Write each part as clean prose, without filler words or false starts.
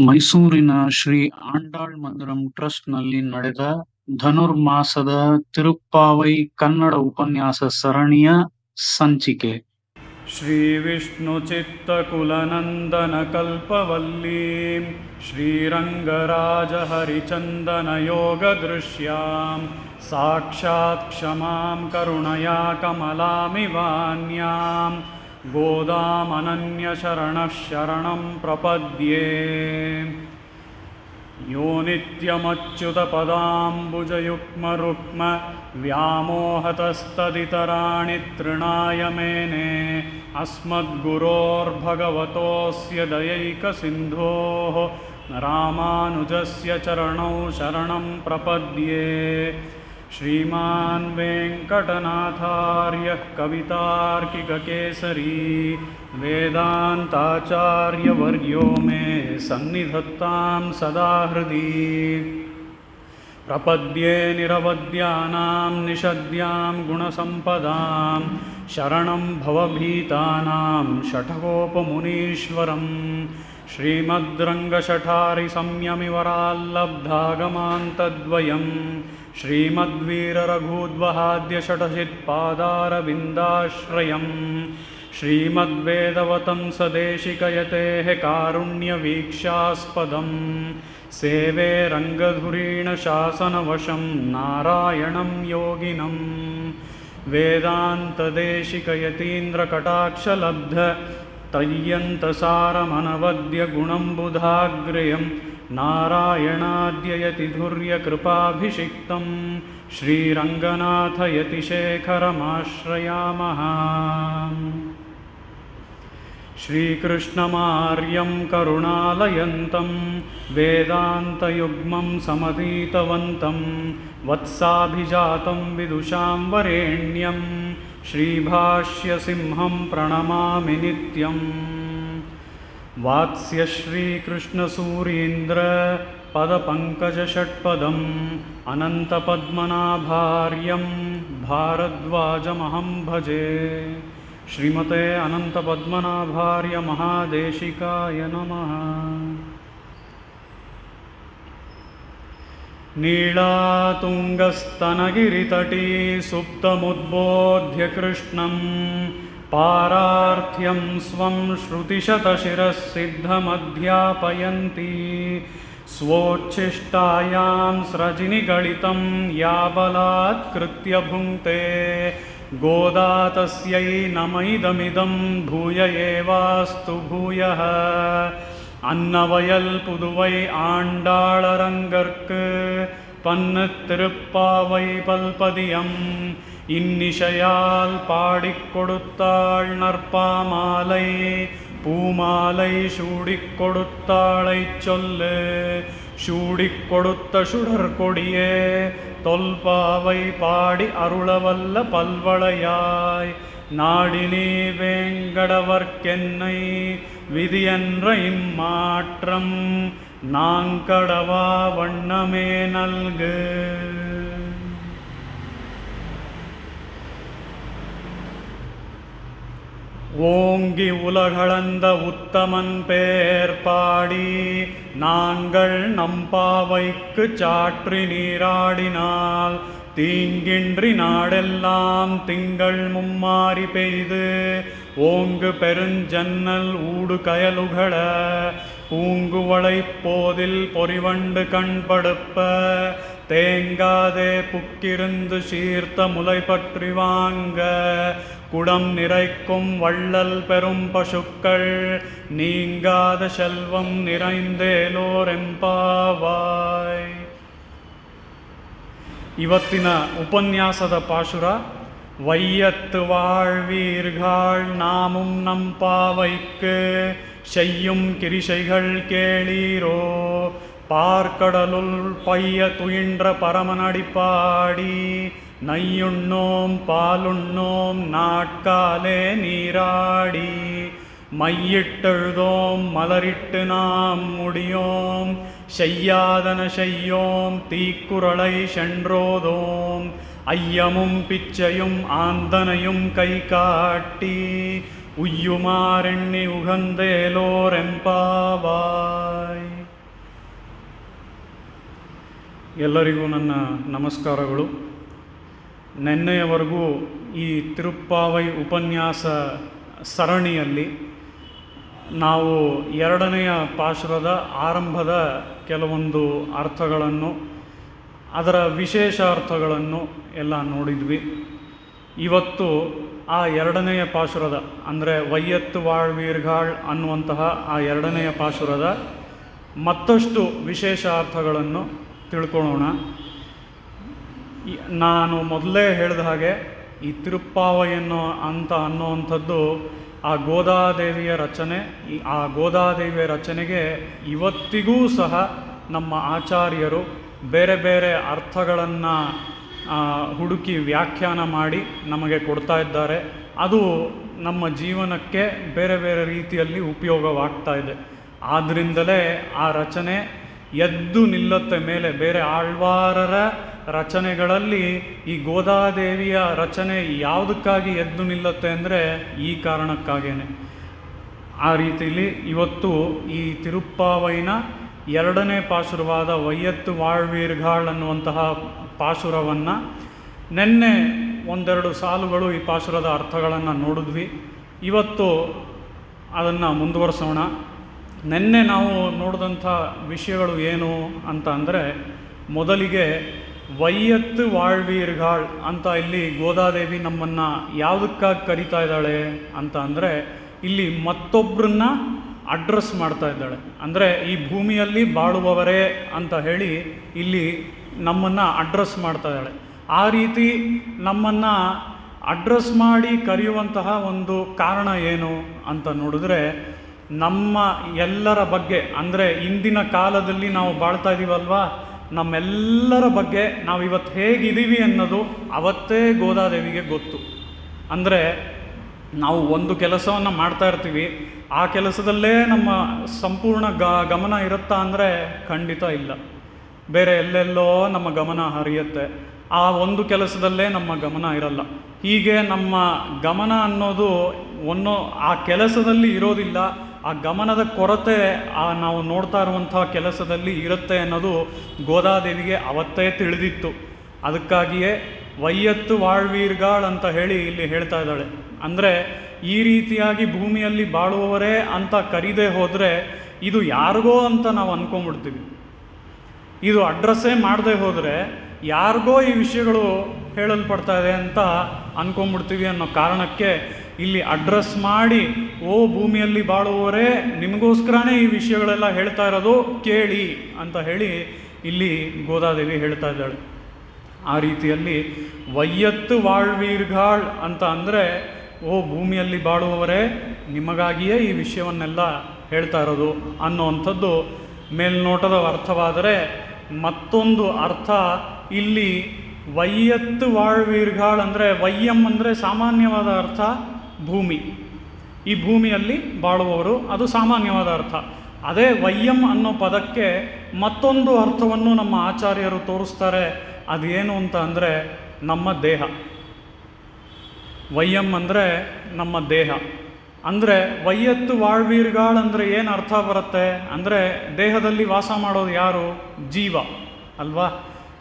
ಮೈಸೂರಿನ ಶ್ರೀ ಆಂಡಾಳ್ ಮಂದಿರಂ ಟ್ರಸ್ಟ್‌ನಲ್ಲಿ ನಡೆದ ಧನುರ್ಮಾಸದ ತಿರುಪ್ಪಾವೈ ಕನ್ನಡ ಉಪನ್ಯಾಸ ಸರಣಿಯ ಸಂಚಿಕೆ. श्रीविष्णुचित्तकुलनन्दनकल्पवल्लीं श्रीरङ्गराजहरिचन्दनयोगदृश्यां साक्षात् क्षमां करुणया कमलामिवान्यां गोदामनन्यशरणः शरणं प्रपद्ये। यो नित्यमच्युतपदाम्बुजयुग्मरुक्म व्यामोहतस्तदितराणि तृणाय मेने अस्मद्गुरोर्भगवतोऽस्य दयैकसिन्धोः रामानुजस्य चरणौ शरणं प्रपद्ये। श्रीमान् वेङ्कटनाथार्यः कवितार्किककेसरी वेदान्ताचार्यवर्यो मे सन्निधत्तां सदा हृदि। प्रपद्ये निरवद्यानां निषद्यां गुणसम्पदां शरणं भवभीतानां षठकोपमुनीश्वरम् श्रीमद्रङ्गशठारिसंयमिवराल्लब्धागमान्तद्वयम् श्रीमद्वीररघूद्वहाद्यषटशित्पादारविन्दाश्रयम् श्रीमद्वेदवतंसदेशिकयतेः कारुण्यवीक्षास्पदम् सेवे रङ्गधुरीणशासनवशं नारायणं योगिनं वेदान्तदेशिकयतीन्द्रकटाक्षलब्ध तय्यन्तसारमनवद्यगुणं बुधाग्र्यं नारायणाद्ययतिधुर्यकृपाभिषिक्तं श्रीरङ्गनाथयतिशेखरमाश्रयामः। श्रीकृष्णमार्यं करुणालयन्तं वेदान्तयुग्मं समतीतवन्तं वत्साभिजातं विदुषां वरेण्यं श्रीभाष्यसिंहं प्रणमामि नित्यम्। वात्स्यश्रीकृष्णसूरीन्द्र पदपङ्कजषट्पदम् अनन्तपद्मनाभार्यं भारद्वाजमहं भजे। श्रीमते अनन्तपद्मनाभार्य महादेशिकाय नमः। नीलातुङ्गस्तनगिरितटी सुप्तमुद्बोध्य कृष्णं पारार्थ्यं स्वं श्रुतिशतशिरः सिद्धमध्यापयन्ती स्वोच्छिष्टायां स्रजिनिगलितं या बलात्कृत्य भुङ्क्ते गोदा तस्यै नमैदमिदं भूय एवास्तु भूयः। अन्नवयल पुदुवै आण्डाळरङ्गर्क्कु पन्नु तिरुप्पावै पल्पदियं இன்னிசையால் பாடிக் கொடுத்தாள் நற்பாமாலை பூமாலை சூடிக் கொடுத்தாளைச் சொல்லு சூடிக் கொடுத்த சுடற்கொடியே தொல்பாவை பாடி அருளவல்ல பல்வளையாய் நாடினி வேங்கடவர்க்கென்னை விதியென்ற இம்மாற்றம் நாங்கடவா வண்ணமே நல்கு. ஓங்கி உலகளந்த உத்தமன் பேர் பாடி நாங்கள் நம்பாவைக்கு சாற்றி நீராடினால் தீங்கின்றி நாடெல்லாம் திங்கள் மும்மாரி பெய்து ஓங்கு பெருஞ்சன்னல் ஊடு கயலுகள பூங்குவளை போதில் பொறிவண்டு கண்படுப்ப தேங்காதே புக்கிருந்து சீர்த்த முலை பற்றி வாங்க குடம் நிறைக்கும் வள்ளல் பெரும் பசுக்கள் நீங்காத செல்வம் நிறைந்தேலோರೆಂಪಾವಾಯ್. ಇವತ್ತಿನ ಉಪನ್ಯಾಸದ ಪಾಶುರ வையத்து வாழ்வீர்கள் நாமும் நம்பாவைக்கு செய்யும் கிரிசைகள் கேளீரோ பார்க்கடலுள் பைய துயின்ற பரமனடிப்பாடி நையுண்ணோம் பாலுண்ணோம் நாட்காலே நீராடி மையிட்டெழுதோம் மலரிட்டு நாம் முடியோம் செய்யாதன செய்யோம் தீக்குறளை சென்றோதோம் ஐயமும் பிச்சையும் ஆந்தனையும் கை காட்டி உய்யுமாறெண்ணி உகந்தேலோரெம்பாவாய். ಎಲ್ಲರಿಗೂ ನನ್ನ ನಮಸ್ಕಾರಗಳು. ನಿನ್ನೆಯವರೆಗೂ ಈ ತಿರುಪ್ಪಾವೈ ಉಪನ್ಯಾಸ ಸರಣಿಯಲ್ಲಿ ನಾವು ಎರಡನೆಯ ಪಾಶುರದ ಆರಂಭದ ಕೆಲವೊಂದು ಅರ್ಥಗಳನ್ನು, ಅದರ ವಿಶೇಷ ಅರ್ಥಗಳನ್ನು ಎಲ್ಲ ನೋಡಿದ್ವಿ. ಇವತ್ತು ಆ ಎರಡನೆಯ ಪಾಶುರದ ಅಂದರೆ ವೈಯತ್ತು வாழ்வீர்கள் ಅನ್ನುವಂತಹ ಆ ಎರಡನೆಯ ಪಾಶುರದ ಮತ್ತಷ್ಟು ವಿಶೇಷ ಅರ್ಥಗಳನ್ನು ತಿಳ್ಕೊಳ್ಳೋಣ. ನಾನು ಮೊದಲೇ ಹೇಳಿದ ಹಾಗೆ ಈ ತಿರುಪ್ಪಾವೈ ಅನ್ನುವಂಥದ್ದು ಆ ಗೋದಾದೇವಿಯ ರಚನೆ. ಆ ಗೋದಾದೇವಿಯ ರಚನೆಗೆ ಇವತ್ತಿಗೂ ಸಹ ನಮ್ಮ ಆಚಾರ್ಯರು ಬೇರೆ ಬೇರೆ ಅರ್ಥಗಳನ್ನು ಹುಡುಕಿ ವ್ಯಾಖ್ಯಾನ ಮಾಡಿ ನಮಗೆ ಕೊಡ್ತಾ ಇದ್ದಾರೆ. ಅದು ನಮ್ಮ ಜೀವನಕ್ಕೆ ಬೇರೆ ಬೇರೆ ರೀತಿಯಲ್ಲಿ ಉಪಯೋಗವಾಗ್ತಾ ಇದೆ. ಆದ್ದರಿಂದಲೇ ಆ ರಚನೆ ಎದ್ದು ನಿಲ್ಲುತ್ತೆ ಮೇಲೆ. ಬೇರೆ ಆಳ್ವಾರರ ರಚನೆಗಳಲ್ಲಿ ಈ ಗೋದಾದೇವಿಯ ರಚನೆ ಯಾವುದಕ್ಕಾಗಿ ಎದ್ದು ನಿಲ್ಲುತ್ತೆ ಅಂದರೆ ಈ ಕಾರಣಕ್ಕಾಗೇನೆ. ಆ ರೀತಿಯಲ್ಲಿ ಇವತ್ತು ಈ ತಿರುಪ್ಪಾವೈನ ಎರಡನೇ ಪಾಶುರವಾದ ವೈಯತ್ತು வாழ்வீர்கள் ಅನ್ನುವಂತಹ ಪಾಶುರವನ್ನು ನಿನ್ನೆ ಒಂದೆರಡು ಸಾಲುಗಳು ಈ ಪಾಶುರದ ಅರ್ಥಗಳನ್ನು ನೋಡಿದ್ವಿ. ಇವತ್ತು ಅದನ್ನು ಮುಂದುವರಿಸೋಣ. ನಿನ್ನೆ ನಾವು ನೋಡಿದಂಥ ವಿಷಯಗಳು ಏನು ಅಂತ ಅಂದರೆ, ಮೊದಲಿಗೆ ವೈಯತ್ತು வாழ்வீர்கள் ಅಂತ ಇಲ್ಲಿ ಗೋದಾದೇವಿ ನಮ್ಮನ್ನು ಯಾವುದಕ್ಕಾಗಿ ಕರೀತಾ ಇದ್ದಾಳೆ ಅಂತ ಅಂದರೆ, ಇಲ್ಲಿ ಮತ್ತೊಬ್ಬರನ್ನ ಅಡ್ರೆಸ್ ಮಾಡ್ತಾ ಇದ್ದಾಳೆ. ಅಂದರೆ ಈ ಭೂಮಿಯಲ್ಲಿ ಬಾಳುವವರೇ ಅಂತ ಹೇಳಿ ಇಲ್ಲಿ ನಮ್ಮನ್ನು ಅಡ್ರೆಸ್ ಮಾಡ್ತಾ ಇದ್ದಾಳೆ. ಆ ರೀತಿ ನಮ್ಮನ್ನು ಅಡ್ರೆಸ್ ಮಾಡಿ ಕರೆಯುವಂತಹ ಒಂದು ಕಾರಣ ಏನು ಅಂತ ನೋಡಿದ್ರೆ, ನಮ್ಮ ಎಲ್ಲರ ಬಗ್ಗೆ, ಅಂದರೆ ಇಂದಿನ ಕಾಲದಲ್ಲಿ ನಾವು ಬಾಳ್ತಾ ಇದ್ದೀವಲ್ವಾ, ನಮ್ಮೆಲ್ಲರ ಬಗ್ಗೆ ನಾವು ಇವತ್ತು ಹೇಗಿದ್ದೀವಿ ಅನ್ನೋದು ಅವತ್ತೇ ಗೋದಾದೇವಿಗೆ ಗೊತ್ತು. ಅಂದರೆ ನಾವು ಒಂದು ಕೆಲಸವನ್ನು ಮಾಡ್ತಾ ಇರ್ತೀವಿ, ಆ ಕೆಲಸದಲ್ಲೇ ನಮ್ಮ ಸಂಪೂರ್ಣ ಗಮನ ಇರುತ್ತಾ ಅಂದರೆ ಖಂಡಿತ ಇಲ್ಲ. ಬೇರೆ ಎಲ್ಲೆಲ್ಲೋ ನಮ್ಮ ಗಮನ ಹರಿಯುತ್ತೆ. ಆ ಒಂದು ಕೆಲಸದಲ್ಲೇ ನಮ್ಮ ಗಮನ ಇರಲ್ಲ. ಹೀಗೆ ನಮ್ಮ ಗಮನ ಅನ್ನೋದು ಆ ಕೆಲಸದಲ್ಲಿ ಇರೋದಿಲ್ಲ. ಆ ಗಮನದ ಕೊರತೆ ನಾವು ನೋಡ್ತಾ ಇರುವಂಥ ಕೆಲಸದಲ್ಲಿ ಇರುತ್ತೆ ಅನ್ನೋದು ಗೋದಾದೇವಿಗೆ ಅವತ್ತೇ ತಿಳಿದಿತ್ತು. ಅದಕ್ಕಾಗಿಯೇ ವೈಯತ್ತು வாழ்வீர்கள் ಅಂತ ಹೇಳಿ ಇಲ್ಲಿ ಹೇಳ್ತಾ ಇದ್ದಾಳೆ. ಅಂದರೆ ಈ ರೀತಿಯಾಗಿ ಭೂಮಿಯಲ್ಲಿ ಬಾಳುವವರೇ ಅಂತ ಕರೀದೇ ಹೋದರೆ ಇದು ಯಾರಿಗೋ ಅಂತ ನಾವು ಅಂದ್ಕೊಂಡ್ಬಿಡ್ತೀವಿ. ಇದು ಅಡ್ರೆಸ್ಸೇ ಮಾಡದೆ ಹೋದರೆ ಯಾರಿಗೋ ಈ ವಿಷಯಗಳು ಹೇಳಲ್ಪಡ್ತಾ ಇದೆ ಅಂತ ಅಂದ್ಕೊಂಡ್ಬಿಡ್ತೀವಿ ಅನ್ನೋ ಕಾರಣಕ್ಕೆ ಇಲ್ಲಿ ಅಡ್ರೆಸ್ ಮಾಡಿ, ಓ ಭೂಮಿಯಲ್ಲಿ ಬಾಳುವವರೇ, ನಿಮಗೋಸ್ಕರನೇ ಈ ವಿಷಯಗಳೆಲ್ಲ ಹೇಳ್ತಾ ಇರೋದು, ಕೇಳಿ ಅಂತ ಹೇಳಿ ಇಲ್ಲಿ ಗೋದಾದೇವಿ ಹೇಳ್ತಾ ಇದ್ದಾಳೆ. ಆ ರೀತಿಯಲ್ಲಿ ವೈಯತ್ತು வாழ்வீர்கள் ಅಂತ ಅಂದರೆ, ಓ ಭೂಮಿಯಲ್ಲಿ ಬಾಳುವವರೇ, ನಿಮಗಾಗಿಯೇ ಈ ವಿಷಯವನ್ನೆಲ್ಲ ಹೇಳ್ತಾ ಇರೋದು ಅನ್ನೋವಂಥದ್ದು ಮೇಲ್ನೋಟದ ಅರ್ಥವಾದರೆ, ಮತ್ತೊಂದು ಅರ್ಥ ಇಲ್ಲಿ ವೈಯತ್ತು வாழ்வீர்கள் ಅಂದರೆ, ವಯ್ಯಂ ಅಂದರೆ ಸಾಮಾನ್ಯವಾದ ಅರ್ಥ ಭೂಮಿ, ಈ ಭೂಮಿಯಲ್ಲಿ ಬಾಳುವವರು, ಅದು ಸಾಮಾನ್ಯವಾದ ಅರ್ಥ. ಅದೇ ವಯ್ಯಂ ಅನ್ನೋ ಪದಕ್ಕೆ ಮತ್ತೊಂದು ಅರ್ಥವನ್ನು ನಮ್ಮ ಆಚಾರ್ಯರು ತೋರಿಸ್ತಾರೆ. ಅದೇನು ಅಂತ ಅಂದರೆ ನಮ್ಮ ದೇಹ. ವಯ್ಯಂ ಅಂದರೆ ನಮ್ಮ ದೇಹ. ಅಂದರೆ ವೈಯತ್ತು வாழ்வீர்கள் ಅಂದರೆ ಏನು ಅರ್ಥ ಬರುತ್ತೆ ಅಂದರೆ, ದೇಹದಲ್ಲಿ ವಾಸ ಮಾಡೋದು ಯಾರು? ಜೀವ ಅಲ್ವಾ?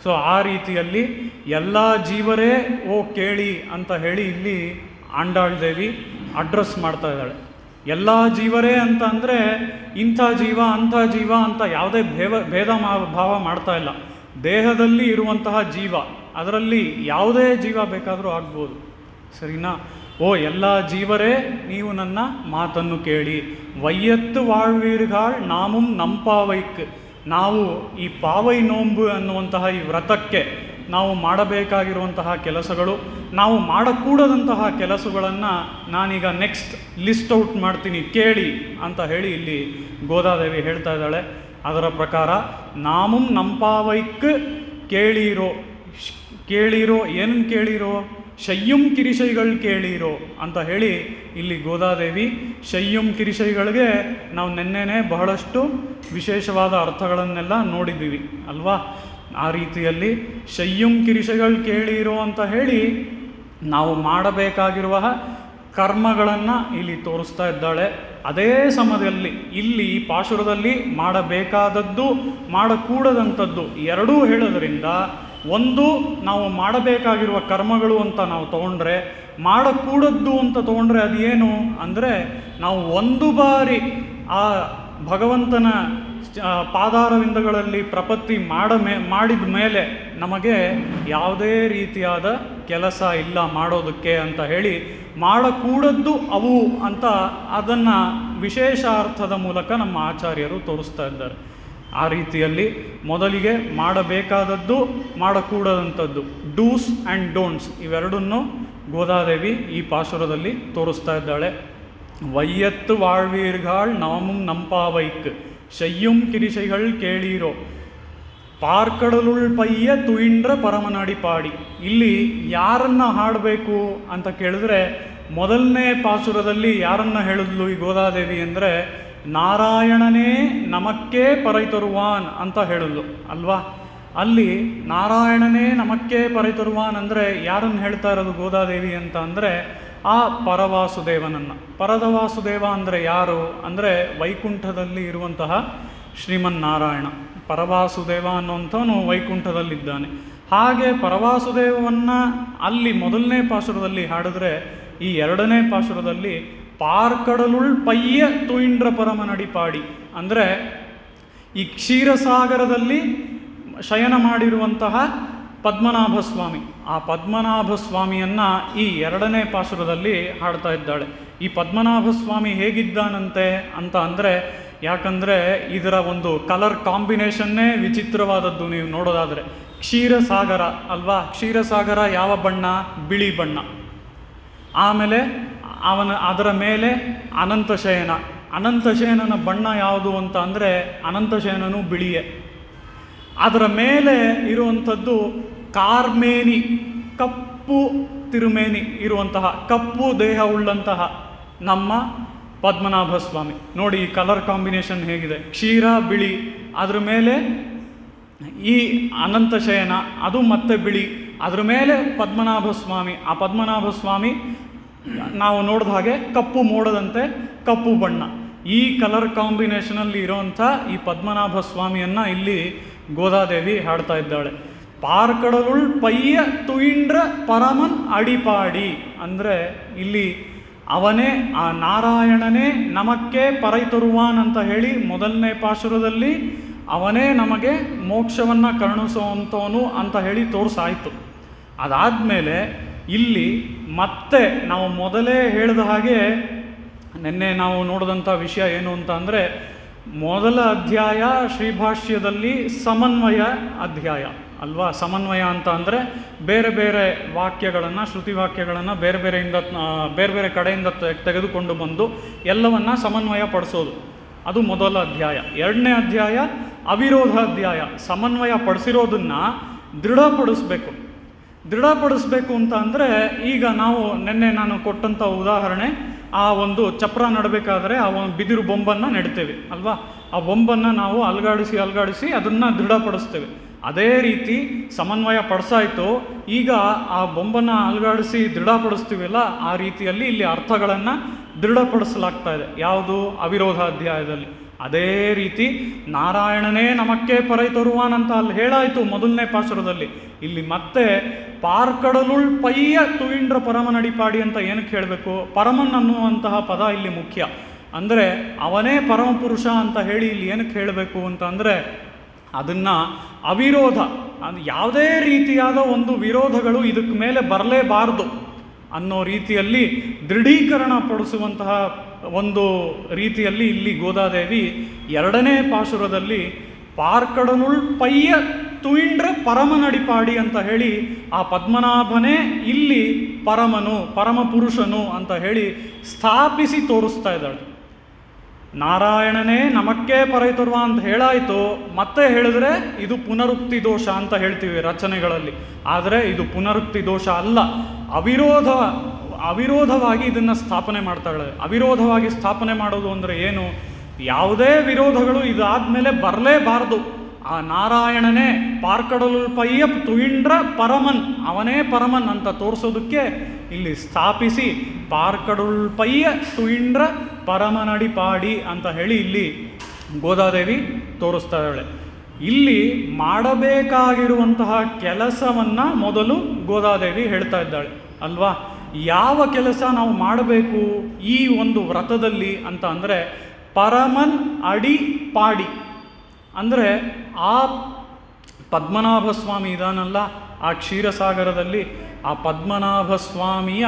ಸೊ ಆ ರೀತಿಯಲ್ಲಿ ಎಲ್ಲ ಜೀವರೇ ಓ ಕೇಳಿ ಅಂತ ಹೇಳಿ ಇಲ್ಲಿ ಆಂಡಾಳ್ ದೇವಿ ಅಡ್ರೆಸ್ ಮಾಡ್ತಾ ಇದ್ದಾಳೆ. ಎಲ್ಲ ಜೀವರೇ ಅಂತ ಅಂದರೆ ಇಂಥ ಜೀವ ಅಂಥ ಜೀವ ಅಂತ ಯಾವುದೇ ಭೇದ ಭಾವ ಮಾಡ್ತಾ ಇಲ್ಲ. ದೇಹದಲ್ಲಿ ಇರುವಂತಹ ಜೀವ, ಅದರಲ್ಲಿ ಯಾವುದೇ ಜೀವ ಬೇಕಾದರೂ ಆಗ್ಬೋದು, ಸರಿನಾ? ಓ ಎಲ್ಲ ಜೀವರೇ, ನೀವು ನನ್ನ ಮಾತನ್ನು ಕೇಳಿ. ವೈಯತ್ತು வாழ்வீர்கள் ನಾಮುಂ ನಂಪಾವೈಕ್. ನಾವು ಈ ಪಾವೈ ನೋಂಬು ಅನ್ನುವಂತಹ ಈ ವ್ರತಕ್ಕೆ ನಾವು ಮಾಡಬೇಕಾಗಿರುವಂತಹ ಕೆಲಸಗಳು, ನಾವು ಮಾಡಕೂಡದಂತಹ ಕೆಲಸಗಳನ್ನು ನಾನೀಗ ನೆಕ್ಸ್ಟ್ ಲಿಸ್ಟ್ ಔಟ್ ಮಾಡ್ತೀನಿ, ಕೇಳಿ ಅಂತ ಹೇಳಿ ಇಲ್ಲಿ ಗೋದಾದೇವಿ ಹೇಳ್ತಾ ಇದ್ದಾಳೆ. ಅದರ ಪ್ರಕಾರ ನಾಮುಂ ನಂಪಾವೈಕ್ ಕೇಳಿರೋ. ಕೇಳಿರೋ ಏನನ್ನು ಕೇಳಿರೋ? ಶಯ್ಯುಂ ಕಿರಿಶೈಗಳು ಕೇಳಿರೋ ಅಂತ ಹೇಳಿ ಇಲ್ಲಿ ಗೋದಾದೇವಿ ಶಯ್ಯುಂ ಕಿರಿಶೈಗಳಿಗೆ ನಾವು ನೆನ್ನೆನೇ ಬಹಳಷ್ಟು ವಿಶೇಷವಾದ ಅರ್ಥಗಳನ್ನೆಲ್ಲ ನೋಡಿದ್ದೀವಿ ಅಲ್ವಾ? ಆ ರೀತಿಯಲ್ಲಿ ಶಯ್ಯುಂ ಕಿರಿಶೈಗಳು ಕೇಳಿರೋ ಅಂತ ಹೇಳಿ ನಾವು ಮಾಡಬೇಕಾಗಿರುವ ಕರ್ಮಗಳನ್ನು ಇಲ್ಲಿ ತೋರಿಸ್ತಾ ಇದ್ದಾಳೆ. ಅದೇ ಸಮಯದಲ್ಲಿ ಇಲ್ಲಿ ಈ ಪಾಶುರದಲ್ಲಿ ಮಾಡಬೇಕಾದದ್ದು ಮಾಡಕೂಡದಂಥದ್ದು ಎರಡೂ ಹೇಳೋದ್ರಿಂದ, ಒಂದು ನಾವು ಮಾಡಬೇಕಾಗಿರುವ ಕರ್ಮಗಳು ಅಂತ ನಾವು ತಗೊಂಡ್ರೆ, ಮಾಡಕೂಡದ್ದು ಅಂತ ತಗೊಂಡ್ರೆ ಅದೇನು ಅಂದರೆ, ನಾವು ಒಂದು ಬಾರಿ ಆ ಭಗವಂತನ ಪಾದಾರವಿಂದಗಳಲ್ಲಿ ಪ್ರಪತ್ತಿ ಮಾಡಿದ ಮೇಲೆ ನಮಗೆ ಯಾವುದೇ ರೀತಿಯಾದ ಕೆಲಸ ಇಲ್ಲ ಮಾಡೋದಕ್ಕೆ ಅಂತ ಹೇಳಿ ಮಾಡಕೂಡದ್ದು ಅವು ಅಂತ ಅದನ್ನು ವಿಶೇಷ ಅರ್ಥದ ಮೂಲಕ ನಮ್ಮ ಆಚಾರ್ಯರು ತೋರಿಸ್ತಾ ಇದ್ದಾರೆ. ಆ ರೀತಿಯಲ್ಲಿ ಮೊದಲಿಗೆ ಮಾಡಬೇಕಾದದ್ದು ಮಾಡಕೂಡದಂಥದ್ದು, ಡೂಸ್ ಆ್ಯಂಡ್ ಡೋಂಟ್ಸ್, ಇವೆರಡನ್ನು ಗೋದಾದೇವಿ ಈ ಪಾಶುರದಲ್ಲಿ ತೋರಿಸ್ತಾ ಇದ್ದಾಳೆ. ವೈಯತ್ತು வாழ்வீர்கள் நாமும் நம்பாவைக்கு செய்யும் கிரிசைகள் கேளீರೋ ಪಾರ್ಕಡಲುಳ್ ಪಯ್ಯ ತುಯಿಂಡ್ರ ಪರಮನಾಡಿ ಪಾಡಿ. ಇಲ್ಲಿ ಯಾರನ್ನ ಹಾಡಬೇಕು ಅಂತ ಕೇಳಿದ್ರೆ, ಮೊದಲನೇ ಪಾಶುರದಲ್ಲಿ ಯಾರನ್ನ ಹೇಳಿದ್ಲು ಈ ಗೋದಾದೇವಿ ಅಂದರೆ, ನಾರಾಯಣನೇ ನಮಕ್ಕೇ ಪರೈತರುವಾನ್ ಅಂತ ಹೇಳಿದ್ಲು ಅಲ್ವಾ. ಅಲ್ಲಿ ನಾರಾಯಣನೇ ನಮಕ್ಕೇ ಪರೈತರುವಾನ್ ಅಂದರೆ ಯಾರನ್ನು ಹೇಳ್ತಾ ಇರೋದು ಗೋದಾದೇವಿ ಅಂತ ಅಂದರೆ, ಆ ಪರವಾಸುದೇವನನ್ನು. ಪರದವಾಸುದೇವ ಅಂದರೆ ಯಾರು ಅಂದರೆ, ವೈಕುಂಠದಲ್ಲಿ ಇರುವಂತಹ ಶ್ರೀಮನ್ನಾರಾಯಣ. ಪರವಾಸುದೇವ ಅನ್ನುವಂಥವನು ವೈಕುಂಠದಲ್ಲಿದ್ದಾನೆ. ಹಾಗೆ ಪರವಾಸುದೇವವನ್ನು ಅಲ್ಲಿ ಮೊದಲನೇ ಪಾಶುರದಲ್ಲಿ ಹಾಡಿದ್ರೆ, ಈ ಎರಡನೇ ಪಾಶುರದಲ್ಲಿ ಪಾರ್ಕಡಲುಳ್ ಪಯ್ಯ ತುಯಿಂಡ್ರ ಪರಮನಡಿ ಪಾಡಿ ಅಂದರೆ, ಈ ಕ್ಷೀರಸಾಗರದಲ್ಲಿ ಶಯನ ಮಾಡಿರುವಂತಹ ಪದ್ಮನಾಭ ಸ್ವಾಮಿ, ಆ ಪದ್ಮನಾಭ ಸ್ವಾಮಿಯನ್ನು ಈ ಎರಡನೇ ಪಾಶುರದಲ್ಲಿ ಹಾಡ್ತಾ ಇದ್ದಾಳೆ. ಈ ಪದ್ಮನಾಭ ಸ್ವಾಮಿ ಹೇಗಿದ್ದಾನಂತೆ ಅಂತ ಅಂದರೆ, ಯಾಕಂದರೆ ಇದರ ಒಂದು ಕಲರ್ ಕಾಂಬಿನೇಷನ್ನೇ ವಿಚಿತ್ರವಾದದ್ದು. ನೀವು ನೋಡೋದಾದರೆ ಕ್ಷೀರಸಾಗರ ಅಲ್ವಾ, ಕ್ಷೀರಸಾಗರ ಯಾವ ಬಣ್ಣ? ಬಿಳಿ ಬಣ್ಣ. ಆಮೇಲೆ ಅದರ ಮೇಲೆ ಅನಂತಶಯನ. ಅನಂತಶಯನನ ಬಣ್ಣ ಯಾವುದು ಅಂತ ಅಂದರೆ, ಅನಂತಶಯನನು ಬಿಳಿಯೇ. ಅದರ ಮೇಲೆ ಇರುವಂಥದ್ದು ಕಾರ್ಮೇನಿ, ಕಪ್ಪು ತಿರುಮೇನಿ ಇರುವಂತಹ, ಕಪ್ಪು ದೇಹ ಉಳ್ಳಂತಹ ನಮ್ಮ ಪದ್ಮನಾಭ ಸ್ವಾಮಿ. ನೋಡಿ ಈ ಕಲರ್ ಕಾಂಬಿನೇಷನ್ ಹೇಗಿದೆ, ಕ್ಷೀರ ಬಿಳಿ, ಅದ್ರ ಮೇಲೆ ಈ ಅನಂತಶಯನ ಅದು ಮತ್ತೆ ಬಿಳಿ, ಅದ್ರ ಮೇಲೆ ಪದ್ಮನಾಭ ಸ್ವಾಮಿ. ಆ ಪದ್ಮನಾಭ ಸ್ವಾಮಿ ನಾವು ನೋಡಿದ ಹಾಗೆ ಕಪ್ಪು ಮೋಡದಂತೆ ಕಪ್ಪು ಬಣ್ಣ. ಈ ಕಲರ್ ಕಾಂಬಿನೇಷನಲ್ಲಿ ಇರೋವಂಥ ಈ ಪದ್ಮನಾಭ ಸ್ವಾಮಿಯನ್ನು ಇಲ್ಲಿ ಗೋದಾದೇವಿ ಹಾಡ್ತಾ ಇದ್ದಾಳೆ. ಪಾರ್ಕಡಲುಳ್ ಪಯ್ಯ ತುಯಿಂಡ್ರ ಪರಮನ್ ಅಡಿಪಾಡಿ ಅಂದರೆ, ಇಲ್ಲಿ ಅವನೇ ಆ ನಾರಾಯಣನೇ ನಮಕ್ಕೆ ಪರೈತರುವಾನ್ ಅಂತ ಹೇಳಿ ಮೊದಲನೇ ಪಾಶುರದಲ್ಲಿ ಅವನೇ ನಮಗೆ ಮೋಕ್ಷವನ್ನು ಕರುಣಿಸುವಂಥವನು ಅಂತ ಹೇಳಿ ತೋರಿಸಾಯಿತು. ಅದಾದಮೇಲೆ ಇಲ್ಲಿ ಮತ್ತೆ ನಾವು ಮೊದಲೇ ಹೇಳಿದ ಹಾಗೆ ನಿನ್ನೆ ನಾವು ನೋಡಿದಂಥ ವಿಷಯ ಏನು ಅಂತ ಅಂದರೆ, ಮೊದಲ ಅಧ್ಯಾಯ ಶ್ರೀಭಾಷ್ಯದಲ್ಲಿ ಸಮನ್ವಯ ಅಧ್ಯಾಯ ಅಲ್ವಾ. ಸಮನ್ವಯ ಅಂತ ಅಂದರೆ ಬೇರೆ ಬೇರೆ ವಾಕ್ಯಗಳನ್ನು, ಶ್ರುತಿ ವಾಕ್ಯಗಳನ್ನು ಬೇರೆ ಬೇರೆ ಕಡೆಯಿಂದ ತೆಗೆದುಕೊಂಡು ಬಂದು ಎಲ್ಲವನ್ನು ಸಮನ್ವಯ ಪಡಿಸೋದು, ಅದು ಮೊದಲ ಅಧ್ಯಾಯ. ಎರಡನೇ ಅಧ್ಯಾಯ ಅವಿರೋಧ ಅಧ್ಯಾಯ. ಸಮನ್ವಯ ಪಡಿಸಿರೋದನ್ನು ದೃಢಪಡಿಸ್ಬೇಕು ಅಂತ ಅಂದರೆ, ಈಗ ನಾವು ನಿನ್ನೆ ನಾನು ಕೊಟ್ಟಂಥ ಉದಾಹರಣೆ, ಆ ಒಂದು ಚಪ್ರ ನಡಬೇಕಾದ್ರೆ ಆ ಒಂದು ಬಿದಿರು ಬೊಂಬನ್ನು ನೆಡ್ತೇವೆ ಅಲ್ವಾ. ಆ ಬೊಂಬನ್ನು ನಾವು ಅಲ್ಗಾಡಿಸಿ ಅದನ್ನು ದೃಢಪಡಿಸ್ತೇವೆ. ಅದೇ ರೀತಿ ಸಮನ್ವಯ ಪಡಿಸಾಯಿತು. ಈಗ ಆ ಬೊಂಬನ್ನು ಅಲ್ಗಾಡಿಸಿ ದೃಢಪಡಿಸ್ತೀವಲ್ಲ, ಆ ರೀತಿಯಲ್ಲಿ ಇಲ್ಲಿ ಅರ್ಥಗಳನ್ನು ದೃಢಪಡಿಸಲಾಗ್ತಾ ಇದೆ. ಯಾವುದು? ಅವಿರೋಧ ಅಧ್ಯಾಯದಲ್ಲಿ. ಅದೇ ರೀತಿ ನಾರಾಯಣನೇ ನಮಕ್ಕೆ ಪರೈತರುವಾನ್ ಅಂತ ಅಲ್ಲಿ ಹೇಳಾಯಿತು ಮೊದಲನೇ ಪಾಶುರದಲ್ಲಿ. ಇಲ್ಲಿ ಮತ್ತೆ ಪಾರ್ಕಡಲುಳ್ ಪಯ್ಯ ತುಯಿಂಡ್ರ ಪರಮನಡಿಪಾಡಿ ಅಂತ ಏನಕ್ಕೆ ಹೇಳಬೇಕು? ಪರಮನ್ ಅನ್ನುವಂತಹ ಪದ ಇಲ್ಲಿ ಮುಖ್ಯ. ಅಂದರೆ ಅವನೇ ಪರಮಪುರುಷ ಅಂತ ಹೇಳಿ ಇಲ್ಲಿ ಏನಕ್ಕೆ ಹೇಳಬೇಕು ಅಂತ ಅಂದರೆ, ಅದನ್ನು ಅವಿರೋಧ, ಅದು ಯಾವುದೇ ರೀತಿಯಾದ ಒಂದು ವಿರೋಧಗಳು ಇದಕ್ಕೆ ಮೇಲೆ ಬರಲೇಬಾರದು ಅನ್ನೋ ರೀತಿಯಲ್ಲಿ ದೃಢೀಕರಣ ಪಡಿಸುವಂತಹ ಒಂದು ರೀತಿಯಲ್ಲಿ ಇಲ್ಲಿ ಗೋದಾದೇವಿ ಎರಡನೇ ಪಾಶುರದಲ್ಲಿ ಪಾರ್ಕಡಲುಳ್ ಪಯ್ಯ ತುಯಿಂಡ್ರ ಪರಮನಡಿಪಾಡಿ ಅಂತ ಹೇಳಿ ಆ ಪದ್ಮನಾಭನೇ ಇಲ್ಲಿ ಪರಮನು, ಪರಮಪುರುಷನು ಅಂತ ಹೇಳಿ ಸ್ಥಾಪಿಸಿ ತೋರಿಸ್ತಾ ಇದ್ದಾಳೆ. ನಾರಾಯಣನೇ ನಮಕ್ಕೆ ಪರೈತರ್ವ ಅಂತ ಹೇಳಾಯಿತು. ಮತ್ತೆ ಹೇಳಿದ್ರೆ ಇದು ಪುನರುಕ್ತಿ ದೋಷ ಅಂತ ಹೇಳ್ತೀವಿ ರಚನೆಗಳಲ್ಲಿ. ಆದರೆ ಇದು ಪುನರುಕ್ತಿ ದೋಷ ಅಲ್ಲ, ಅವಿರೋಧವಾಗಿ ಇದನ್ನು ಸ್ಥಾಪನೆ ಮಾಡ್ತಾಳೆ. ಅವಿರೋಧವಾಗಿ ಸ್ಥಾಪನೆ ಮಾಡೋದು ಅಂದರೆ ಏನು? ಯಾವುದೇ ವಿರೋಧಗಳು ಇದಾದಮೇಲೆ ಬರಲೇಬಾರದು. ಆ ನಾರಾಯಣನೇ ಪಾರ್ಕಡಲುಳ್ ಪಯ್ಯ ತುಯಿಂಡ್ರ ಪರಮನ್, ಅವನೇ ಪರಮನ್ ಅಂತ ತೋರಿಸೋದಕ್ಕೆ ಇಲ್ಲಿ ಸ್ಥಾಪಿಸಿ ಪಾರ್ಕಡಲುಳ್ ಪಯ್ಯ ತುಯಿಂಡ್ರ ಪರಮನಡಿ ಪಾಡಿ ಅಂತ ಹೇಳಿ ಇಲ್ಲಿ ಗೋದಾದೇವಿ ತೋರಿಸ್ತಾ ಇದ್ದಾಳೆ. ಇಲ್ಲಿ ಮಾಡಬೇಕಾಗಿರುವಂತಹ ಕೆಲಸವನ್ನು ಮೊದಲು ಗೋದಾದೇವಿ ಹೇಳ್ತಾ ಇದ್ದಾಳೆ ಅಲ್ವಾ. ಯಾವ ಕೆಲಸ ನಾವು ಮಾಡಬೇಕು ಈ ಒಂದು ವ್ರತದಲ್ಲಿ ಅಂತ ಅಂದರೆ ಪರಮನ್ ಅಡಿ ಪಾಡಿ ಅಂದರೆ ಆ ಪದ್ಮನಾಭ ಸ್ವಾಮಿ ಇದಾನಲ್ಲ ಆ ಕ್ಷೀರಸಾಗರದಲ್ಲಿ, ಆ ಪದ್ಮನಾಭ ಸ್ವಾಮಿಯ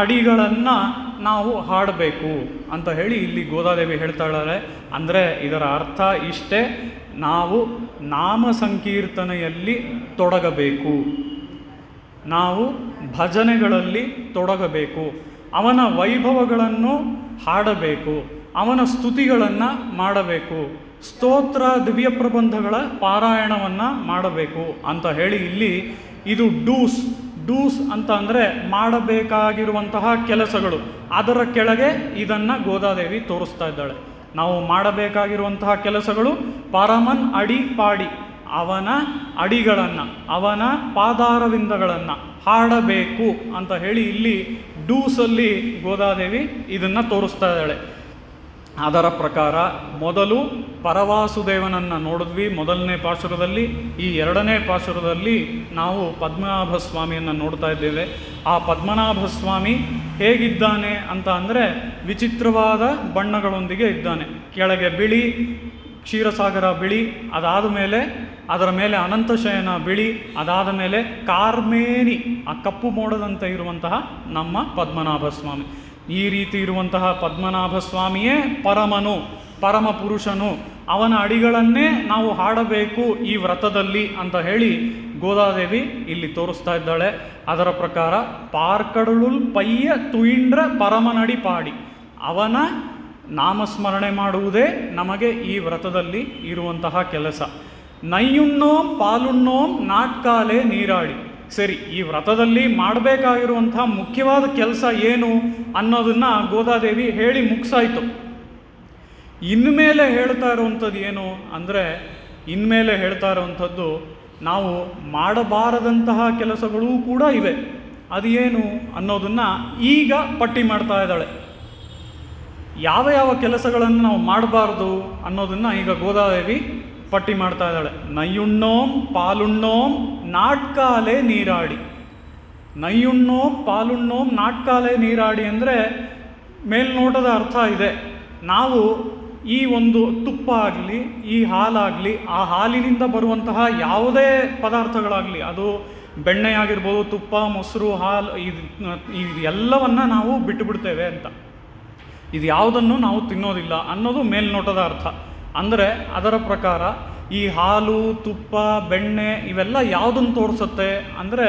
ಅಡಿಗಳನ್ನು ನಾವು ಹಾಡಬೇಕು ಅಂತ ಹೇಳಿ ಇಲ್ಲಿ ಗೋದಾದೇವಿ ಹೇಳ್ತಾಳೆ. ಅಂದರೆ ಇದರ ಅರ್ಥ ಇಷ್ಟೇ, ನಾವು ನಾಮ ಸಂಕೀರ್ತನೆಯಲ್ಲಿ ತೊಡಗಬೇಕು, ನಾವು ಭಜನೆಗಳಲ್ಲಿ ತೊಡಗಬೇಕು, ಅವನ ವೈಭವಗಳನ್ನು ಹಾಡಬೇಕು, ಅವನ ಸ್ತುತಿಗಳನ್ನು ಮಾಡಬೇಕು, ಸ್ತೋತ್ರ ದಿವ್ಯ ಪ್ರಬಂಧಗಳ ಪಾರಾಯಣವನ್ನು ಮಾಡಬೇಕು ಅಂತ ಹೇಳಿ ಇಲ್ಲಿ ಇದು ಡೂಸ್ ಅಂತ ಅಂದರೆ ಮಾಡಬೇಕಾಗಿರುವಂತಹ ಕೆಲಸಗಳು. ಅದರ ಕೆಳಗೆ ಇದನ್ನು ಗೋದಾದೇವಿ ತೋರಿಸ್ತಾ ಇದ್ದಾಳೆ. ನಾವು ಮಾಡಬೇಕಾಗಿರುವಂತಹ ಕೆಲಸಗಳು ಪರಮನ್ ಅಡಿ ಪಾಡಿ, ಅವನ ಅಡಿಗಳನ್ನು, ಅವನ ಪಾದಾರವಿಂದಗಳನ್ನು ಹಾಡಬೇಕು ಅಂತ ಹೇಳಿ ಇಲ್ಲಿ ಡೂಸಲ್ಲಿ ಗೋದಾದೇವಿ ಇದನ್ನು ತೋರಿಸ್ತಾ ಇದ್ದಾಳೆ. ಅದರ ಪ್ರಕಾರ ಮೊದಲು ಪರವಾಸುದೇವನನ್ನು ನೋಡಿದ್ವಿ ಮೊದಲನೇ ಪಾಶುರದಲ್ಲಿ. ಈ ಎರಡನೇ ಪಾಶುರದಲ್ಲಿ ನಾವು ಪದ್ಮನಾಭ ಸ್ವಾಮಿಯನ್ನು ನೋಡ್ತಾ ಇದ್ದೇವೆ. ಆ ಪದ್ಮನಾಭ ಸ್ವಾಮಿ ಹೇಗಿದ್ದಾನೆ ಅಂತ ಅಂದರೆ ವಿಚಿತ್ರವಾದ ಬಣ್ಣಗಳೊಂದಿಗೆ ಇದ್ದಾನೆ. ಕೆಳಗೆ ಬಿಳಿ, ಕ್ಷೀರಸಾಗರ ಬಿಳಿ, ಅದಾದ ಮೇಲೆ ಅದರ ಮೇಲೆ ಅನಂತಶಯನ ಬಿಳಿ, ಅದಾದ ಮೇಲೆ ಕಾರ್ಮೇನಿ ಆ ಕಪ್ಪು ಮೋಡದಂತೆ ಇರುವಂತಹ ನಮ್ಮ ಪದ್ಮನಾಭ ಸ್ವಾಮಿ. ಈ ರೀತಿ ಇರುವಂತಹ ಪದ್ಮನಾಭ ಸ್ವಾಮಿಯೇ ಪರಮನು, ಪರಮ ಪುರುಷನು, ಅವನ ಅಡಿಗಳನ್ನೇ ನಾವು ಹಾಡಬೇಕು ಈ ವ್ರತದಲ್ಲಿ ಅಂತ ಹೇಳಿ ಗೋದಾದೇವಿ ಇಲ್ಲಿ ತೋರಿಸ್ತಾ ಇದ್ದಾಳೆ. ಅದರ ಪ್ರಕಾರ ಪಾರ್ಕಡಳುಲ್ ಪಯ್ಯ ತುಯಿಂಡ್ರ ಪರಮನಡಿ ಪಾಡಿ, ಅವನ ನಾಮಸ್ಮರಣೆ ಮಾಡುವುದೇ ನಮಗೆ ಈ ವ್ರತದಲ್ಲಿ ಇರುವಂತಹ ಕೆಲಸ. ನೈಯುಣ್ಣೋಂ ಪಾಲುಣ್ಣೋಂ ನಾಟ್ಕಾಲೆ ನೀರಾಡಿ. ಸರಿ, ಈ ವ್ರತದಲ್ಲಿ ಮಾಡಬೇಕಾಗಿರುವಂತಹ ಮುಖ್ಯವಾದ ಕೆಲಸ ಏನು ಅನ್ನೋದನ್ನು ಗೋದಾದೇವಿ ಹೇಳಿ ಮುಗಿಸಾಯಿತು. ಇನ್ಮೇಲೆ ಹೇಳ್ತಾ ಇರುವಂಥದ್ದು ಏನು ಅಂದರೆ, ಇನ್ಮೇಲೆ ಹೇಳ್ತಾ ಇರುವಂಥದ್ದು ನಾವು ಮಾಡಬಾರದಂತಹ ಕೆಲಸಗಳೂ ಕೂಡ ಇವೆ. ಅದು ಏನು ಅನ್ನೋದನ್ನು ಈಗ ಪಟ್ಟಿ ಮಾಡ್ತಾ ಇದ್ದಾಳೆ. ಯಾವ ಯಾವ ಕೆಲಸಗಳನ್ನು ನಾವು ಮಾಡಬಾರ್ದು ಅನ್ನೋದನ್ನು ಈಗ ಗೋದಾದೇವಿ ಪಟ್ಟಿ ಮಾಡ್ತಾ ಇದ್ದಾಳೆ. ನೈಯುಣ್ಣೋಂ ಪಾಲುಣ್ಣೋಂ ನಾಟ್ಕಾಲೆ ನೀರಾಡಿ. ನೈಯುಣ್ಣೋಂ ಪಾಲುಣ್ಣೋಂ ನಾಟ್ಕಾಲೆ ನೀರಾಡಿ ಅಂದರೆ ಮೇಲ್ನೋಟದ ಅರ್ಥ ಇದೆ. ನಾವು ಈ ಒಂದು ತುಪ್ಪ ಆಗಲಿ, ಈ ಹಾಲಾಗಲಿ, ಆ ಹಾಲಿನಿಂದ ಬರುವಂತಹ ಯಾವುದೇ ಪದಾರ್ಥಗಳಾಗಲಿ, ಅದು ಬೆಣ್ಣೆ ಆಗಿರ್ಬೋದು, ತುಪ್ಪ, ಮೊಸರು, ಹಾಲು, ಇದು ಎಲ್ಲವನ್ನು ನಾವು ಬಿಟ್ಟುಬಿಡ್ತೇವೆ ಅಂತ. ಇದು ಯಾವುದನ್ನು ನಾವು ತಿನ್ನೋದಿಲ್ಲ ಅನ್ನೋದು ಮೇಲ್ನೋಟದ ಅರ್ಥ. ಅಂದರೆ ಅದರ ಪ್ರಕಾರ ಈ ಹಾಲು, ತುಪ್ಪ, ಬೆಣ್ಣೆ ಇವೆಲ್ಲ ಯಾವುದನ್ನು ತೋರಿಸುತ್ತೆ ಅಂದರೆ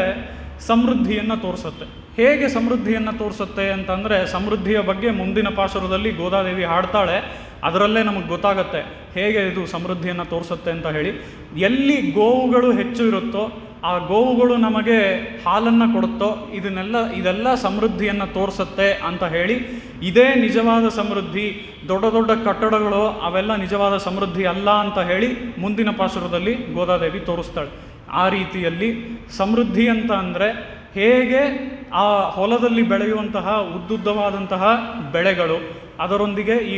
ಸಮೃದ್ಧಿಯನ್ನು ತೋರಿಸುತ್ತೆ. ಹೇಗೆ ಸಮೃದ್ಧಿಯನ್ನು ತೋರಿಸುತ್ತೆ ಅಂತಂದರೆ, ಸಮೃದ್ಧಿಯ ಬಗ್ಗೆ ಮುಂದಿನ ಪಾಶುರದಲ್ಲಿ ಗೋದಾದೇವಿ ಹಾಡ್ತಾಳೆ. ಅದರಲ್ಲೇ ನಮಗೆ ಗೊತ್ತಾಗುತ್ತೆ ಹೇಗೆ ಇದು ಸಮೃದ್ಧಿಯನ್ನು ತೋರಿಸುತ್ತೆ ಅಂತ ಹೇಳಿ. ಎಲ್ಲಿ ಗೋವುಗಳು ಹೆಚ್ಚು ಇರುತ್ತೋ ಆ ಗೋವುಗಳು ನಮಗೆ ಹಾಲನ್ನು ಕೊಡುತ್ತೋ ಇದೆಲ್ಲ ಸಮೃದ್ಧಿಯನ್ನು ತೋರಿಸುತ್ತೆ ಅಂತ ಹೇಳಿ, ಇದೇ ನಿಜವಾದ ಸಮೃದ್ಧಿ, ದೊಡ್ಡ ದೊಡ್ಡ ಕಟ್ಟಡಗಳು ಅವೆಲ್ಲ ನಿಜವಾದ ಸಮೃದ್ಧಿ ಅಲ್ಲ ಅಂತ ಹೇಳಿ ಮುಂದಿನ ಪಾಶುರದಲ್ಲಿ ಗೋದಾದೇವಿ ತೋರಿಸ್ತಾಳೆ. ಆ ರೀತಿಯಲ್ಲಿ ಸಮೃದ್ಧಿ ಅಂತ ಅಂದರೆ ಹೇಗೆ ಆ ಹೊಲದಲ್ಲಿ ಬೆಳೆಯುವಂತಹ ಉದ್ದುದ್ದವಾದಂತಹ ಬೆಳೆಗಳು, ಅದರೊಂದಿಗೆ ಈ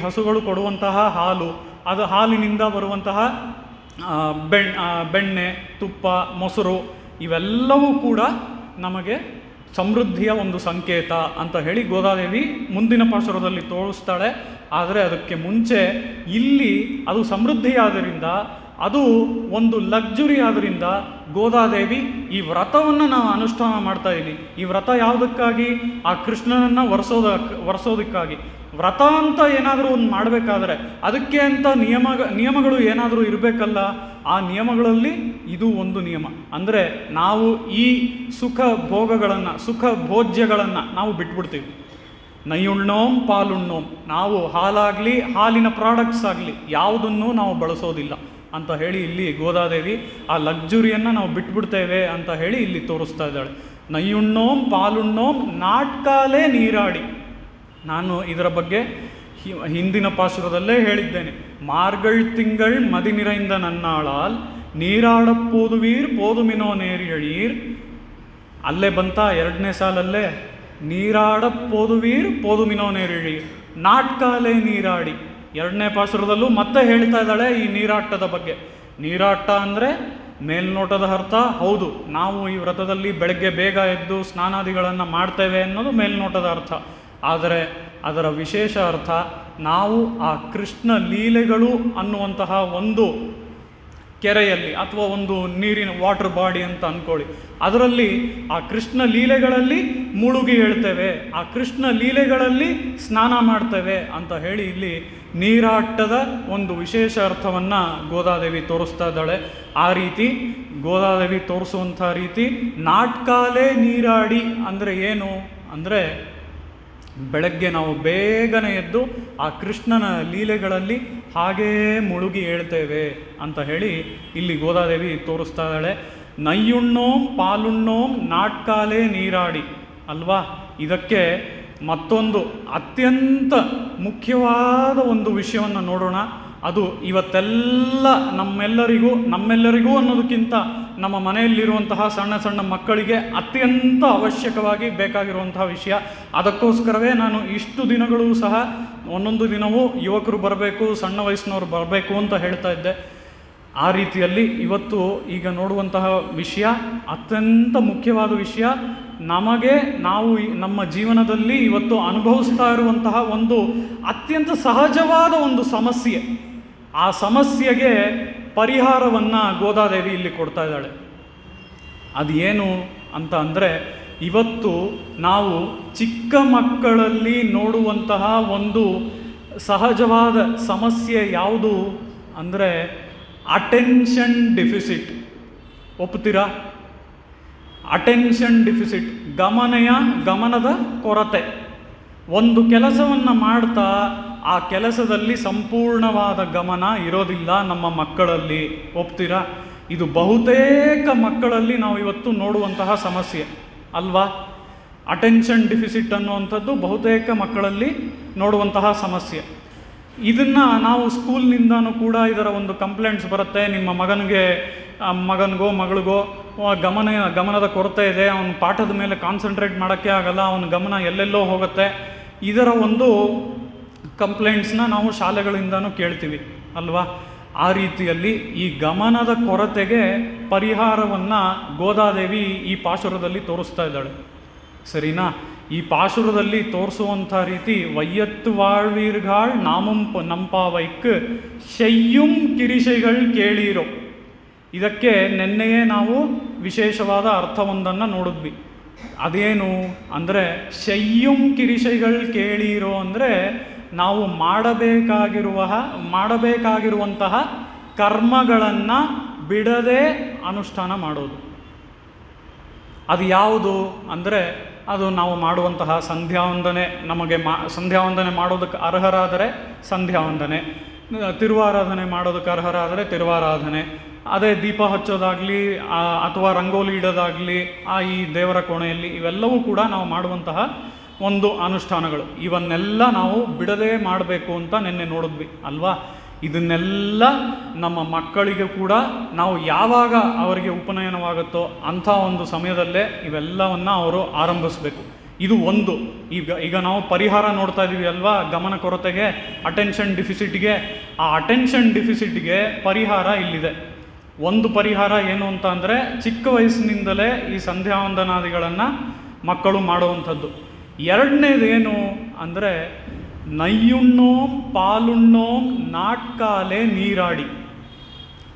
ಹಸುಗಳು ಕೊಡುವಂತಹ ಹಾಲು, ಅದು ಹಾಲಿನಿಂದ ಬರುವಂತಹ ಬೆಣ್ಣೆ, ತುಪ್ಪ, ಮೊಸರು ಇವೆಲ್ಲವೂ ಕೂಡ ನಮಗೆ ಸಮೃದ್ಧಿಯ ಒಂದು ಸಂಕೇತ ಅಂತ ಹೇಳಿ ಗೋದಾದೇವಿ ಮುಂದಿನ ಪಾಶುರದಲ್ಲಿ ತೋರಿಸ್ತಾಳೆ. ಆದರೆ ಅದಕ್ಕೆ ಮುಂಚೆ ಇಲ್ಲಿ ಅದು ಸಮೃದ್ಧಿಯಾದ್ದರಿಂದ, ಅದು ಒಂದು ಲಕ್ಸುರಿ ಆದ್ದರಿಂದ ಗೋದಾದೇವಿ ಈ ವ್ರತವನ್ನು ನಾವು ಅನುಷ್ಠಾನ ಮಾಡ್ತಾ ಇದ್ದೀವಿ. ಈ ವ್ರತ ಯಾವುದಕ್ಕಾಗಿ? ಆ ಕೃಷ್ಣನನ್ನು ವರ್ಸೋದಕ್ಕಾಗಿ. ವ್ರತ ಅಂತ ಏನಾದರೂ ಒಂದು ಮಾಡಬೇಕಾದ್ರೆ ಅದಕ್ಕೆ ಅಂತ ನಿಯಮಗಳು ಏನಾದರೂ ಇರಬೇಕಲ್ಲ. ಆ ನಿಯಮಗಳಲ್ಲಿ ಇದು ಒಂದು ನಿಯಮ. ಅಂದರೆ ನಾವು ಈ ಸುಖ ಭೋಜ್ಯಗಳನ್ನು ನಾವು ಬಿಟ್ಬಿಡ್ತೀವಿ. ನೈಯುಣ್ಣೋಂ ಪಾಲುಣ್ಣೋಂ, ನಾವು ಹಾಲಾಗಲಿ, ಹಾಲಿನ ಪ್ರಾಡಕ್ಟ್ಸ್ ಆಗಲಿ ಯಾವುದನ್ನು ನಾವು ಬಳಸೋದಿಲ್ಲ ಅಂತ ಹೇಳಿ ಇಲ್ಲಿ ಗೋದಾದೇವಿ ಆ ಲಕ್ಸುರಿಯನ್ನು ನಾವು ಬಿಟ್ಬಿಡ್ತೇವೆ ಅಂತ ಹೇಳಿ ಇಲ್ಲಿ ತೋರಿಸ್ತಾ ಇದ್ದಾಳೆ. ನೈಯುಣ್ಣೋಂ ಪಾಲುಣ್ಣೋಂ ನಾಟ್ಕಾಲೆ ನೀರಾಡಿ. ನಾನು ಇದರ ಬಗ್ಗೆ ಹಿಂದಿನ ಪಾಶುರದಲ್ಲೇ ಹೇಳಿದ್ದೇನೆ. ಮಾರ್ಗಳ್ ತಿಂಗಳ್ ಮದಿ ನಿರೈಂದ ನನ್ನಾಳಾಲ್ ನೀರಾಡಪ್ಪೋದುವೀರ್ ಪೋದುಮಿನೋ ನೇರಿಯಳೀರ್. ಅಲ್ಲೇ ಬಂತ ಎರಡನೇ ಸಾಲಲ್ಲೇ ನೀರಾಡ ಪೋದುವೀರ್ ಪೋದುಮಿನೋ ನೇರಿಳಿ, ನಾಟ್ಕಾಲೆ ನೀರಾಡಿ. 2ನೇ ಪಾಶುರದಲ್ಲೂ ಮತ್ತೆ ಹೇಳ್ತಾ ಇದ್ದಾಳೆ ಈ ನೀರಾಟದ ಬಗ್ಗೆ. ನೀರಾಟ ಅಂದರೆ ಮೇಲ್ನೋಟದ ಅರ್ಥ ಹೌದು, ನಾವು ಈ ವ್ರತದಲ್ಲಿ ಬೆಳಗ್ಗೆ ಬೇಗ ಎದ್ದು ಸ್ನಾನಾದಿಗಳನ್ನು ಮಾಡ್ತೇವೆ ಅನ್ನೋದು ಮೇಲ್ನೋಟದ ಅರ್ಥ. ಆದರೆ ಅದರ ವಿಶೇಷ ಅರ್ಥ ನಾವು ಆ ಕೃಷ್ಣ ಲೀಲೆಗಳು ಅನ್ನುವಂತಹ ಒಂದು ಕೆರೆಯಲ್ಲಿ ಅಥವಾ ಒಂದು ನೀರಿನ ವಾಟರ್ ಬಾಡಿ ಅಂತ ಅಂದ್ಕೊಳ್ಳಿ, ಅದರಲ್ಲಿ ಆ ಕೃಷ್ಣ ಲೀಲೆಗಳಲ್ಲಿ ಮುಳುಗಿ ಹೇಳ್ತೇವೆ, ಆ ಕೃಷ್ಣ ಲೀಲೆಗಳಲ್ಲಿ ಸ್ನಾನ ಮಾಡ್ತೇವೆ ಅಂತ ಹೇಳಿ ಇಲ್ಲಿ ನೀರಾಟದ ಒಂದು ವಿಶೇಷ ಅರ್ಥವನ್ನು ಗೋದಾದೇವಿ ತೋರಿಸ್ತಾ ಇದ್ದಾಳೆ. ಆ ರೀತಿ ಗೋದಾದೇವಿ ತೋರಿಸುವಂಥ ರೀತಿ ನಾಟ್ಕಾಲೇ ನೀರಾಡಿ ಅಂದರೆ ಏನು ಅಂದರೆ ಬೆಳಗ್ಗೆ ನಾವು ಬೇಗನೆ ಎದ್ದು ಆ ಕೃಷ್ಣನ ಲೀಲೆಗಳಲ್ಲಿ ಹಾಗೇ ಮುಳುಗಿ ಹೇಳ್ತೇವೆ ಅಂತ ಹೇಳಿ ಇಲ್ಲಿ ಗೋದಾದೇವಿ ತೋರಿಸ್ತಾ ಇದ್ದಾಳೆ. ನಯ್ಯುಣ್ಣೋಂ ಪಾಲುಣ್ಣೋಂ ನಾಟ್ಕಾಲೇ ನೀರಾಡಿ ಅಲ್ವಾ. ಇದಕ್ಕೆ ಮತ್ತೊಂದು ಅತ್ಯಂತ ಮುಖ್ಯವಾದ ಒಂದು ವಿಷಯವನ್ನು ನೋಡೋಣ. ಅದು ಇವತ್ತೆಲ್ಲ ನಮ್ಮೆಲ್ಲರಿಗೂ ಅನ್ನೋದಕ್ಕಿಂತ ನಮ್ಮ ಮನೆಯಲ್ಲಿರುವಂತಹ ಸಣ್ಣ ಸಣ್ಣ ಮಕ್ಕಳಿಗೆ ಅತ್ಯಂತ ಅವಶ್ಯಕವಾಗಿ ಬೇಕಾಗಿರುವಂತಹ ವಿಷಯ. ಅದಕ್ಕೋಸ್ಕರವೇ ನಾನು ಇಷ್ಟು ದಿನಗಳೂ ಸಹ ಒಂದೊಂದು ದಿನವೂ ಯುವಕರು ಬರಬೇಕು, ಸಣ್ಣ ವಯಸ್ಸಿನವರು ಬರಬೇಕು ಅಂತ ಹೇಳ್ತಾ ಇದ್ದೆ. ಆ ರೀತಿಯಲ್ಲಿ ಇವತ್ತು ಈಗ ನೋಡುವಂತಹ ವಿಷಯ ಅತ್ಯಂತ ಮುಖ್ಯವಾದ ವಿಷಯ. ನಾವು ನಮ್ಮ ಜೀವನದಲ್ಲಿ ಇವತ್ತು ಅನುಭವಿಸ್ತಾ ಇರುವಂತಹ ಒಂದು ಅತ್ಯಂತ ಸಹಜವಾದ ಒಂದು ಸಮಸ್ಯೆ, ಆ ಸಮಸ್ಯೆಗೆ ಪರಿಹಾರವನ್ನು ಗೋದಾದೇವಿ ಇಲ್ಲಿ ಕೊಡ್ತಾ ಇದ್ದಾಳೆ. ಅದು ಏನು ಅಂತ ಅಂದರೆ, ಇವತ್ತು ನಾವು ಚಿಕ್ಕ ಮಕ್ಕಳಲ್ಲಿ ನೋಡುವಂತಹ ಒಂದು ಸಹಜವಾದ ಸಮಸ್ಯೆ ಯಾವುದು ಅಂದರೆ ಅಟೆನ್ಷನ್ ಡೆಫಿಸಿಟ್. ಒಪ್ಪುತ್ತೀರಾ? ಅಟೆನ್ಷನ್ ಡೆಫಿಸಿಟ್, ಗಮನದ ಕೊರತೆ. ಒಂದು ಕೆಲಸವನ್ನು ಮಾಡ್ತಾ ಆ ಕೆಲಸದಲ್ಲಿ ಸಂಪೂರ್ಣವಾದ ಗಮನ ಇರೋದಿಲ್ಲ ನಮ್ಮ ಮಕ್ಕಳಲ್ಲಿ. ಒಪ್ತೀರಾ? ಇದು ಬಹುತೇಕ ಮಕ್ಕಳಲ್ಲಿ ನಾವು ಇವತ್ತು ನೋಡುವಂತಹ ಸಮಸ್ಯೆ ಅಲ್ವಾ. ಅಟೆನ್ಷನ್ ಡೆಫಿಸಿಟ್ ಅನ್ನುವಂಥದ್ದು ಬಹುತೇಕ ಮಕ್ಕಳಲ್ಲಿ ನೋಡುವಂತಹ ಸಮಸ್ಯೆ. ಇದನ್ನು ನಾವು ಸ್ಕೂಲ್ನಿಂದನೂ ಕೂಡ ಇದರ ಒಂದು ಕಂಪ್ಲೇಂಟ್ಸ್ ಬರುತ್ತೆ. ನಿಮ್ಮ ಮಗನಿಗೋ ಮಗಳಿಗೋ ಗಮನದ ಕೊರತೆ ಇದೆ, ಅವನ ಪಾಠದ ಮೇಲೆ ಕಾನ್ಸಂಟ್ರೇಟ್ ಮಾಡೋಕ್ಕೆ ಆಗಲ್ಲ, ಅವನ ಗಮನ ಎಲ್ಲೆಲ್ಲೋ ಹೋಗುತ್ತೆ. ಇದರ ಒಂದು ಕಂಪ್ಲೇಂಟ್ಸ್ನ ನಾವು ಶಾಲೆಗಳಿಂದನೂ ಕೇಳ್ತೀವಿ ಅಲ್ವಾ. ಆ ರೀತಿಯಲ್ಲಿ ಈ ಗಮನದ ಕೊರತೆಗೆ ಪರಿಹಾರವನ್ನು ಗೋದಾದೇವಿ ಈ ಪಾಶುರದಲ್ಲಿ ತೋರಿಸ್ತಾ ಇದ್ದಾಳೆ. ಸರಿನಾ? ಈ ಪಾಶುರದಲ್ಲಿ ತೋರಿಸುವಂಥ ರೀತಿ ವೈಯತ್ತು வாழ்வீர்கள் நாமும் நம்பாவைக்கு செய்யும் கிரிசைகள் ಕೇಳೀರೋ. ಇದಕ್ಕೆ ನಿನ್ನೆಯೇ ನಾವು ವಿಶೇಷವಾದ ಅರ್ಥವೊಂದನ್ನು ನೋಡಿದ್ವಿ. ಅದೇನು ಅಂದರೆ ಶಯ್ಯುಂ ಕಿರಿಶೈಗಳು ಕೇಳೀರೋ ಅಂದರೆ ನಾವು ಮಾಡಬೇಕಾಗಿರುವಂತಹ ಕರ್ಮಗಳನ್ನು ಬಿಡದೆ ಅನುಷ್ಠಾನ ಮಾಡೋದು. ಅದು ಯಾವುದು ಅಂದರೆ ಅದು ನಾವು ಮಾಡುವಂತಹ ಸಂಧ್ಯಾವಂದನೆ. ನಮಗೆ ಸಂಧ್ಯಾವಂದನೆ ಮಾಡೋದಕ್ಕೆ ಅರ್ಹರಾದರೆ ಸಂಧ್ಯಾವಂದನೆ, ತಿರುವಾರಾಧನೆ ಮಾಡೋದಕ್ಕೆ ಅರ್ಹರಾದರೆ ತಿರುವಾರಾಧನೆ, ಅದೇ ದೀಪ ಹಚ್ಚೋದಾಗಲಿ ಅಥವಾ ರಂಗೋಲಿ ಇಡೋದಾಗಲಿ ಈ ದೇವರ ಕೋಣೆಯಲ್ಲಿ, ಇವೆಲ್ಲವೂ ಕೂಡ ನಾವು ಮಾಡುವಂತಹ ಒಂದು ಅನುಷ್ಠಾನಗಳು. ಇವನ್ನೆಲ್ಲ ನಾವು ಬಿಡದೇ ಮಾಡಬೇಕು ಅಂತ ನಿನ್ನೆ ನೋಡಿದ್ವಿ ಅಲ್ವಾ. ಇದನ್ನೆಲ್ಲ ನಮ್ಮ ಮಕ್ಕಳಿಗೆ ಕೂಡ ನಾವು ಯಾವಾಗ ಅವರಿಗೆ ಉಪನಯನವಾಗುತ್ತೋ ಅಂಥ ಒಂದು ಸಮಯದಲ್ಲೇ ಇವೆಲ್ಲವನ್ನು ಅವರು ಆರಂಭಿಸಬೇಕು. ಇದು ಒಂದು. ಈಗ ನಾವು ಪರಿಹಾರ ನೋಡ್ತಾ ಇದ್ದೀವಿ ಅಲ್ವಾ, ಗಮನ ಕೊರತೆಗೆ, ಅಟೆನ್ಷನ್ ಡಿಫಿಸಿಟ್ಗೆ. ಆ ಅಟೆನ್ಷನ್ ಡಿಫಿಸಿಟ್ಗೆ ಪರಿಹಾರ ಇಲ್ಲಿದೆ. ಒಂದು ಪರಿಹಾರ ಏನು ಅಂತ ಅಂದರೆ, ಚಿಕ್ಕ ವಯಸ್ಸಿನಿಂದಲೇ ಈ ಸಂಧ್ಯಾವಂದನಾದಿಗಳನ್ನು ಮಕ್ಕಳು ಮಾಡುವಂಥದ್ದು. ಎರಡನೇದೇನು ಅಂದರೆ ನಯ್ಯುಣ್ಣೋಂ ಪಾಲುಣ್ಣೋಂ ನಾಟ್ಕಾಲೆ ನೀರಾಡಿ.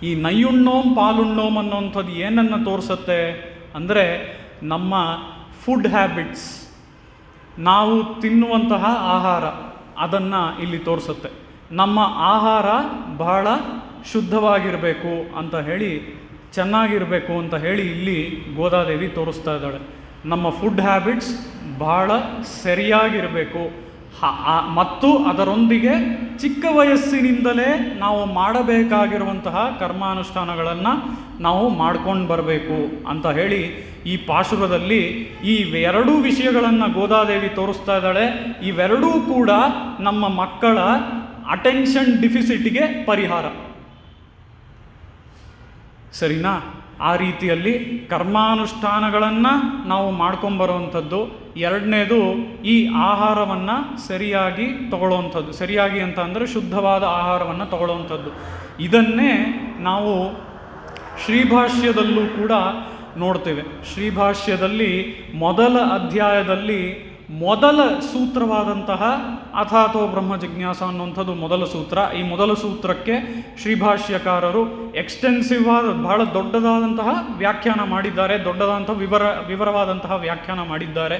ಈ ನಯ್ಯುಣ್ಣೋಂ ಪಾಲುಣ್ಣೋಂ ಅನ್ನೋವಂಥದ್ದು ಏನನ್ನು ತೋರಿಸುತ್ತೆ ಅಂದರೆ ನಮ್ಮ ಫುಡ್ ಹ್ಯಾಬಿಟ್ಸ್, ನಾವು ತಿನ್ನುವಂತಹ ಆಹಾರ, ಅದನ್ನು ಇಲ್ಲಿ ತೋರಿಸುತ್ತೆ. ನಮ್ಮ ಆಹಾರ ಬಹಳ ಶುದ್ಧವಾಗಿರಬೇಕು ಅಂತ ಹೇಳಿ, ಚೆನ್ನಾಗಿರಬೇಕು ಅಂತ ಹೇಳಿ ಇಲ್ಲಿ ಗೋದಾದೇವಿ ತೋರಿಸ್ತಾ ಇದ್ದಾಳೆ. ನಮ್ಮ ಫುಡ್ ಹ್ಯಾಬಿಟ್ಸ್ ಬಹಳ ಸರಿಯಾಗಿರಬೇಕು ಮತ್ತು ಅದರೊಂದಿಗೆ ಚಿಕ್ಕ ವಯಸ್ಸಿನಿಂದಲೇ ನಾವು ಮಾಡಬೇಕಾಗಿರುವಂತಹ ಕರ್ಮಾನುಷ್ಠಾನಗಳನ್ನು ನಾವು ಮಾಡ್ಕೊಂಡು ಬರಬೇಕು ಅಂತ ಹೇಳಿ ಈ ಪಾಶುರದಲ್ಲಿ ಈ ಎರಡೂ ವಿಷಯಗಳನ್ನು ಗೋದಾದೇವಿ ತೋರಿಸ್ತಾ ಇದ್ದಾಳೆ. ಇವೆರಡೂ ಕೂಡ ನಮ್ಮ ಮಕ್ಕಳ ಅಟೆನ್ಷನ್ ಡಿಫಿಸಿಟ್ಗೆ ಪರಿಹಾರ. ಸರಿನಾ? ಆ ರೀತಿಯಲ್ಲಿ ಕರ್ಮಾನುಷ್ಠಾನಗಳನ್ನು ನಾವು ಮಾಡ್ಕೊಂಬರುವಂಥದ್ದು ಎರಡನೇದು ಈ ಆಹಾರವನ್ನು ಸರಿಯಾಗಿ ತಗೊಳ್ಳೋವಂಥದ್ದು. ಸರಿಯಾಗಿ ಅಂತ ಅಂದರೆ ಶುದ್ಧವಾದ ಆಹಾರವನ್ನು ತಗೊಳ್ಳೋವಂಥದ್ದು. ಇದನ್ನೇ ನಾವು ಶ್ರೀಭಾಷ್ಯದಲ್ಲೂ ಕೂಡ ನೋಡ್ತೇವೆ. ಶ್ರೀಭಾಷ್ಯದಲ್ಲಿ ಮೊದಲ ಅಧ್ಯಾಯದಲ್ಲಿ ಮೊದಲ ಸೂತ್ರವಾದಂತಹ ಅಥಾತೋ ಬ್ರಹ್ಮ ಜಿಜ್ಞಾಸ ಅನ್ನುವಂಥದ್ದು ಮೊದಲ ಸೂತ್ರ. ಈ ಮೊದಲ ಸೂತ್ರಕ್ಕೆ ಶ್ರೀಭಾಷ್ಯಕಾರರು ಎಕ್ಸ್ಟೆನ್ಸಿವ್ ಆದ ಬಹಳ ದೊಡ್ಡದಾದಂತಹ ವ್ಯಾಖ್ಯಾನ ಮಾಡಿದ್ದಾರೆ, ದೊಡ್ಡದಾದಂತಹ ವಿವರವಾದಂತಹ ವ್ಯಾಖ್ಯಾನ ಮಾಡಿದ್ದಾರೆ.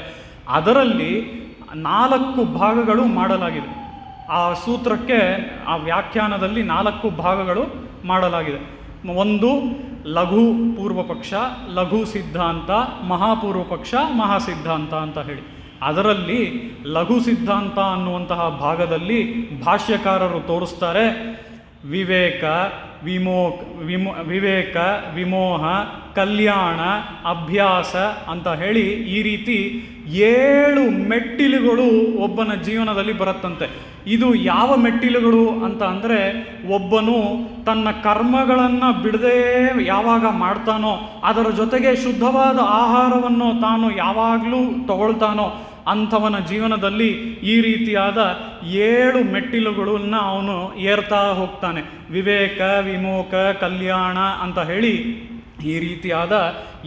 ಅದರಲ್ಲಿ 4 ಭಾಗಗಳು ಮಾಡಲಾಗಿದೆ. ಆ ಸೂತ್ರಕ್ಕೆ ಆ ವ್ಯಾಖ್ಯಾನದಲ್ಲಿ 4 ಭಾಗಗಳು ಮಾಡಲಾಗಿದೆ. ಒಂದು ಲಘು ಪೂರ್ವಪಕ್ಷ, ಲಘು ಸಿದ್ಧಾಂತ, ಮಹಾಪೂರ್ವಪಕ್ಷ, ಮಹಾಸಿದ್ಧಾಂತ ಅಂತ ಹೇಳಿ. ಅದರಲ್ಲಿ ಲಘು ಸಿದ್ಧಾಂತ ಅನ್ನುವಂತಹ ಭಾಗದಲ್ಲಿ ಭಾಷ್ಯಕಾರರು ತೋರಿಸ್ತಾರೆ ವಿವೇಕ, ವಿವೇಕ, ವಿಮೋಹ, ಕಲ್ಯಾಣ, ಅಭ್ಯಾಸ ಅಂತ ಹೇಳಿ ಈ ರೀತಿ 7 ಮೆಟ್ಟಿಲುಗಳು ಒಬ್ಬನ ಜೀವನದಲ್ಲಿ ಬರುತ್ತಂತೆ. ಇದು ಯಾವ ಮೆಟ್ಟಿಲುಗಳು ಅಂತ ಅಂದರೆ, ಒಬ್ಬನು ತನ್ನ ಕರ್ಮಗಳನ್ನು ಬಿಡದೇ ಯಾವಾಗ ಮಾಡ್ತಾನೋ, ಅದರ ಜೊತೆಗೆ ಶುದ್ಧವಾದ ಆಹಾರವನ್ನು ತಾನು ಯಾವಾಗಲೂ ತಗೊಳ್ತಾನೋ ಅಂಥವನ ಜೀವನದಲ್ಲಿ ಈ ರೀತಿಯಾದ 7 ಮೆಟ್ಟಿಲುಗಳನ್ನು ಅವನು ಏರ್ತಾ ಹೋಗ್ತಾನೆ. ವಿವೇಕ, ವಿಮೋಕ, ಕಲ್ಯಾಣ ಅಂತ ಹೇಳಿ ಈ ರೀತಿಯಾದ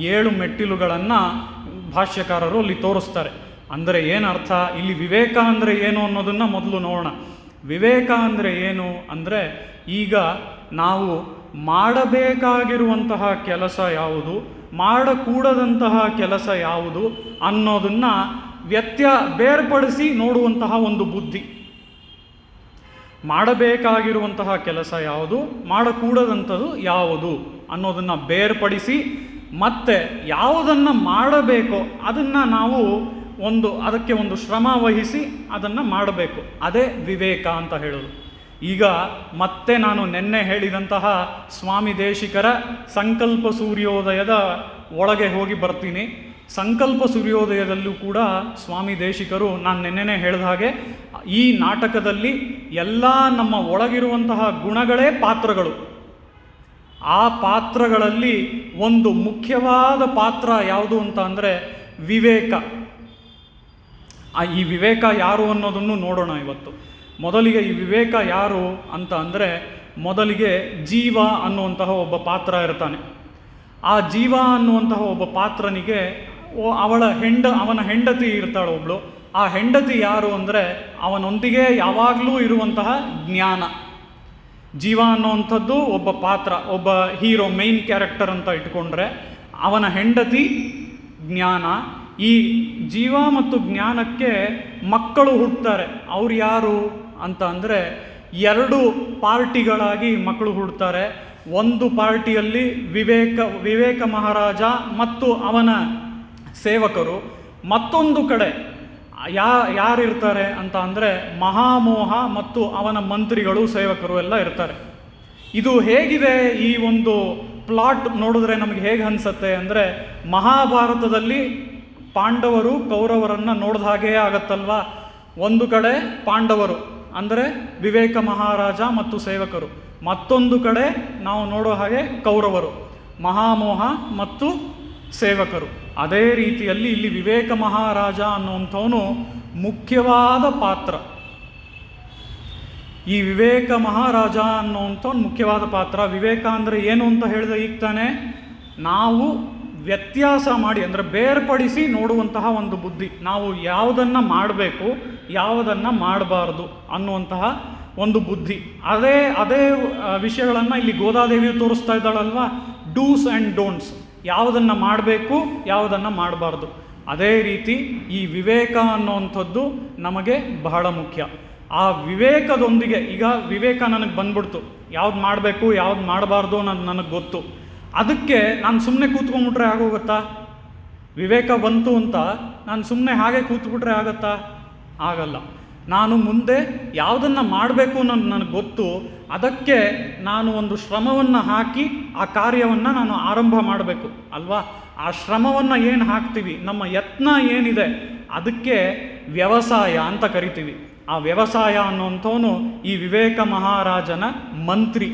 7 ಮೆಟ್ಟಿಲುಗಳನ್ನು ಭಾಷ್ಯಕಾರರು ಅಲ್ಲಿ ತೋರಿಸ್ತಾರೆ. ಅಂದರೆ ಏನರ್ಥ, ಇಲ್ಲಿ ವಿವೇಕ ಅಂದರೆ ಏನು ಅನ್ನೋದನ್ನು ಮೊದಲು ನೋಡೋಣ. ವಿವೇಕ ಅಂದರೆ ಏನು ಅಂದರೆ, ಈಗ ನಾವು ಮಾಡಬೇಕಾಗಿರುವಂತಹ ಕೆಲಸ ಯಾವುದು, ಮಾಡಕೂಡದಂತಹ ಕೆಲಸ ಯಾವುದು ಅನ್ನೋದನ್ನು ಬೇರ್ಪಡಿಸಿ ನೋಡುವಂತಹ ಒಂದು ಬುದ್ಧಿ. ಮಾಡಬೇಕಾಗಿರುವಂತಹ ಕೆಲಸ ಯಾವುದು, ಮಾಡಕೂಡದಂಥದ್ದು ಯಾವುದು ಅನ್ನೋದನ್ನು ಬೇರ್ಪಡಿಸಿ ಮತ್ತೆ ಯಾವುದನ್ನು ಮಾಡಬೇಕೋ ಅದನ್ನು ನಾವು ಅದಕ್ಕೆ ಒಂದು ಶ್ರಮ ವಹಿಸಿ ಅದನ್ನು ಮಾಡಬೇಕು. ಅದೇ ವಿವೇಕ ಅಂತ ಹೇಳೋದು. ಈಗ ಮತ್ತೆ ನಾನು ನಿನ್ನೆ ಹೇಳಿದಂತಹ ಸ್ವಾಮಿ ದೇಶಿಕರ ಸಂಕಲ್ಪ ಸೂರ್ಯೋದಯದ ಒಳಗೆ ಹೋಗಿ ಬರ್ತೀನಿ. ಸಂಕಲ್ಪ ಸೂರ್ಯೋದಯದಲ್ಲೂ ಕೂಡ ಸ್ವಾಮಿ ದೇಶಿಕರು, ನಾನು ನೆನ್ನೆನೇ ಹೇಳಿದ ಹಾಗೆ, ಈ ನಾಟಕದಲ್ಲಿ ಎಲ್ಲ ನಮ್ಮ ಒಳಗಿರುವಂತಹ ಗುಣಗಳೇ ಪಾತ್ರಗಳು. ಆ ಪಾತ್ರಗಳಲ್ಲಿ ಒಂದು ಮುಖ್ಯವಾದ ಪಾತ್ರ ಯಾವುದು ಅಂತ ಅಂದರೆ ವಿವೇಕ. ಈ ವಿವೇಕ ಯಾರು ಅನ್ನೋದನ್ನು ನೋಡೋಣ ಇವತ್ತು. ಮೊದಲಿಗೆ ಈ ವಿವೇಕ ಯಾರು ಅಂತ ಅಂದರೆ, ಮೊದಲಿಗೆ ಜೀವ ಅನ್ನುವಂತಹ ಒಬ್ಬ ಪಾತ್ರ ಇರ್ತಾನೆ. ಆ ಜೀವ ಅನ್ನುವಂತಹ ಒಬ್ಬ ಪಾತ್ರನಿಗೆ ಅವನ ಹೆಂಡತಿ ಇರ್ತಾಳೆ ಒಬ್ಳು. ಆ ಹೆಂಡತಿ ಯಾರು ಅಂದರೆ, ಅವನೊಂದಿಗೆ ಯಾವಾಗಲೂ ಇರುವಂತಹ ಜ್ಞಾನ. ಜೀವ ಅನ್ನುವಂಥದ್ದು ಒಬ್ಬ ಪಾತ್ರ, ಒಬ್ಬ ಹೀರೋ, ಮೈನ್ ಕ್ಯಾರೆಕ್ಟರ್ ಅಂತ ಇಟ್ಕೊಂಡ್ರೆ, ಅವನ ಹೆಂಡತಿ ಜ್ಞಾನ. ಈ ಜೀವ ಮತ್ತು ಜ್ಞಾನಕ್ಕೆ ಮಕ್ಕಳು ಹುಟ್ಟುತ್ತಾರೆ. ಅವ್ರು ಯಾರು ಅಂತ ಅಂದರೆ, 2 ಪಾರ್ಟಿಗಳಾಗಿ ಮಕ್ಕಳು ಹುಡ್ತಾರೆ. ಒಂದು ಪಾರ್ಟಿಯಲ್ಲಿ ವಿವೇಕ ಮಹಾರಾಜ ಮತ್ತು ಅವನ ಸೇವಕರು, ಮತ್ತೊಂದು ಕಡೆ ಯಾರಿರ್ತಾರೆ ಅಂತ ಅಂದರೆ ಮಹಾಮೋಹ ಮತ್ತು ಅವನ ಮಂತ್ರಿಗಳು, ಸೇವಕರು ಎಲ್ಲ ಇರ್ತಾರೆ. ಇದು ಹೇಗಿದೆ, ಈ ಒಂದು ಪ್ಲಾಟ್ ನೋಡಿದ್ರೆ ನಮಗೆ ಹೇಗೆ ಅನಿಸುತ್ತೆ ಅಂದರೆ, ಮಹಾಭಾರತದಲ್ಲಿ ಪಾಂಡವರು ಕೌರವರನ್ನು ನೋಡಿದ ಹಾಗೇ ಆಗತ್ತಲ್ವ. ಒಂದು ಕಡೆ ಪಾಂಡವರು ಅಂದರೆ ವಿವೇಕ ಮಹಾರಾಜ ಮತ್ತು ಸೇವಕರು, ಮತ್ತೊಂದು ಕಡೆ ನಾವು ನೋಡೋ ಹಾಗೆ ಕೌರವರು, ಮಹಾಮೋಹ ಮತ್ತು ಸೇವಕರು. ಅದೇ ರೀತಿಯಲ್ಲಿ ಇಲ್ಲಿ ವಿವೇಕ ಮಹಾರಾಜ ಅನ್ನುವಂಥವನು ಮುಖ್ಯವಾದ ಪಾತ್ರ. ಈ ವಿವೇಕ ಮಹಾರಾಜ ಅನ್ನುವಂಥವ್ನು ಮುಖ್ಯವಾದ ಪಾತ್ರ. ವಿವೇಕ ಅಂದರೆ ಏನು ಅಂತ ಹೇಳಿದ್ರೆ, ಈಗ ತಾನೇ ನಾವು ವ್ಯತ್ಯಾಸ ಮಾಡಿ ಅಂದರೆ ಬೇರ್ಪಡಿಸಿ ನೋಡುವಂತಹ ಒಂದು ಬುದ್ಧಿ. ನಾವು ಯಾವುದನ್ನು ಮಾಡಬೇಕು, ಯಾವುದನ್ನು ಮಾಡಬಾರ್ದು ಅನ್ನುವಂತಹ ಒಂದು ಬುದ್ಧಿ. ಅದೇ ವಿಷಯಗಳನ್ನು ಇಲ್ಲಿ ಗೋದಾದೇವಿಯು ತೋರಿಸ್ತಾ ಇದ್ದಾಳಲ್ವ, ಡೂಸ್ ಆ್ಯಂಡ್ ಡೋಂಟ್ಸ್, ಯಾವುದನ್ನು ಮಾಡಬೇಕು, ಯಾವುದನ್ನು ಮಾಡಬಾರ್ದು. ಅದೇ ರೀತಿ ಈ ವಿವೇಕ ಅನ್ನುವಂಥದ್ದು ನಮಗೆ ಬಹಳ ಮುಖ್ಯ. ಆ ವಿವೇಕದೊಂದಿಗೆ, ಈಗ ವಿವೇಕ ನನಗೆ ಬಂದ್ಬಿಡ್ತು, ಯಾವ್ದು ಮಾಡಬೇಕು ಯಾವ್ದು ಮಾಡಬಾರ್ದು ಅನ್ನೋದು ನನಗೆ ಗೊತ್ತು. ಅದಕ್ಕೆ ನಾನು ಸುಮ್ಮನೆ ಕೂತ್ಕೊಂಡ್ಬಿಟ್ರೆ ಆಗೋಗುತ್ತಾ? ವಿವೇಕ ಬಂತು ಅಂತ ನಾನು ಸುಮ್ಮನೆ ಹಾಗೆ ಕೂತ್ಬಿಟ್ರೆ ಆಗತ್ತಾ? ಆಗಲ್ಲ. ನಾನು ಮುಂದೆ ಯಾವುದನ್ನು ಮಾಡಬೇಕು ಅನ್ನೋದು ನನಗೆ ಗೊತ್ತು. ಅದಕ್ಕೆ ನಾನು ಒಂದು ಶ್ರಮವನ್ನು ಹಾಕಿ ಆ ಕಾರ್ಯವನ್ನು ನಾನು ಆರಂಭ ಮಾಡಬೇಕು ಅಲ್ವಾ? ಆ ಶ್ರಮವನ್ನು ಏನು ಹಾಕ್ತೀವಿ, ನಮ್ಮ ಯತ್ನ ಏನಿದೆ, ಅದಕ್ಕೆ ವ್ಯವಸಾಯ ಅಂತ ಕರಿತೀವಿ. ಆ ವ್ಯವಸಾಯ ಅನ್ನುವಂಥವನು ಈ ವಿವೇಕ ಮಹಾರಾಜನ ಮಂತ್ರಿ.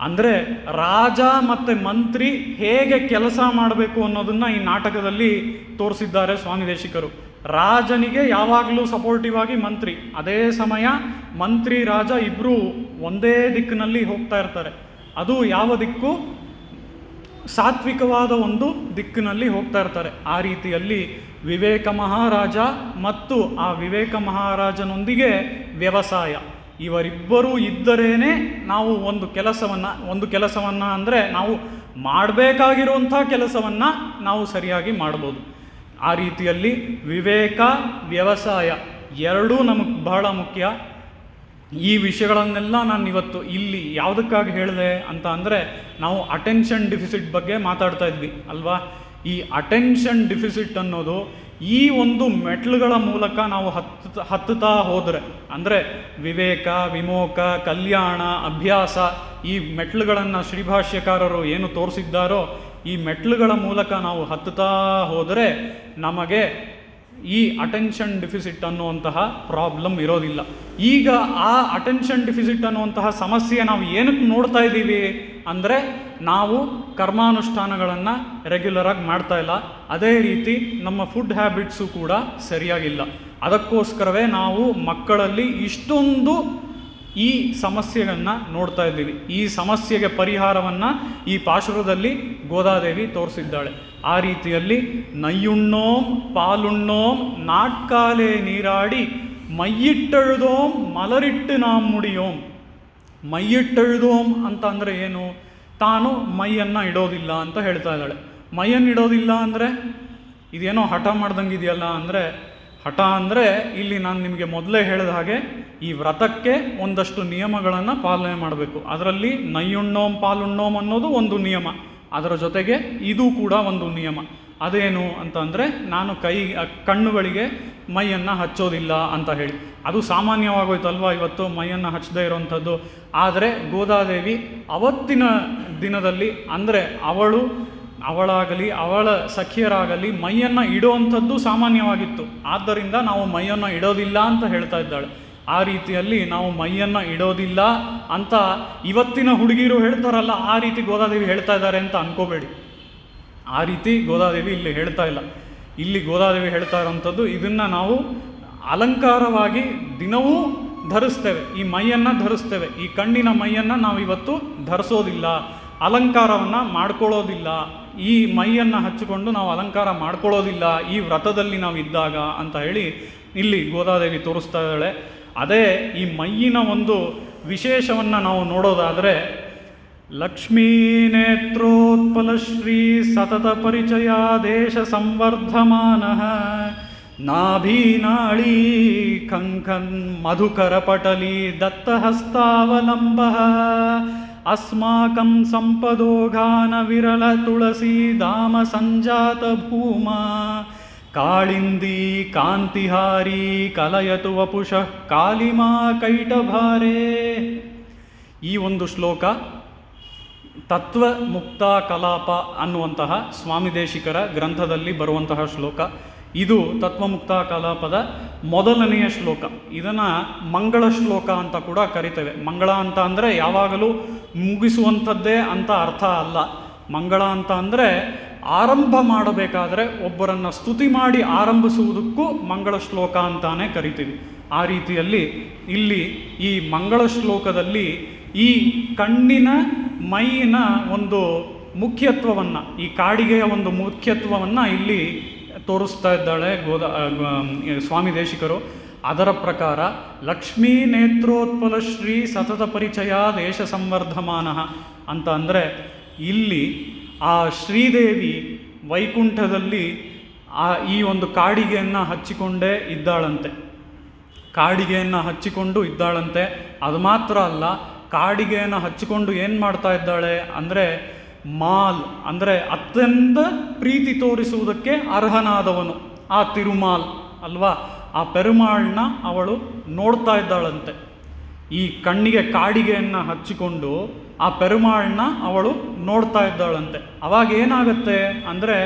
ಅಂದರೆ ರಾಜ ಮತ್ತು ಮಂತ್ರಿ ಹೇಗೆ ಕೆಲಸ ಮಾಡಬೇಕು ಅನ್ನೋದನ್ನು ಈ ನಾಟಕದಲ್ಲಿ ತೋರಿಸಿದ್ದಾರೆ ಸ್ವಾಮಿ ದೇಶಿಕರು. ರಾಜನಿಗೆ ಯಾವಾಗಲೂ ಸಪೋರ್ಟಿವ್ ಆಗಿ ಮಂತ್ರಿ, ಅದೇ ಸಮಯ ಮಂತ್ರಿ ರಾಜ ಇಬ್ಬರೂ ಒಂದೇ ದಿಕ್ಕಿನಲ್ಲಿ ಹೋಗ್ತಾ ಇರ್ತಾರೆ. ಅದು ಯಾವ ದಿಕ್ಕು? ಸಾತ್ವಿಕವಾದ ಒಂದು ದಿಕ್ಕಿನಲ್ಲಿ ಹೋಗ್ತಾ ಇರ್ತಾರೆ. ಆ ರೀತಿಯಲ್ಲಿ ವಿವೇಕ ಮಹಾರಾಜ ಮತ್ತು ಆ ವಿವೇಕ ಮಹಾರಾಜನೊಂದಿಗೆ ವ್ಯವಸಾಯ, ಇವರಿಬ್ಬರೂ ಇದ್ದರೇನೆ ನಾವು ಒಂದು ಕೆಲಸವನ್ನು ಅಂದರೆ ನಾವು ಮಾಡಬೇಕಾಗಿರುವಂಥ ಕೆಲಸವನ್ನು ನಾವು ಸರಿಯಾಗಿ ಮಾಡ್ಬೋದು. ಆ ರೀತಿಯಲ್ಲಿ ವಿವೇಕ ವ್ಯವಸಾಯ ಎರಡೂ ನಮಗೆ ಬಹಳ ಮುಖ್ಯ. ಈ ವಿಷಯಗಳನ್ನೆಲ್ಲ ನಾನು ಇವತ್ತು ಇಲ್ಲಿ ಯಾವುದಕ್ಕಾಗಿ ಹೇಳಿದೆ ಅಂತ ಅಂದರೆ, ನಾವು ಅಟೆನ್ಷನ್ ಡಿಫಿಸಿಟ್ ಬಗ್ಗೆ ಮಾತಾಡ್ತಾ ಇದ್ವಿ ಅಲ್ವಾ. ಈ ಅಟೆನ್ಷನ್ ಡಿಫಿಸಿಟ್ ಅನ್ನೋದು ಈ ಒಂದು ಮೆಟ್ಲುಗಳ ಮೂಲಕ ನಾವು ಹತ್ತುತ್ತಾ ಹೋದರೆ, ಅಂದರೆ ವಿವೇಕ, ವಿಮೋಕ, ಕಲ್ಯಾಣ, ಅಭ್ಯಾಸ, ಈ ಮೆಟ್ಲುಗಳನ್ನು ಶ್ರೀಭಾಷ್ಯಕಾರರು ಏನು ತೋರಿಸಿದ್ದಾರೋ ಈ ಮೆಟ್ಲುಗಳ ಮೂಲಕ ನಾವು ಹತ್ತುತ್ತಾ ಹೋದರೆ ನಮಗೆ ಈ ಅಟೆನ್ಷನ್ ಡಿಫಿಸಿಟ್ ಅನ್ನುವಂತಹ ಪ್ರಾಬ್ಲಮ್ ಇರೋದಿಲ್ಲ. ಈಗ ಆ ಅಟೆನ್ಷನ್ ಡಿಫಿಸಿಟ್ ಅನ್ನುವಂತಹ ಸಮಸ್ಯೆ ನಾವು ಏನಕ್ಕೆ ನೋಡ್ತಾ ಇದ್ದೀವಿ ಅಂದರೆ, ನಾವು ಕರ್ಮಾನುಷ್ಠಾನಗಳನ್ನು ರೆಗ್ಯುಲರಾಗಿ ಮಾಡ್ತಾ ಇಲ್ಲ, ಅದೇ ರೀತಿ ನಮ್ಮ ಫುಡ್ ಹ್ಯಾಬಿಟ್ಸು ಕೂಡ ಸರಿಯಾಗಿಲ್ಲ. ಅದಕ್ಕೋಸ್ಕರವೇ ನಾವು ಮಕ್ಕಳಲ್ಲಿ ಇಷ್ಟೊಂದು ಈ ಸಮಸ್ಯೆಗಳನ್ನು ನೋಡ್ತಾ ಇದ್ದೀವಿ. ಈ ಸಮಸ್ಯೆಗೆ ಪರಿಹಾರವನ್ನು ಈ ಪಾಶುರದಲ್ಲಿ ಗೋದಾದೇವಿ ತೋರಿಸಿದ್ದಾಳೆ. ಆ ರೀತಿಯಲ್ಲಿ ನಯ್ಯುಣ್ಣೋಂ ಪಾಲುಣ್ಣೋಂ ನಾಟ್ಕಾಲೆ ನೀರಾಡಿ ಮೈಯಿಟ್ಟೆഴുದೋಂ ಮಲರಿಟ್ಟು ನಾಂ ಮುಡಿಯೋಂ. ಮೈಯಿಟ್ಟೆഴുದೋಂ ಅಂತ ಅಂದರೆ ಏನು? ತಾನು ಮೈಯನ್ನು ಇಡೋದಿಲ್ಲ ಅಂತ ಹೇಳ್ತಾ ಇದ್ದಾಳೆ. ಮೈಯನ್ನು ಇಡೋದಿಲ್ಲ ಅಂದರೆ ಇದೇನೋ ಹಠ ಮಾಡ್ದಂಗಿದೆಯಲ್ಲ. ಅಂದರೆ ಹಠ ಅಂದರೆ ಇಲ್ಲಿ ನಾನು ನಿಮಗೆ ಮೊದಲೇ ಹೇಳಿದ ಹಾಗೆ ಈ ವ್ರತಕ್ಕೆ ಒಂದಷ್ಟು ನಿಯಮಗಳನ್ನು ಪಾಲನೆ ಮಾಡಬೇಕು. ಅದರಲ್ಲಿ ನಯ್ಯುಣ್ಣೋಂ ಪಾಲುಣ್ಣೋಂ ಅನ್ನೋದು ಒಂದು ನಿಯಮ, ಅದರ ಜೊತೆಗೆ ಇದು ಕೂಡ ಒಂದು ನಿಯಮ. ಅದೇನು ಅಂತ ಅಂದರೆ, ನಾನು ಕಣ್ಣುಗಳಿಗೆ ಮೈಯನ್ನು ಹಚ್ಚೋದಿಲ್ಲ ಅಂತ ಹೇಳಿ. ಅದು ಸಾಮಾನ್ಯವಾಗೋಯ್ತಲ್ವ ಇವತ್ತು ಮೈಯನ್ನು ಹಚ್ಚದೇ ಇರೋವಂಥದ್ದು. ಆದರೆ ಗೋದಾದೇವಿ ಅವತ್ತಿನ ದಿನದಲ್ಲಿ ಅಂದರೆ ಅವಳಾಗಲಿ ಅವಳ ಸಖಿಯರಾಗಲಿ ಮೈಯನ್ನು ಇಡುವಂಥದ್ದು ಸಾಮಾನ್ಯವಾಗಿತ್ತು. ಆದ್ದರಿಂದ ನಾವು ಮೈಯನ್ನು ಇಡೋದಿಲ್ಲ ಅಂತ ಹೇಳ್ತಾ ಇದ್ದಾಳೆ. ಆ ರೀತಿಯಲ್ಲಿ ನಾವು ಮೈಯನ್ನು ಇಡೋದಿಲ್ಲ ಅಂತ ಇವತ್ತಿನ ಹುಡುಗಿರು ಹೇಳ್ತಾರಲ್ಲ, ಆ ರೀತಿ ಗೋದಾದೇವಿ ಹೇಳ್ತಾ ಇದ್ದಾರೆ ಅಂತ ಅನ್ಕೋಬೇಡಿ. ಆ ರೀತಿ ಗೋದಾದೇವಿ ಇಲ್ಲಿ ಹೇಳ್ತಾ ಇಲ್ಲ. ಇಲ್ಲಿ ಗೋದಾದೇವಿ ಹೇಳ್ತಾ ಇರೋವಂಥದ್ದು, ಇದನ್ನು ನಾವು ಅಲಂಕಾರವಾಗಿ ದಿನವೂ ಧರಿಸ್ತೇವೆ, ಈ ಮೈಯನ್ನು ಧರಿಸ್ತೇವೆ. ಈ ಕಣ್ಣಿನ ಮೈಯನ್ನು ನಾವು ಇವತ್ತು ಧರಿಸೋದಿಲ್ಲ, ಅಲಂಕಾರವನ್ನು ಮಾಡ್ಕೊಳ್ಳೋದಿಲ್ಲ. ಈ ಮೈಯನ್ನು ಹಚ್ಚಿಕೊಂಡು ನಾವು ಅಲಂಕಾರ ಮಾಡ್ಕೊಳ್ಳೋದಿಲ್ಲ ಈ ವ್ರತದಲ್ಲಿ ನಾವು ಇದ್ದಾಗ ಅಂತ ಹೇಳಿ ಇಲ್ಲಿ ಗೋದಾದೇವಿ ತೋರಿಸ್ತಾ ಇದ್ದಾಳೆ. ಅದೇ ಈ ಮೈಯಿನ ಒಂದು ವಿಶೇಷವನ್ನು ನಾವು ನೋಡೋದಾದರೆ, ಲಕ್ಷ್ಮೀ ನೇತ್ರೋತ್ಪಲ ಶ್ರೀ ಸತತ ಪರಿಚಯ ದೇಶ ಸಂವರ್ಧಮಾನಃ ನಾಭೀನಾಳೀ ಕಂಕನ್ ಮಧುಕರ ಪಟಲಿ ದತ್ತಹಸ್ತಾವಲಂಬಃ ಅಸ್ಮಾಕಂ ಸಂಪದೋಘಾನ ವಿರಳ ತುಳಸಿ ಧಾಮ ಸಂಜಾತ ಭೂಮಾ ಕಾಳಿಂದಿ ಕಾಂತಿಹಾರಿ ಕಲಯತು ವಪುಷಃ ಕಾಲಿಮಾ ಕೈಟಭಾರೇ. ಈ ಒಂದು ಶ್ಲೋಕ ತತ್ವ ಮುಕ್ತ ಕಲಾಪ ಅನ್ನುವಂತಹ ಸ್ವಾಮಿ ದೇಶಿಕರ ಗ್ರಂಥದಲ್ಲಿ ಬರುವಂತಹ ಶ್ಲೋಕ. ಇದು ತತ್ವಮುಕ್ತ ಕಲಾಪದ ಮೊದಲನೆಯ ಶ್ಲೋಕ. ಇದನ್ನು ಮಂಗಳ ಶ್ಲೋಕ ಅಂತ ಕೂಡ ಕರಿತೇವೆ. ಮಂಗಳ ಅಂತ ಅಂದರೆ ಯಾವಾಗಲೂ ಮುಗಿಸುವಂಥದ್ದೇ ಅಂತ ಅರ್ಥ ಅಲ್ಲ. ಮಂಗಳ ಅಂತ ಅಂದರೆ ಆರಂಭ ಮಾಡಬೇಕಾದ್ರೆ ಒಬ್ಬರನ್ನು ಸ್ತುತಿ ಮಾಡಿ ಆರಂಭಿಸುವುದಕ್ಕೂ ಮಂಗಳ ಶ್ಲೋಕ ಅಂತಾನೆ ಕರಿತೀವಿ. ಆ ರೀತಿಯಲ್ಲಿ ಇಲ್ಲಿ ಈ ಮಂಗಳ ಶ್ಲೋಕದಲ್ಲಿ ಈ ಕಣ್ಣಿನ ಮೈಯಿನ ಒಂದು ಮುಖ್ಯತ್ವವನ್ನು, ಈ ಕಾಡಿಗೆಯ ಒಂದು ಮುಖ್ಯತ್ವವನ್ನು ಇಲ್ಲಿ ತೋರಿಸ್ತಾ ಇದ್ದಾಳೆ ಸ್ವಾಮಿ ದೇಶಿಕರು. ಅದರ ಪ್ರಕಾರ ಲಕ್ಷ್ಮೀ ನೇತ್ರೋತ್ಪಲ ಶ್ರೀ ಸತತ ಪರಿಚಯ ದೇಶ ಸಂವರ್ಧಮಾನ ಅಂತ ಅಂದರೆ, ಇಲ್ಲಿ ಆ ಶ್ರೀದೇವಿ ವೈಕುಂಠದಲ್ಲಿ ಈ ಒಂದು ಕಾಡಿಗೆಯನ್ನು ಹಚ್ಚಿಕೊಂಡೇ ಇದ್ದಾಳಂತೆ. ಕಾಡಿಗೆಯನ್ನು ಹಚ್ಚಿಕೊಂಡು ಇದ್ದಾಳಂತೆ. ಅದು ಮಾತ್ರ ಅಲ್ಲ, ಕಾಡಿಗೆಯನ್ನು ಹಚ್ಚಿಕೊಂಡು ಏನು ಮಾಡ್ತಾ ಇದ್ದಾಳೆ ಅಂದರೆ, ಮಾಲ್ ಅಂದರೆ ಅತ್ಯಂತ ಪ್ರೀತಿ ತೋರಿಸುವುದಕ್ಕೆ ಅರ್ಹನಾದವನು ಆ ತಿರುಮಾಲ್ ಅಲ್ವಾ, ಆ ಪೆರುಮಾಳನ್ನ ಅವಳು ನೋಡ್ತಾ ಇದ್ದಾಳಂತೆ. ಈ ಕಣ್ಣಿಗೆ ಕಾಡಿಗೆಯನ್ನು ಹಚ್ಚಿಕೊಂಡು ಆ ಪೆರುಮಾಳನ್ನ ಅವಳು ನೋಡ್ತಾ ಇದ್ದಾಳಂತೆ. ಅವಾಗ ಏನಾಗುತ್ತೆ ಅಂದರೆ,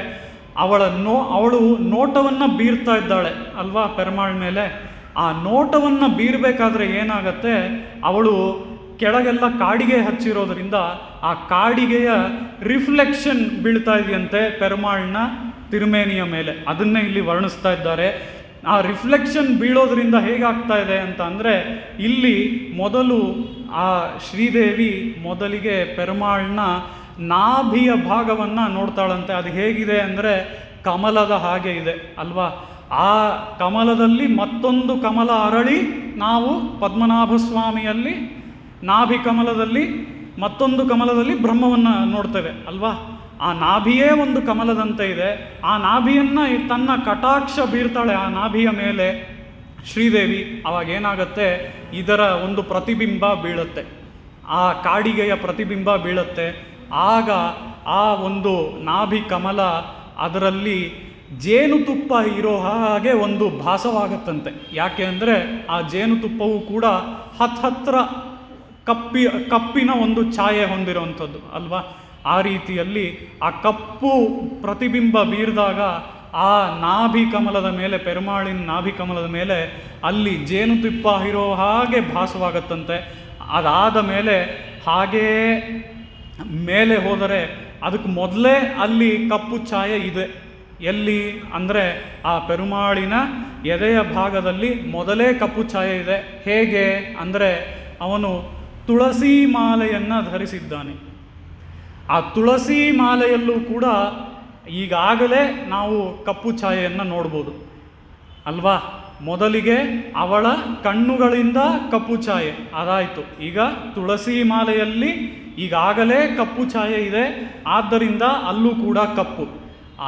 ಅವಳು ನೋಟವನ್ನು ಬೀರ್ತಾ ಇದ್ದಾಳೆ ಅಲ್ವಾ ಪೆರುಮಾಳ್ ಮೇಲೆ. ಆ ನೋಟವನ್ನು ಬೀರಬೇಕಾದ್ರೆ ಏನಾಗತ್ತೆ, ಅವಳು ಕೆಳಗೆಲ್ಲ ಕಾಡಿಗೆ ಹಚ್ಚಿರೋದ್ರಿಂದ ಆ ಕಾಡಿಗೆಯ ರಿಫ್ಲೆಕ್ಷನ್ ಬೀಳ್ತಾ ಇದೆಯಂತೆ ಪೆರುಮಾಳ್ನ ತಿರುಮೇನಿಯ ಮೇಲೆ. ಅದನ್ನೇ ಇಲ್ಲಿ ವರ್ಣಿಸ್ತಾ ಇದ್ದಾರೆ. ಆ ರಿಫ್ಲೆಕ್ಷನ್ ಬೀಳೋದ್ರಿಂದ ಹೇಗಾಗ್ತಾ ಇದೆ ಅಂತ ಅಂದರೆ, ಇಲ್ಲಿ ಮೊದಲು ಆ ಶ್ರೀದೇವಿ ಮೊದಲಿಗೆ ಪೆರುಮಾಳ್ನ ನಾಭಿಯ ಭಾಗವನ್ನು ನೋಡ್ತಾಳಂತೆ. ಅದು ಹೇಗಿದೆ ಅಂದರೆ ಕಮಲದ ಹಾಗೆ ಇದೆ ಅಲ್ವಾ. ಆ ಕಮಲದಲ್ಲಿ ಮತ್ತೊಂದು ಕಮಲ ಅರಳಿ, ನಾವು ಪದ್ಮನಾಭ ಸ್ವಾಮಿಯಲ್ಲಿ ನಾಭಿ ಕಮಲದಲ್ಲಿ ಮತ್ತೊಂದು ಕಮಲದಲ್ಲಿ ಬ್ರಹ್ಮವನ್ನು ನೋಡ್ತೇವೆ ಅಲ್ವಾ. ಆ ನಾಭಿಯೇ ಒಂದು ಕಮಲದಂತೆ ಇದೆ. ಆ ನಾಭಿಯನ್ನು ತನ್ನ ಕಟಾಕ್ಷ ಬೀರ್ತಾಳೆ ಆ ನಾಭಿಯ ಮೇಲೆ ಶ್ರೀದೇವಿ. ಅವಾಗ ಏನಾಗುತ್ತೆ, ಇದರ ಒಂದು ಪ್ರತಿಬಿಂಬ ಬೀಳುತ್ತೆ, ಆ ಕಾಡಿಗೆಯ ಪ್ರತಿಬಿಂಬ ಬೀಳುತ್ತೆ. ಆಗ ಆ ಒಂದು ನಾಭಿ ಕಮಲ ಅದರಲ್ಲಿ ಜೇನುತುಪ್ಪ ಇರೋ ಹಾಗೆ ಒಂದು ಭಾಸವಾಗತ್ತಂತೆ. ಯಾಕೆ ಅಂದರೆ ಆ ಜೇನುತುಪ್ಪವು ಕೂಡ ಹತ್ತಿರ ಕಪ್ಪಿನ ಒಂದು ಛಾಯೆ ಹೊಂದಿರುವಂಥದ್ದು ಅಲ್ವಾ. ಆ ರೀತಿಯಲ್ಲಿ ಆ ಕಪ್ಪು ಪ್ರತಿಬಿಂಬ ಬೀರಿದಾಗ ಆ ನಾಭಿ ಕಮಲದ ಮೇಲೆ, ಪೆರುಮಾಳಿನ ನಾಭಿ ಕಮಲದ ಮೇಲೆ ಅಲ್ಲಿ ಜೇನುತುಪ್ಪ ಇರೋ ಹಾಗೆ ಭಾಸವಾಗತ್ತಂತೆ. ಅದಾದ ಮೇಲೆ ಹಾಗೇ ಮೇಲೆ ಹೋದರೆ ಅದಕ್ಕೆ ಮೊದಲೇ ಅಲ್ಲಿ ಕಪ್ಪು ಛಾಯೆ ಇದೆ. ಎಲ್ಲಿ ಅಂದರೆ ಆ ಪೆರುಮಾಳಿನ ಎದೆಯ ಭಾಗದಲ್ಲಿ ಮೊದಲೇ ಕಪ್ಪು ಛಾಯೆ ಇದೆ. ಹೇಗೆ ಅಂದರೆ ಅವನು ತುಳಸಿ ಮಾಲೆಯನ್ನು ಧರಿಸಿದ್ದಾನೆ. ಆ ತುಳಸಿ ಮಾಲೆಯಲ್ಲೂ ಕೂಡ ಈಗಾಗಲೇ ನಾವು ಕಪ್ಪು ಛಾಯೆಯನ್ನು ನೋಡ್ಬೋದು ಅಲ್ವಾ. ಮೊದಲಿಗೆ ಅವಳ ಕಣ್ಣುಗಳಿಂದ ಕಪ್ಪು ಛಾಯೆ ಅದಾಯಿತು. ಈಗ ತುಳಸಿ ಮಾಲೆಯಲ್ಲಿ ಈಗಾಗಲೇ ಕಪ್ಪು ಛಾಯೆ ಇದೆ, ಆದ್ದರಿಂದ ಅಲ್ಲೂ ಕೂಡ ಕಪ್ಪು.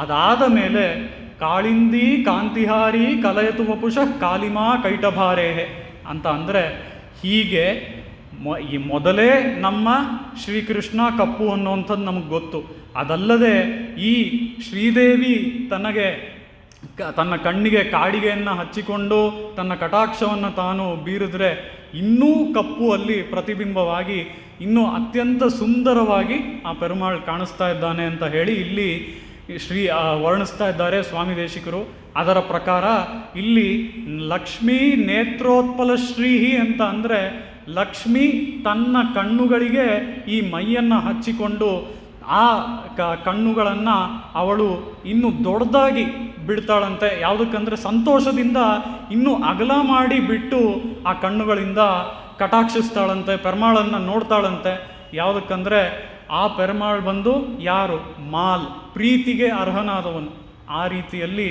ಅದಾದ ಮೇಲೆ ಕಾಳಿಂದಿ ಕಾಂತಿಹಾರಿ ಕಲಯತು ವಪುಷ ಕಾಲಿಮಾ ಕೈಟಭಾರೇಹೆ ಅಂತ ಅಂದರೆ, ಹೀಗೆ ಈ ಮೊದಲೇ ನಮ್ಮ ಶ್ರೀಕೃಷ್ಣ ಕಪ್ಪು ಅನ್ನುವಂಥದ್ದು ನಮಗೆ ಗೊತ್ತು. ಅದಲ್ಲದೆ ಈ ಶ್ರೀದೇವಿ ತನ್ನ ಕಣ್ಣಿಗೆ ಕಾಡಿಗೆಯನ್ನು ಹಚ್ಚಿಕೊಂಡು ತನ್ನ ಕಟಾಕ್ಷವನ್ನು ತಾನು ಬೀರಿದ್ರೆ ಇನ್ನೂ ಕಪ್ಪು ಅಲ್ಲಿ ಪ್ರತಿಬಿಂಬವಾಗಿ ಇನ್ನೂ ಅತ್ಯಂತ ಸುಂದರವಾಗಿ ಆ ಪೆರುಮಾಳ್ ಕಾಣಿಸ್ತಾ ಇದ್ದಾನೆ ಅಂತ ಹೇಳಿ ಇಲ್ಲಿ ವರ್ಣಿಸ್ತಾ ಇದ್ದಾರೆ ಸ್ವಾಮಿ ದೇಶಿಕರು. ಅದರ ಪ್ರಕಾರ ಇಲ್ಲಿ ಲಕ್ಷ್ಮೀ ನೇತ್ರೋತ್ಪಲ ಶ್ರೀಹಿ ಅಂತ ಅಂದರೆ, ಲಕ್ಷ್ಮಿ ತನ್ನ ಕಣ್ಣುಗಳಿಗೆ ಈ ಮೈಯನ್ನು ಹಚ್ಚಿಕೊಂಡು ಆ ಕಣ್ಣುಗಳನ್ನು ಅವಳು ಇನ್ನೂ ದೊಡ್ಡದಾಗಿ ಬಿಡ್ತಾಳಂತೆ. ಯಾವುದಕ್ಕಂದರೆ ಸಂತೋಷದಿಂದ ಇನ್ನೂ ಅಗಲ ಮಾಡಿ ಬಿಟ್ಟು ಆ ಕಣ್ಣುಗಳಿಂದ ಕಟಾಕ್ಷಿಸ್ತಾಳಂತೆ, ಪೆರುಮಾಳನ್ನು ನೋಡ್ತಾಳಂತೆ. ಯಾವುದಕ್ಕಂದರೆ ಆ ಪೆರುಮಾಳ್ ಬಂದು ಯಾರು, ಮಾಲ್, ಪ್ರೀತಿಗೆ ಅರ್ಹನಾದವನು. ಆ ರೀತಿಯಲ್ಲಿ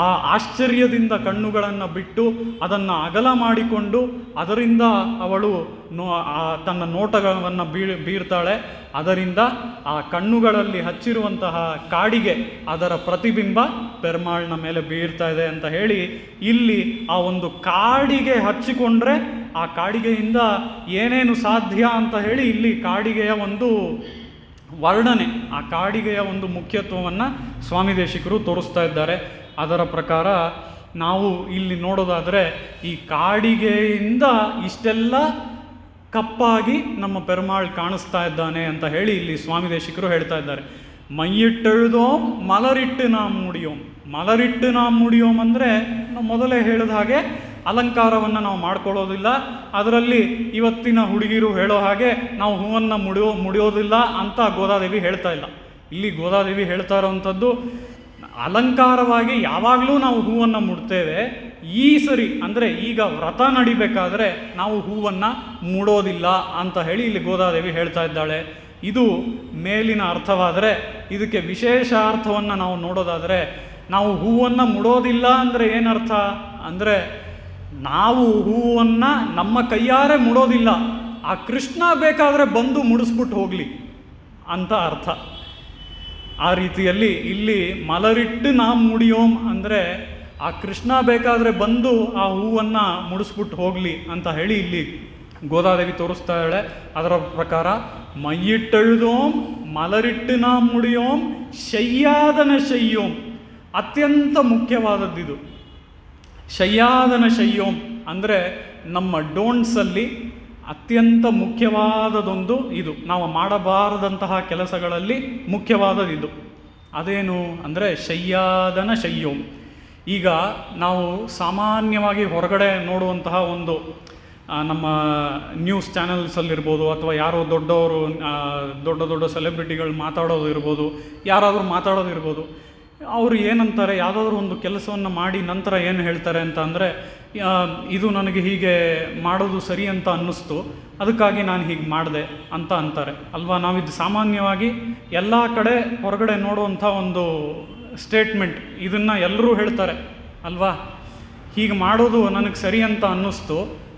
ಆ ಆಶ್ಚರ್ಯದಿಂದ ಕಣ್ಣುಗಳನ್ನು ಬಿಟ್ಟು ಅದನ್ನು ಅಗಲ ಮಾಡಿಕೊಂಡು ಅದರಿಂದ ಅವಳು ತನ್ನ ನೋಟಗಳನ್ನು ಬೀರ್ತಾಳೆ. ಅದರಿಂದ ಆ ಕಣ್ಣುಗಳಲ್ಲಿ ಹಚ್ಚಿರುವಂತಹ ಕಾಡಿಗೆ ಅದರ ಪ್ರತಿಬಿಂಬ ಪೆರುಮಾಳ್ನ ಮೇಲೆ ಬೀರ್ತಾ ಇದೆ ಅಂತ ಹೇಳಿ ಇಲ್ಲಿ ಆ ಒಂದು ಕಾಡಿಗೆ ಹಚ್ಚಿಕೊಂಡ್ರೆ ಆ ಕಾಡಿಗೆಯಿಂದ ಏನೇನು ಸಾಧ್ಯ ಅಂತ ಹೇಳಿ ಇಲ್ಲಿ ಕಾಡಿಗೆಯ ಒಂದು ವರ್ಣನೆ, ಆ ಕಾಡಿಗೆಯ ಒಂದು ಮುಖ್ಯತ್ವವನ್ನು ಸ್ವಾಮಿ ದೇಶಿಕರು ತೋರಿಸ್ತಾ ಇದ್ದಾರೆ. ಅದರ ಪ್ರಕಾರ ನಾವು ಇಲ್ಲಿ ನೋಡೋದಾದರೆ ಈ ಕಾಡಿಗೆಯಿಂದ ಇಷ್ಟೆಲ್ಲ ಕಪ್ಪಾಗಿ ನಮ್ಮ ಪೆರುಮಾಳ್ ಕಾಣಿಸ್ತಾ ಇದ್ದಾನೆ ಅಂತ ಹೇಳಿ ಇಲ್ಲಿ ಸ್ವಾಮಿ ದೇಶಿಕರು ಹೇಳ್ತಾ ಇದ್ದಾರೆ. ಮೈಯಿಟ್ಟೆഴുದೋಂ ಮಲರಿಟ್ಟು ನಾಂ ಮುಡಿಯೋಂ. ಮಲರಿಟ್ಟು ನಾಂ ಮುಡಿಯೋಂ ಅಂದರೆ ನಾವು ಮೊದಲೇ ಹೇಳಿದ ಹಾಗೆ ಅಲಂಕಾರವನ್ನು ನಾವು ಮಾಡ್ಕೊಳ್ಳೋದಿಲ್ಲ. ಅದರಲ್ಲಿ ಇವತ್ತಿನ ಹುಡುಗಿರು ಹೇಳೋ ಹಾಗೆ ನಾವು ಹೂವನ್ನು ಮುಡಿಯೋದಿಲ್ಲ ಅಂತ ಗೋದಾದೇವಿ ಹೇಳ್ತಾ ಇಲ್ಲ. ಇಲ್ಲಿ ಗೋದಾದೇವಿ ಹೇಳ್ತಾ ಇರೋವಂಥದ್ದು ಅಲಂಕಾರವಾಗಿ ಯಾವಾಗಲೂ ನಾವು ಹೂವನ್ನು ಮುಡ್ತೇವೆ. ಈ ಸರಿ ಅಂದರೆ ಈಗ ವ್ರತ ನಡಿಬೇಕಾದ್ರೆ ನಾವು ಹೂವನ್ನು ಮುಡೋದಿಲ್ಲ ಅಂತ ಹೇಳಿ ಇಲ್ಲಿ ಗೋದಾದೇವಿ ಹೇಳ್ತಾ ಇದ್ದಾಳೆ. ಇದು ಮೇಲಿನ ಅರ್ಥವಾದರೆ, ಇದಕ್ಕೆ ವಿಶೇಷ ಅರ್ಥವನ್ನು ನಾವು ನೋಡೋದಾದರೆ, ನಾವು ಹೂವನ್ನು ಮುಡೋದಿಲ್ಲ ಅಂದರೆ ಏನರ್ಥ ಅಂದರೆ ನಾವು ಹೂವನ್ನು ನಮ್ಮ ಕೈಯಾರೆ ಮುಡೋದಿಲ್ಲ, ಆ ಕೃಷ್ಣ ಬೇಕಾದರೆ ಬಂದು ಮುಡಿಸ್ಬಿಟ್ಟು ಹೋಗಲಿ ಅಂತ ಅರ್ಥ. ಆ ರೀತಿಯಲ್ಲಿ ಇಲ್ಲಿ ಮಲರಿಟ್ಟು ನಾಂ ಮುಡಿಯೋಂ ಅಂದರೆ ಆ ಕೃಷ್ಣ ಬೇಕಾದರೆ ಬಂದು ಆ ಹೂವನ್ನು ಮುಡಿಸ್ಬಿಟ್ಟು ಹೋಗಲಿ ಅಂತ ಹೇಳಿ ಇಲ್ಲಿ ಗೋದಾದೇವಿ ತೋರಿಸ್ತಾ ಇದ್ದಾಳೆ. ಅದರ ಪ್ರಕಾರ ಮೈಯಿಟ್ಟೆഴുದೋಂ ಮಲರಿಟ್ಟು ನಾಂ ಮುಡಿಯೋಂ ಶಯ್ಯಾದನ ಶಯ್ಯೋಂ, ಅತ್ಯಂತ ಮುಖ್ಯವಾದದ್ದಿದು. ಶಯ್ಯಾದನ ಶಯ್ಯೋಂ ಅಂದರೆ ನಮ್ಮ ಡೋಂಟ್ಸಲ್ಲಿ ಅತ್ಯಂತ ಮುಖ್ಯವಾದದೊಂದು ಇದು, ನಾವು ಮಾಡಬಾರದಂತಹ ಕೆಲಸಗಳಲ್ಲಿ ಮುಖ್ಯವಾದದಿದು. ಅದೇನು ಅಂದರೆ ಶಯ್ಯಾದನ ಶಯ್ಯೋಂ. ಈಗ ನಾವು ಸಾಮಾನ್ಯವಾಗಿ ಹೊರಗಡೆ ನೋಡುವಂತಹ ಒಂದು ನಮ್ಮ ನ್ಯೂಸ್ ಚಾನೆಲ್ಸಲ್ಲಿರ್ಬೋದು, ಅಥವಾ ಯಾರೋ ದೊಡ್ಡವರು ದೊಡ್ಡ ದೊಡ್ಡ ಸೆಲೆಬ್ರಿಟಿಗಳು ಮಾತಾಡೋದು ಇರ್ಬೋದು, ಯಾರಾದರೂ ಮಾತಾಡೋದು ಇರ್ಬೋದು, ಅವರು ಏನಂತಾರೆ, ಯಾವುದಾದ್ರೂ ಒಂದು ಕೆಲಸವನ್ನು ಮಾಡಿ ನಂತರ ಏನು ಹೇಳ್ತಾರೆ ಅಂತ ಅಂದರೆ, ಇದು ನನಗೆ ಹೀಗೆ ಮಾಡೋದು ಸರಿ ಅಂತ ಅನ್ನಿಸ್ತು, ಅದಕ್ಕಾಗಿ ನಾನು ಹೀಗೆ ಮಾಡಿದೆ ಅಂತ ಅಂತಾರೆ ಅಲ್ವಾ. ನಾವಿದು ಸಾಮಾನ್ಯವಾಗಿ ಎಲ್ಲ ಕಡೆ ಹೊರಗಡೆ ನೋಡುವಂಥ ಒಂದು ಸ್ಟೇಟ್ಮೆಂಟ್, ಇದನ್ನು ಎಲ್ಲರೂ ಹೇಳ್ತಾರೆ ಅಲ್ವಾ. ಹೀಗೆ ಮಾಡೋದು ನನಗೆ ಸರಿ ಅಂತ ಅನ್ನಿಸ್ತು,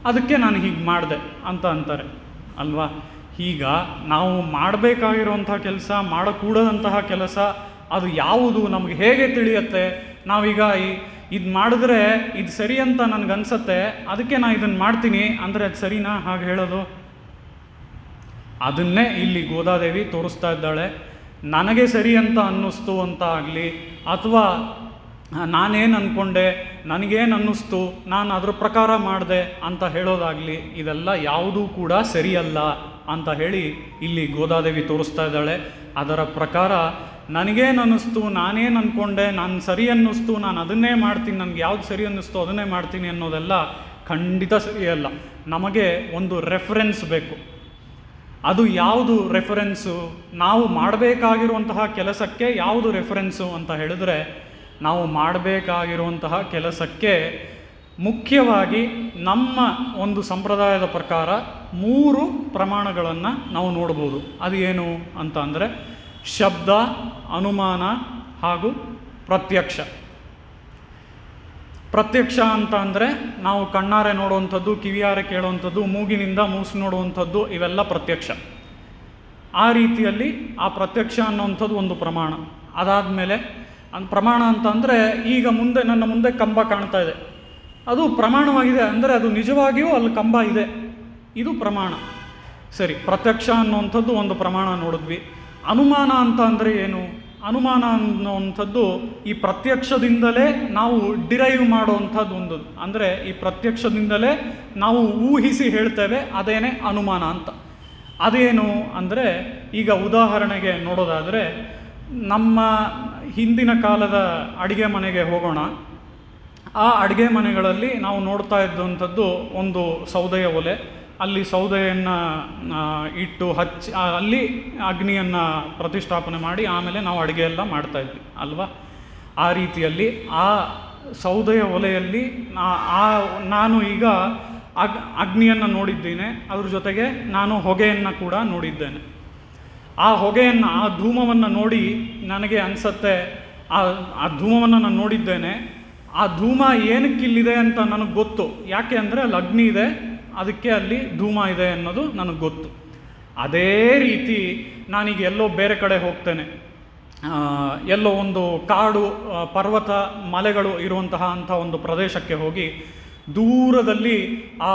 ಅದಕ್ಕೆ ನಾನು ಹೀಗೆ ಮಾಡಿದೆ ಅಂತ ಅಂತಾರೆ ಅಲ್ವಾ. ಈಗ ನಾವು ಮಾಡಬೇಕಾಗಿರುವಂಥ ಕೆಲಸ, ಮಾಡಕೂಡದಂತಹ ಕೆಲಸ ಅದು ಯಾವುದು ನಮಗೆ ಹೇಗೆ ತಿಳಿಯುತ್ತೆ? ನಾವೀಗ ಇದು ಮಾಡಿದ್ರೆ ಇದು ಸರಿ ಅಂತ ನನಗನ್ಸತ್ತೆ, ಅದಕ್ಕೆ ನಾನು ಇದನ್ನು ಮಾಡ್ತೀನಿ ಅಂದರೆ ಅದು ಸರಿನಾ ಹಾಗೆ ಹೇಳೋದು? ಅದನ್ನೇ ಇಲ್ಲಿ ಗೋದಾದೇವಿ ತೋರಿಸ್ತಾ ಇದ್ದಾಳೆ. ನನಗೆ ಸರಿ ಅಂತ ಅನ್ನಿಸ್ತು ಅಂತ ಆಗಲಿ, ಅಥವಾ ನಾನೇನು ಅಂದ್ಕೊಂಡೆ, ನನಗೇನು ಅನ್ನಿಸ್ತು, ನಾನು ಅದ್ರ ಪ್ರಕಾರ ಮಾಡಿದೆ ಅಂತ ಹೇಳೋದಾಗಲಿ, ಇದೆಲ್ಲ ಯಾವುದೂ ಕೂಡ ಸರಿಯಲ್ಲ ಅಂತ ಹೇಳಿ ಇಲ್ಲಿ ಗೋದಾದೇವಿ ತೋರಿಸ್ತಾ ಇದ್ದಾಳೆ. ಅದರ ಪ್ರಕಾರ ನನಗೇನು ಅನ್ನಿಸ್ತು, ನಾನೇನು ಅಂದ್ಕೊಂಡೆ, ನಾನು ಸರಿ ಅನ್ನಿಸ್ತು, ನಾನು ಅದನ್ನೇ ಮಾಡ್ತೀನಿ, ನನಗೆ ಯಾವ್ದು ಸರಿ ಅನ್ನಿಸ್ತು ಅದನ್ನೇ ಮಾಡ್ತೀನಿ ಅನ್ನೋದೆಲ್ಲ ಖಂಡಿತ ಸರಿಯಲ್ಲ. ನಮಗೆ ಒಂದು ರೆಫರೆನ್ಸ್ ಬೇಕು. ಅದು ಯಾವುದು ರೆಫರೆನ್ಸು? ನಾವು ಮಾಡಬೇಕಾಗಿರುವಂತಹ ಕೆಲಸಕ್ಕೆ ಯಾವುದು ರೆಫರೆನ್ಸು ಅಂತ ಹೇಳಿದ್ರೆ, ನಾವು ಮಾಡಬೇಕಾಗಿರುವಂತಹ ಕೆಲಸಕ್ಕೆ ಮುಖ್ಯವಾಗಿ ನಮ್ಮ ಒಂದು ಸಂಪ್ರದಾಯದ ಪ್ರಕಾರ 3 ಪ್ರಮಾಣಗಳನ್ನು ನಾವು ನೋಡ್ಬೋದು. ಅದು ಏನು ಅಂತ ಅಂದರೆ ಶಬ್ದ, ಅನುಮಾನ ಹಾಗೂ ಪ್ರತ್ಯಕ್ಷ. ಪ್ರತ್ಯಕ್ಷ ಅಂತ ಅಂದರೆ ನಾವು ಕಣ್ಣಾರೆ ನೋಡುವಂಥದ್ದು, ಕಿವಿಯಾರೆ ಕೇಳುವಂಥದ್ದು, ಮೂಗಿನಿಂದ ಮೂಸು ನೋಡುವಂಥದ್ದು, ಇವೆಲ್ಲ ಪ್ರತ್ಯಕ್ಷ. ಆ ರೀತಿಯಲ್ಲಿ ಆ ಪ್ರತ್ಯಕ್ಷ ಅನ್ನುವಂಥದ್ದು ಒಂದು ಪ್ರಮಾಣ. ಅದಾದಮೇಲೆ ಪ್ರಮಾಣ ಅಂತ ಅಂದರೆ, ಈಗ ನನ್ನ ಮುಂದೆ ಕಂಬ ಕಾಣ್ತಾ ಇದೆ, ಅದು ಪ್ರಮಾಣವಾಗಿದೆ ಅಂದರೆ ಅದು ನಿಜವಾಗಿಯೂ ಅಲ್ಲಿ ಕಂಬ ಇದೆ, ಇದು ಪ್ರಮಾಣ. ಸರಿ, ಪ್ರತ್ಯಕ್ಷ ಅನ್ನುವಂಥದ್ದು ಒಂದು ಪ್ರಮಾಣ ನೋಡಿದ್ವಿ. ಅನುಮಾನ ಅಂತ ಅಂದರೆ ಏನು? ಅನುಮಾನ ಅನ್ನುವಂಥದ್ದು ಈ ಪ್ರತ್ಯಕ್ಷದಿಂದಲೇ ನಾವು ಡಿರೈವ್ ಮಾಡುವಂಥದ್ದು ಒಂದು, ಅಂದರೆ ಈ ಪ್ರತ್ಯಕ್ಷದಿಂದಲೇ ನಾವು ಊಹಿಸಿ ಹೇಳ್ತೇವೆ, ಅದೇನೇ ಅನುಮಾನ ಅಂತ. ಅದೇನು ಅಂದರೆ, ಈಗ ಉದಾಹರಣೆಗೆ ನೋಡೋದಾದರೆ, ನಮ್ಮ ಹಿಂದಿನ ಕಾಲದ ಅಡುಗೆ ಮನೆಗೆ ಹೋಗೋಣ. ಆ ಅಡುಗೆ ಮನೆಗಳಲ್ಲಿ ನಾವು ನೋಡ್ತಾ ಇದ್ದಂಥದ್ದು ಒಂದು ಸೌದೆಯ ಒಲೆ. ಅಲ್ಲಿ ಸೌದೆಯನ್ನು ಇಟ್ಟು ಹಚ್ಚಿ ಅಲ್ಲಿ ಅಗ್ನಿಯನ್ನು ಪ್ರತಿಷ್ಠಾಪನೆ ಮಾಡಿ ಆಮೇಲೆ ನಾವು ಅಡುಗೆ ಎಲ್ಲ ಮಾಡ್ತಾಯಿದ್ವಿ ಅಲ್ವಾ. ಆ ರೀತಿಯಲ್ಲಿ ಆ ಸೌದೆಯ ಒಲೆಯಲ್ಲಿ ನಾನು ಈಗ ಅಗ್ನಿಯನ್ನು ನೋಡಿದ್ದೇನೆ, ಅದ್ರ ಜೊತೆಗೆ ನಾನು ಹೊಗೆಯನ್ನು ಕೂಡ ನೋಡಿದ್ದೇನೆ. ಆ ಹೊಗೆಯನ್ನು, ಆ ಧೂಮವನ್ನು ನೋಡಿ ನನಗೆ ಅನಿಸತ್ತೆ, ಆ ಧೂಮವನ್ನು ನಾನು ನೋಡಿದ್ದೇನೆ, ಆ ಧೂಮ ಏನಕ್ಕಿಲ್ಲಿದೆ ಅಂತ ನನಗೆ ಗೊತ್ತು. ಯಾಕೆ ಅಂದರೆ ಅಲ್ಲಿ ಅಗ್ನಿ ಇದೆ, ಅದಕ್ಕೆ ಅಲ್ಲಿ ಧೂಮ ಇದೆ ಅನ್ನೋದು ನನಗೆ ಗೊತ್ತು. ಅದೇ ರೀತಿ ನಾನೀಗ ಎಲ್ಲೋ ಬೇರೆ ಕಡೆ ಹೋಗ್ತೇನೆ, ಎಲ್ಲೋ ಒಂದು ಕಾಡು, ಪರ್ವತ, ಮಲೆಗಳು ಇರುವಂತಹ ಒಂದು ಪ್ರದೇಶಕ್ಕೆ ಹೋಗಿ ದೂರದಲ್ಲಿ ಆ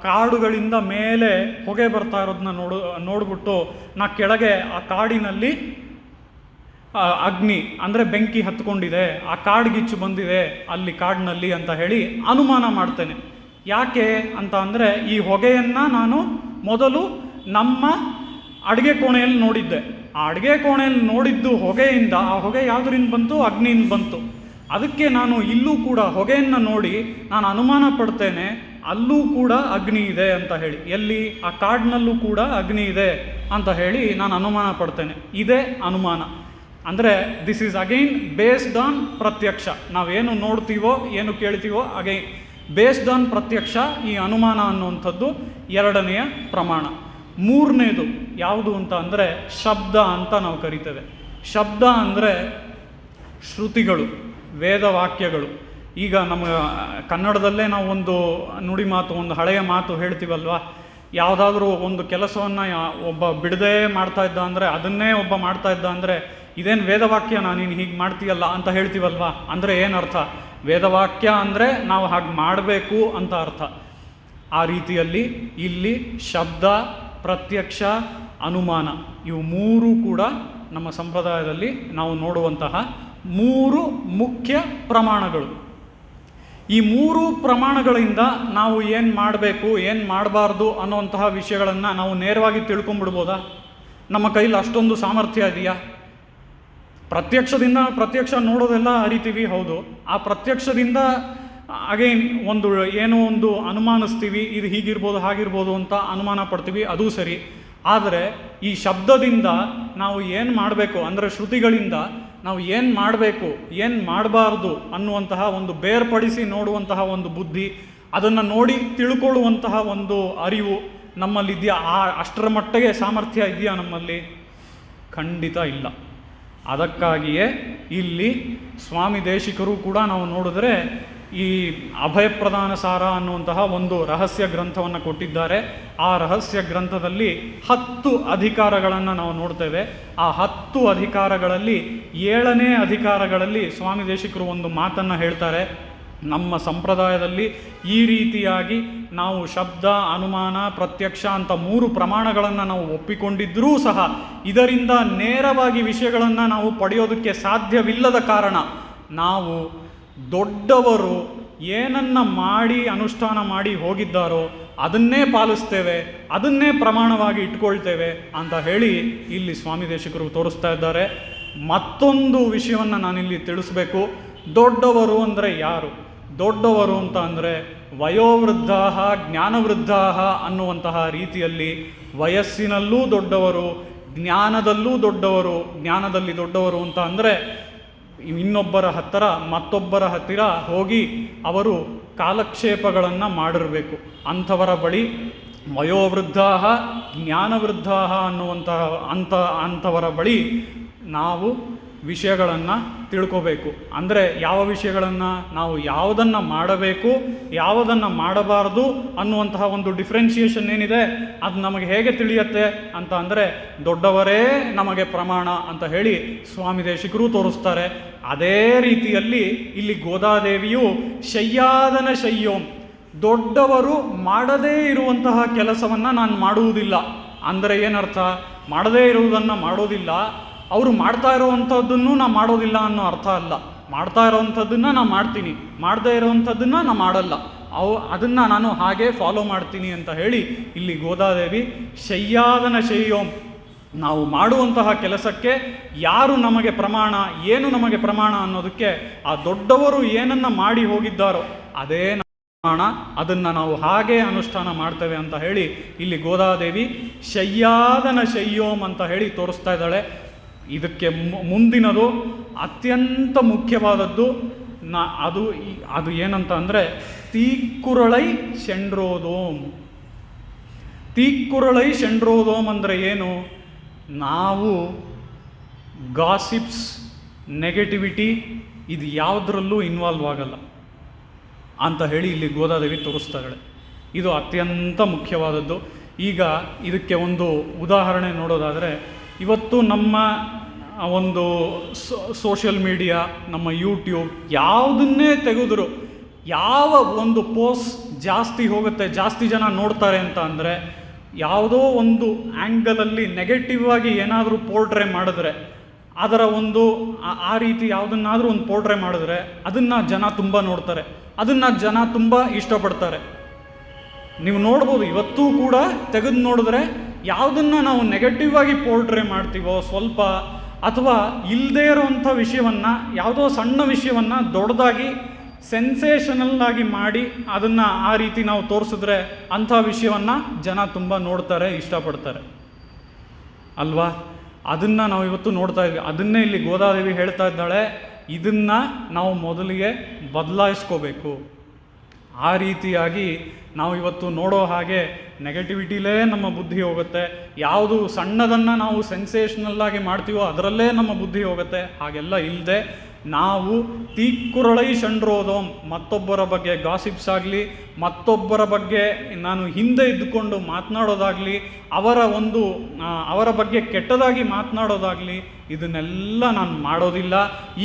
ಕಾಡುಗಳಿಂದ ಮೇಲೆ ಹೊಗೆ ಬರ್ತಾ ಇರೋದನ್ನ ನೋಡ್ಬಿಟ್ಟು ನಾ ಕೆಳಗೆ ಆ ಕಾಡಿನಲ್ಲಿ ಅಗ್ನಿ ಅಂದರೆ ಬೆಂಕಿ ಹತ್ಕೊಂಡಿದೆ, ಆ ಕಾಡ್ಗಿಚ್ಚು ಬಂದಿದೆ ಅಲ್ಲಿ ಕಾಡಿನಲ್ಲಿ ಅಂತ ಹೇಳಿ ಅನುಮಾನ ಮಾಡ್ತೇನೆ. ಯಾಕೆ ಅಂತ ಅಂದರೆ, ಈ ಹೊಗೆಯನ್ನು ನಾನು ಮೊದಲು ನಮ್ಮ ಅಡುಗೆ ಕೋಣೆಯಲ್ಲಿ ನೋಡಿದ್ದೆ. ಆ ಅಡುಗೆ ಕೋಣೆಯಲ್ಲಿ ನೋಡಿದ್ದು ಹೊಗೆಯಿಂದ, ಆ ಹೊಗೆ ಯಾವುದರಿಂದ ಬಂತು? ಅಗ್ನಿಯಿಂದ ಬಂತು. ಅದಕ್ಕೆ ನಾನು ಇಲ್ಲೂ ಕೂಡ ಹೊಗೆಯನ್ನು ನೋಡಿ ನಾನು ಅನುಮಾನ ಪಡ್ತೇನೆ, ಅಲ್ಲೂ ಕೂಡ ಅಗ್ನಿ ಇದೆ ಅಂತ ಹೇಳಿ. ಎಲ್ಲಿ? ಆ ಕಾಡಿನಲ್ಲೂ ಕೂಡ ಅಗ್ನಿ ಇದೆ ಅಂತ ಹೇಳಿ ನಾನು ಅನುಮಾನ ಪಡ್ತೇನೆ. ಇದೇ ಅನುಮಾನ. ಅಂದರೆ this is again based on ಪ್ರತ್ಯಕ್ಷ. ನಾವೇನು ನೋಡ್ತೀವೋ, ಏನು ಕೇಳ್ತೀವೋ ಅಗೈನ್ ಬೇಸ್ಡ್ ಆನ್ ಪ್ರತ್ಯಕ್ಷ. ಈ ಅನುಮಾನ ಅನ್ನುವಂಥದ್ದು 2ನೆಯ ಪ್ರಮಾಣ. 3ನೇದು ಯಾವುದು ಅಂತ ಅಂದರೆ ಶಬ್ದ ಅಂತ ನಾವು ಕರಿತೇವೆ. ಶಬ್ದ ಅಂದರೆ ಶ್ರುತಿಗಳು, ವೇದವಾಕ್ಯಗಳು. ಈಗ ನಮ್ಮ ಕನ್ನಡದಲ್ಲೇ ನಾವು ಒಂದು ನುಡಿ ಮಾತು, ಒಂದು ಹಳೆಯ ಮಾತು ಹೇಳ್ತೀವಲ್ವ. ಯಾವುದಾದ್ರೂ ಒಂದು ಕೆಲಸವನ್ನು ಒಬ್ಬ ಬಿಡದೇ ಮಾಡ್ತಾ ಇದ್ದ ಅಂದರೆ, ಅದನ್ನೇ ಒಬ್ಬ ಮಾಡ್ತಾ ಇದ್ದ ಅಂದರೆ, ಇದೇನು ವೇದವಾಕ್ಯನಾ, ನೀನು ಹೀಗೆ ಮಾಡ್ತೀಯಲ್ಲ ಅಂತ ಹೇಳ್ತೀವಲ್ವ. ಅಂದರೆ ಏನರ್ಥ? ವೇದವಾಕ್ಯ ಅಂದರೆ ನಾವು ಹಾಗೆ ಮಾಡಬೇಕು ಅಂತ ಅರ್ಥ. ಆ ರೀತಿಯಲ್ಲಿ ಇಲ್ಲಿ ಶಬ್ದ, ಪ್ರತ್ಯಕ್ಷ, ಅನುಮಾನ, ಇವು 3 ಕೂಡ ನಮ್ಮ ಸಂಪ್ರದಾಯದಲ್ಲಿ ನಾವು ನೋಡುವಂತಹ 3 ಮುಖ್ಯ ಪ್ರಮಾಣಗಳು. ಈ 3 ಪ್ರಮಾಣಗಳಿಂದ ನಾವು ಏನು ಮಾಡಬೇಕು, ಏನು ಮಾಡಬಾರ್ದು ಅನ್ನುವಂತಹ ವಿಷಯಗಳನ್ನು ನಾವು ನೇರವಾಗಿ ತಿಳ್ಕೊಂಬಿಡ್ಬೋದಾ? ನಮ್ಮ ಕೈಲಿ ಅಷ್ಟೊಂದು ಸಾಮರ್ಥ್ಯ ಇದೆಯಾ? ಪ್ರತ್ಯಕ್ಷ ನೋಡೋದೆಲ್ಲ ಅರಿತೀವಿ, ಹೌದು. ಆ ಪ್ರತ್ಯಕ್ಷದಿಂದ ಅಗೈನ್ ಒಂದು ಏನೋ ಒಂದು ಅನುಮಾನಿಸ್ತೀವಿ, ಇದು ಹೀಗಿರ್ಬೋದು ಹಾಗಿರ್ಬೋದು ಅಂತ ಅನುಮಾನ ಪಡ್ತೀವಿ, ಅದೂ ಸರಿ. ಆದರೆ ಈ ಶಬ್ದದಿಂದ ನಾವು ಏನು ಮಾಡಬೇಕು ಅಂದರೆ ಶ್ರುತಿಗಳಿಂದ ನಾವು ಏನು ಮಾಡಬೇಕು ಏನು ಮಾಡಬಾರ್ದು ಅನ್ನುವಂತಹ ಒಂದು ಬೇರ್ಪಡಿಸಿ ನೋಡುವಂತಹ ಒಂದು ಬುದ್ಧಿ, ಅದನ್ನು ನೋಡಿ ತಿಳ್ಕೊಳ್ಳುವಂತಹ ಒಂದು ಅರಿವು ನಮ್ಮಲ್ಲಿದೆಯಾ? ಅಷ್ಟರ ಮಟ್ಟಿಗೆ ಸಾಮರ್ಥ್ಯ ಇದೆಯಾ ನಮ್ಮಲ್ಲಿ? ಖಂಡಿತ ಇಲ್ಲ. ಅದಕ್ಕಾಗಿಯೇ ಇಲ್ಲಿ ಸ್ವಾಮಿ ದೇಶಿಕರು ಕೂಡ ನಾವು ನೋಡಿದ್ರೆ ಈ ಅಭಯಪ್ರದಾನ ಸಾರ ಅನ್ನುವಂತಹ ಒಂದು ರಹಸ್ಯ ಗ್ರಂಥವನ್ನು ಕೊಟ್ಟಿದ್ದಾರೆ. ಆ ರಹಸ್ಯ ಗ್ರಂಥದಲ್ಲಿ 10 ಅಧಿಕಾರಗಳನ್ನು ನಾವು ನೋಡ್ತೇವೆ. ಆ 10 ಅಧಿಕಾರಗಳಲ್ಲಿ 7ನೇ ಅಧಿಕಾರಗಳಲ್ಲಿ ಸ್ವಾಮಿ ದೇಶಿಕರು ಒಂದು ಮಾತನ್ನು ಹೇಳ್ತಾರೆ. ನಮ್ಮ ಸಂಪ್ರದಾಯದಲ್ಲಿ ಈ ರೀತಿಯಾಗಿ ನಾವು ಶಬ್ದ, ಅನುಮಾನ, ಪ್ರತ್ಯಕ್ಷ ಅಂತ 3 ಪ್ರಮಾಣಗಳನ್ನು ನಾವು ಒಪ್ಪಿಕೊಂಡಿದ್ದರೂ ಸಹ ಇದರಿಂದ ನೇರವಾಗಿ ವಿಷಯಗಳನ್ನು ನಾವು ಪಡೆಯೋದಕ್ಕೆ ಸಾಧ್ಯವಿಲ್ಲದ ಕಾರಣ ನಾವು ದೊಡ್ಡವರು ಏನನ್ನ ಮಾಡಿ ಅನುಷ್ಠಾನ ಮಾಡಿ ಹೋಗಿದ್ದಾರೋ ಅದನ್ನೇ ಪಾಲಿಸ್ತೇವೆ, ಅದನ್ನೇ ಪ್ರಮಾಣವಾಗಿ ಇಟ್ಕೊಳ್ತೇವೆ ಅಂತ ಹೇಳಿ ಇಲ್ಲಿ ಸ್ವಾಮಿ ದೇಶಿಕರು ತೋರಿಸ್ತಾ ಇದ್ದಾರೆ. ಮತ್ತೊಂದು ವಿಷಯವನ್ನು ನಾನಿಲ್ಲಿ ತಿಳಿಸ್ಬೇಕು. ದೊಡ್ಡವರು ಅಂದರೆ ಯಾರು? ದೊಡ್ಡವರು ಅಂತ ಅಂದರೆ ವಯೋವೃದ್ಧಾ ಜ್ಞಾನವೃದ್ಧಾ ಅನ್ನುವಂತಹ ರೀತಿಯಲ್ಲಿ ವಯಸ್ಸಿನಲ್ಲೂ ದೊಡ್ಡವರು, ಜ್ಞಾನದಲ್ಲೂ ದೊಡ್ಡವರು. ಜ್ಞಾನದಲ್ಲಿ ದೊಡ್ಡವರು ಅಂತ ಅಂದರೆ ಇನ್ನೊಬ್ಬರ ಹತ್ತಿರ ಮತ್ತೊಬ್ಬರ ಹತ್ತಿರ ಹೋಗಿ ಅವರು ಕಾಲಕ್ಷೇಪಗಳನ್ನು ಮಾಡಿರಬೇಕು. ಅಂಥವರ ಬಳಿ ವಯೋವೃದ್ಧಾ ಜ್ಞಾನವೃದ್ಧಾ ಅಂಥವರ ಬಳಿ ನಾವು ವಿಷಯಗಳನ್ನು ತಿಳ್ಕೋಬೇಕು. ಅಂದರೆ ಯಾವ ವಿಷಯಗಳನ್ನು ನಾವು ಯಾವುದನ್ನು ಮಾಡಬೇಕು ಯಾವುದನ್ನು ಮಾಡಬಾರ್ದು ಅನ್ನುವಂತಹ ಒಂದು ಡಿಫ್ರೆನ್ಷಿಯೇಷನ್ ಏನಿದೆ ಅದು ನಮಗೆ ಹೇಗೆ ತಿಳಿಯುತ್ತೆ ಅಂತ ಅಂದರೆ ದೊಡ್ಡವರೇ ನಮಗೆ ಪ್ರಮಾಣ ಅಂತ ಹೇಳಿ ಸ್ವಾಮಿ ದೇಶಿಕರು ತೋರಿಸ್ತಾರೆ. ಅದೇ ರೀತಿಯಲ್ಲಿ ಇಲ್ಲಿ ಗೋದಾದೇವಿಯು ಶಯ್ಯಾದನ ಶಯ್ಯೋಂ, ದೊಡ್ಡವರು ಮಾಡದೇ ಇರುವಂತಹ ಕೆಲಸವನ್ನು ನಾನು ಮಾಡುವುದಿಲ್ಲ ಅಂದರೆ ಏನರ್ಥ? ಮಾಡದೇ ಇರುವುದನ್ನು ಮಾಡೋದಿಲ್ಲ, ಅವರು ಮಾಡ್ತಾ ಇರೋವಂಥದ್ದನ್ನು ನಾ ಮಾಡೋದಿಲ್ಲ ಅನ್ನೋ ಅರ್ಥ ಅಲ್ಲ. ಮಾಡ್ತಾ ಇರೋವಂಥದ್ದನ್ನು ನಾ ಮಾಡ್ತೀನಿ, ಮಾಡದೇ ಇರೋವಂಥದ್ದನ್ನು ನಾ ಮಾಡಲ್ಲ, ಅದನ್ನು ನಾನು ಹಾಗೆ ಫಾಲೋ ಮಾಡ್ತೀನಿ ಅಂತ ಹೇಳಿ ಇಲ್ಲಿ ಗೋದಾದೇವಿ ಶಯ್ಯಾದನ ಶಯ್ಯೋಂ, ನಾವು ಮಾಡುವಂತಹ ಕೆಲಸಕ್ಕೆ ಯಾರು ನಮಗೆ ಪ್ರಮಾಣ, ಏನು ನಮಗೆ ಪ್ರಮಾಣ ಅನ್ನೋದಕ್ಕೆ ಆ ದೊಡ್ಡವರು ಏನನ್ನು ಮಾಡಿ ಹೋಗಿದ್ದಾರೋ ಅದೇ ಪ್ರಮಾಣ, ಅದನ್ನು ನಾವು ಹಾಗೆ ಅನುಷ್ಠಾನ ಮಾಡ್ತೇವೆ ಅಂತ ಹೇಳಿ ಇಲ್ಲಿ ಗೋದಾದೇವಿ ಶಯ್ಯಾದನ ಶಯ್ಯೋಂ ಅಂತ ಹೇಳಿ ತೋರಿಸ್ತಾ ಇದ್ದಾಳೆ. ಇದಕ್ಕೆ ಮುಂದಿನದು ಅತ್ಯಂತ ಮುಖ್ಯವಾದದ್ದು ಅದು ಏನಂತ ಅಂದರೆ ತೀಕ್ಕುರಳೈ ಶೆಂಡ್ರೋದೋಮ್. ತೀಕ್ಕುರಳೈ ಶೆಂಡ್ರೋದೋಮ್ ಅಂದರೆ ಏನು? ನಾವು ಗಾಸಿಪ್ಸ್, ನೆಗೆಟಿವಿಟಿ ಇದು ಯಾವುದರಲ್ಲೂ ಇನ್ವಾಲ್ವ್ ಆಗಲ್ಲ ಅಂತ ಹೇಳಿ ಇಲ್ಲಿ ಗೋದಾದೇವಿ ತೋರಿಸ್ತಾಳೆ. ಇದು ಅತ್ಯಂತ ಮುಖ್ಯವಾದದ್ದು. ಈಗ ಇದಕ್ಕೆ ಒಂದು ಉದಾಹರಣೆ ನೋಡೋದಾದರೆ, ಇವತ್ತು ನಮ್ಮ ಒಂದು ಸೋಷಿಯಲ್ ಮೀಡಿಯಾ, ನಮ್ಮ ಯೂಟ್ಯೂಬ್ ಯಾವುದನ್ನೇ ತೆಗೆದ್ರು ಯಾವ ಒಂದು ಪೋಸ್ಟ್ ಜಾಸ್ತಿ ಹೋಗುತ್ತೆ, ಜಾಸ್ತಿ ಜನ ನೋಡ್ತಾರೆ ಅಂತ ಅಂದರೆ ಯಾವುದೋ ಒಂದು ಆ್ಯಂಗಲಲ್ಲಿ ನೆಗೆಟಿವ್ ಆಗಿ ಏನಾದರೂ ಪೋರ್ಟ್ರೇ ಮಾಡಿದ್ರೆ, ಅದರ ಒಂದು ಆ ರೀತಿ ಯಾವುದನ್ನಾದರೂ ಒಂದು ಪೋರ್ಟ್ರೇ ಮಾಡಿದ್ರೆ ಅದನ್ನು ಜನ ತುಂಬ ನೋಡ್ತಾರೆ, ಅದನ್ನು ಜನ ತುಂಬ ಇಷ್ಟಪಡ್ತಾರೆ. ನೀವು ನೋಡ್ಬೋದು ಇವತ್ತೂ ಕೂಡ ತೆಗೆದು ನೋಡಿದ್ರೆ ಯಾವುದನ್ನು ನಾವು ನೆಗೆಟಿವ್ ಆಗಿ ಪೋರ್ಟ್ರೇ ಮಾಡ್ತೀವೋ ಸ್ವಲ್ಪ, ಅಥವಾ ಇಲ್ಲದೇ ಇರೋವಂಥ ವಿಷಯವನ್ನು, ಯಾವುದೋ ಸಣ್ಣ ವಿಷಯವನ್ನು ದೊಡ್ಡದಾಗಿ ಸೆನ್ಸೇಷನಲ್ ಆಗಿ ಮಾಡಿ ಅದನ್ನು ಆ ರೀತಿ ನಾವು ತೋರಿಸಿದ್ರೆ ಅಂಥ ವಿಷಯವನ್ನು ಜನ ತುಂಬ ನೋಡ್ತಾರೆ, ಇಷ್ಟಪಡ್ತಾರೆ ಅಲ್ವಾ? ಅದನ್ನು ನಾವು ಇವತ್ತು ನೋಡ್ತಾ ಇದ್ವಿ. ಅದನ್ನೇ ಇಲ್ಲಿ ಗೋದಾದೇವಿ ಹೇಳ್ತಾ ಇದ್ದಾಳೆ, ಇದನ್ನು ನಾವು ಮೊದಲಿಗೆ ಬದಲಾಯಿಸ್ಕೋಬೇಕು. ಆ ರೀತಿಯಾಗಿ ನಾವು ಇವತ್ತು ನೋಡೋ ಹಾಗೆ ನೆಗೆಟಿವಿಟಿಲೇ ನಮ್ಮ ಬುದ್ಧಿ ಹೋಗುತ್ತೆ. ಯಾವುದು ಸಣ್ಣದನ್ನು ನಾವು ಸೆನ್ಸೇಷನಲ್ಲಾಗಿ ಮಾಡ್ತೀವೋ ಅದರಲ್ಲೇ ನಮ್ಮ ಬುದ್ಧಿ ಹೋಗುತ್ತೆ. ಹಾಗೆಲ್ಲ ಇಲ್ಲದೆ ನಾವು ತೀಕ್ಕುರಳೈ ಶಂಡ್ರೋದೋಮ್, ಮತ್ತೊಬ್ಬರ ಬಗ್ಗೆ ಗಾಸಿಪ್ಸ್ ಆಗಲಿ, ಮತ್ತೊಬ್ಬರ ಬಗ್ಗೆ ನಾನು ಹಿಂದೆ ಇದ್ದುಕೊಂಡು ಮಾತನಾಡೋದಾಗಲಿ, ಅವರ ಬಗ್ಗೆ ಕೆಟ್ಟದಾಗಿ ಮಾತನಾಡೋದಾಗಲಿ, ಇದನ್ನೆಲ್ಲ ನಾನು ಮಾಡೋದಿಲ್ಲ.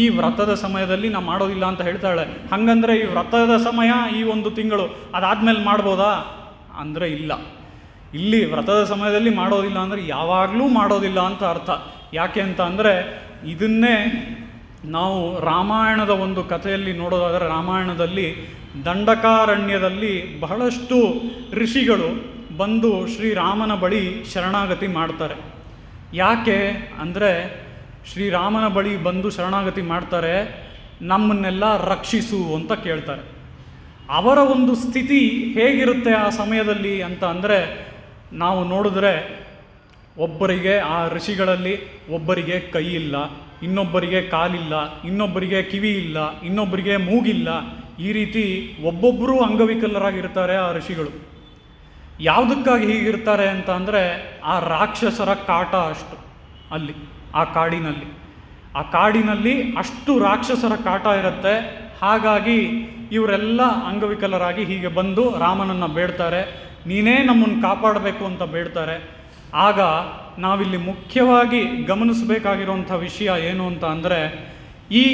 ಈ ವ್ರತದ ಸಮಯದಲ್ಲಿ ನಾನು ಮಾಡೋದಿಲ್ಲ ಅಂತ ಹೇಳ್ತಾಳೆ. ಹಾಗಂದರೆ ಈ ವ್ರತದ ಸಮಯ ಈ ಒಂದು ತಿಂಗಳು, ಅದಾದಮೇಲೆ ಮಾಡ್ಬೋದಾ ಅಂದರೆ ಇಲ್ಲ. ಇಲ್ಲಿ ವ್ರತದ ಸಮಯದಲ್ಲಿ ಮಾಡೋದಿಲ್ಲ ಅಂದರೆ ಯಾವಾಗಲೂ ಮಾಡೋದಿಲ್ಲ ಅಂತ ಅರ್ಥ. ಯಾಕೆ ಅಂತ ಅಂದರೆ ಇದನ್ನೇ ನಾವು ರಾಮಾಯಣದ ಒಂದು ಕಥೆಯಲ್ಲಿ ನೋಡೋದಾದರೆ, ರಾಮಾಯಣದಲ್ಲಿ ದಂಡಕಾರಣ್ಯದಲ್ಲಿ ಬಹಳಷ್ಟು ಋಷಿಗಳು ಬಂದು ಶ್ರೀರಾಮನ ಬಳಿ ಶರಣಾಗತಿ ಮಾಡ್ತಾರೆ. ಯಾಕೆ ಅಂದರೆ ಶ್ರೀರಾಮನ ಬಳಿ ಬಂದು ಶರಣಾಗತಿ ಮಾಡ್ತಾರೆ, ನಮ್ಮನ್ನೆಲ್ಲ ರಕ್ಷಿಸು ಅಂತ ಕೇಳ್ತಾರೆ. ಅವರ ಒಂದು ಸ್ಥಿತಿ ಹೇಗಿರುತ್ತೆ ಆ ಸಮಯದಲ್ಲಿ ಅಂತ ಅಂದರೆ, ನಾವು ನೋಡಿದ್ರೆ ಒಬ್ಬರಿಗೆ ಆ ಋಷಿಗಳಲ್ಲಿ ಒಬ್ಬರಿಗೆ ಕೈ ಇಲ್ಲ, ಇನ್ನೊಬ್ಬರಿಗೆ ಕಾಲಿಲ್ಲ, ಇನ್ನೊಬ್ಬರಿಗೆ ಕಿವಿ ಇಲ್ಲ, ಇನ್ನೊಬ್ಬರಿಗೆ ಮೂಗಿಲ್ಲ. ಈ ರೀತಿ ಒಬ್ಬೊಬ್ಬರು ಅಂಗವಿಕಲರಾಗಿರ್ತಾರೆ ಆ ಋಷಿಗಳು. ಯಾವುದಕ್ಕಾಗಿ ಹೀಗಿರ್ತಾರೆ ಅಂತ ಅಂದರೆ, ಆ ರಾಕ್ಷಸರ ಕಾಟ ಅಷ್ಟು ಅಲ್ಲಿ ಆ ಕಾಡಿನಲ್ಲಿ ಅಷ್ಟು ರಾಕ್ಷಸರ ಕಾಟ ಇರುತ್ತೆ. ಹಾಗಾಗಿ ಇವರೆಲ್ಲ ಅಂಗವಿಕಲರಾಗಿ ಹೀಗೆ ಬಂದು ರಾಮನನ್ನು ಬೇಡ್ತಾರೆ, ನೀನೇ ನಮ್ಮನ್ನು ಕಾಪಾಡಬೇಕು ಅಂತ ಬೇಡ್ತಾರೆ. ಆಗ ನಾವಿಲ್ಲಿ ಮುಖ್ಯವಾಗಿ ಗಮನಿಸಬೇಕಾಗಿರುವಂಥ ವಿಷಯ ಏನು ಅಂತ ಅಂದರೆ, ಈ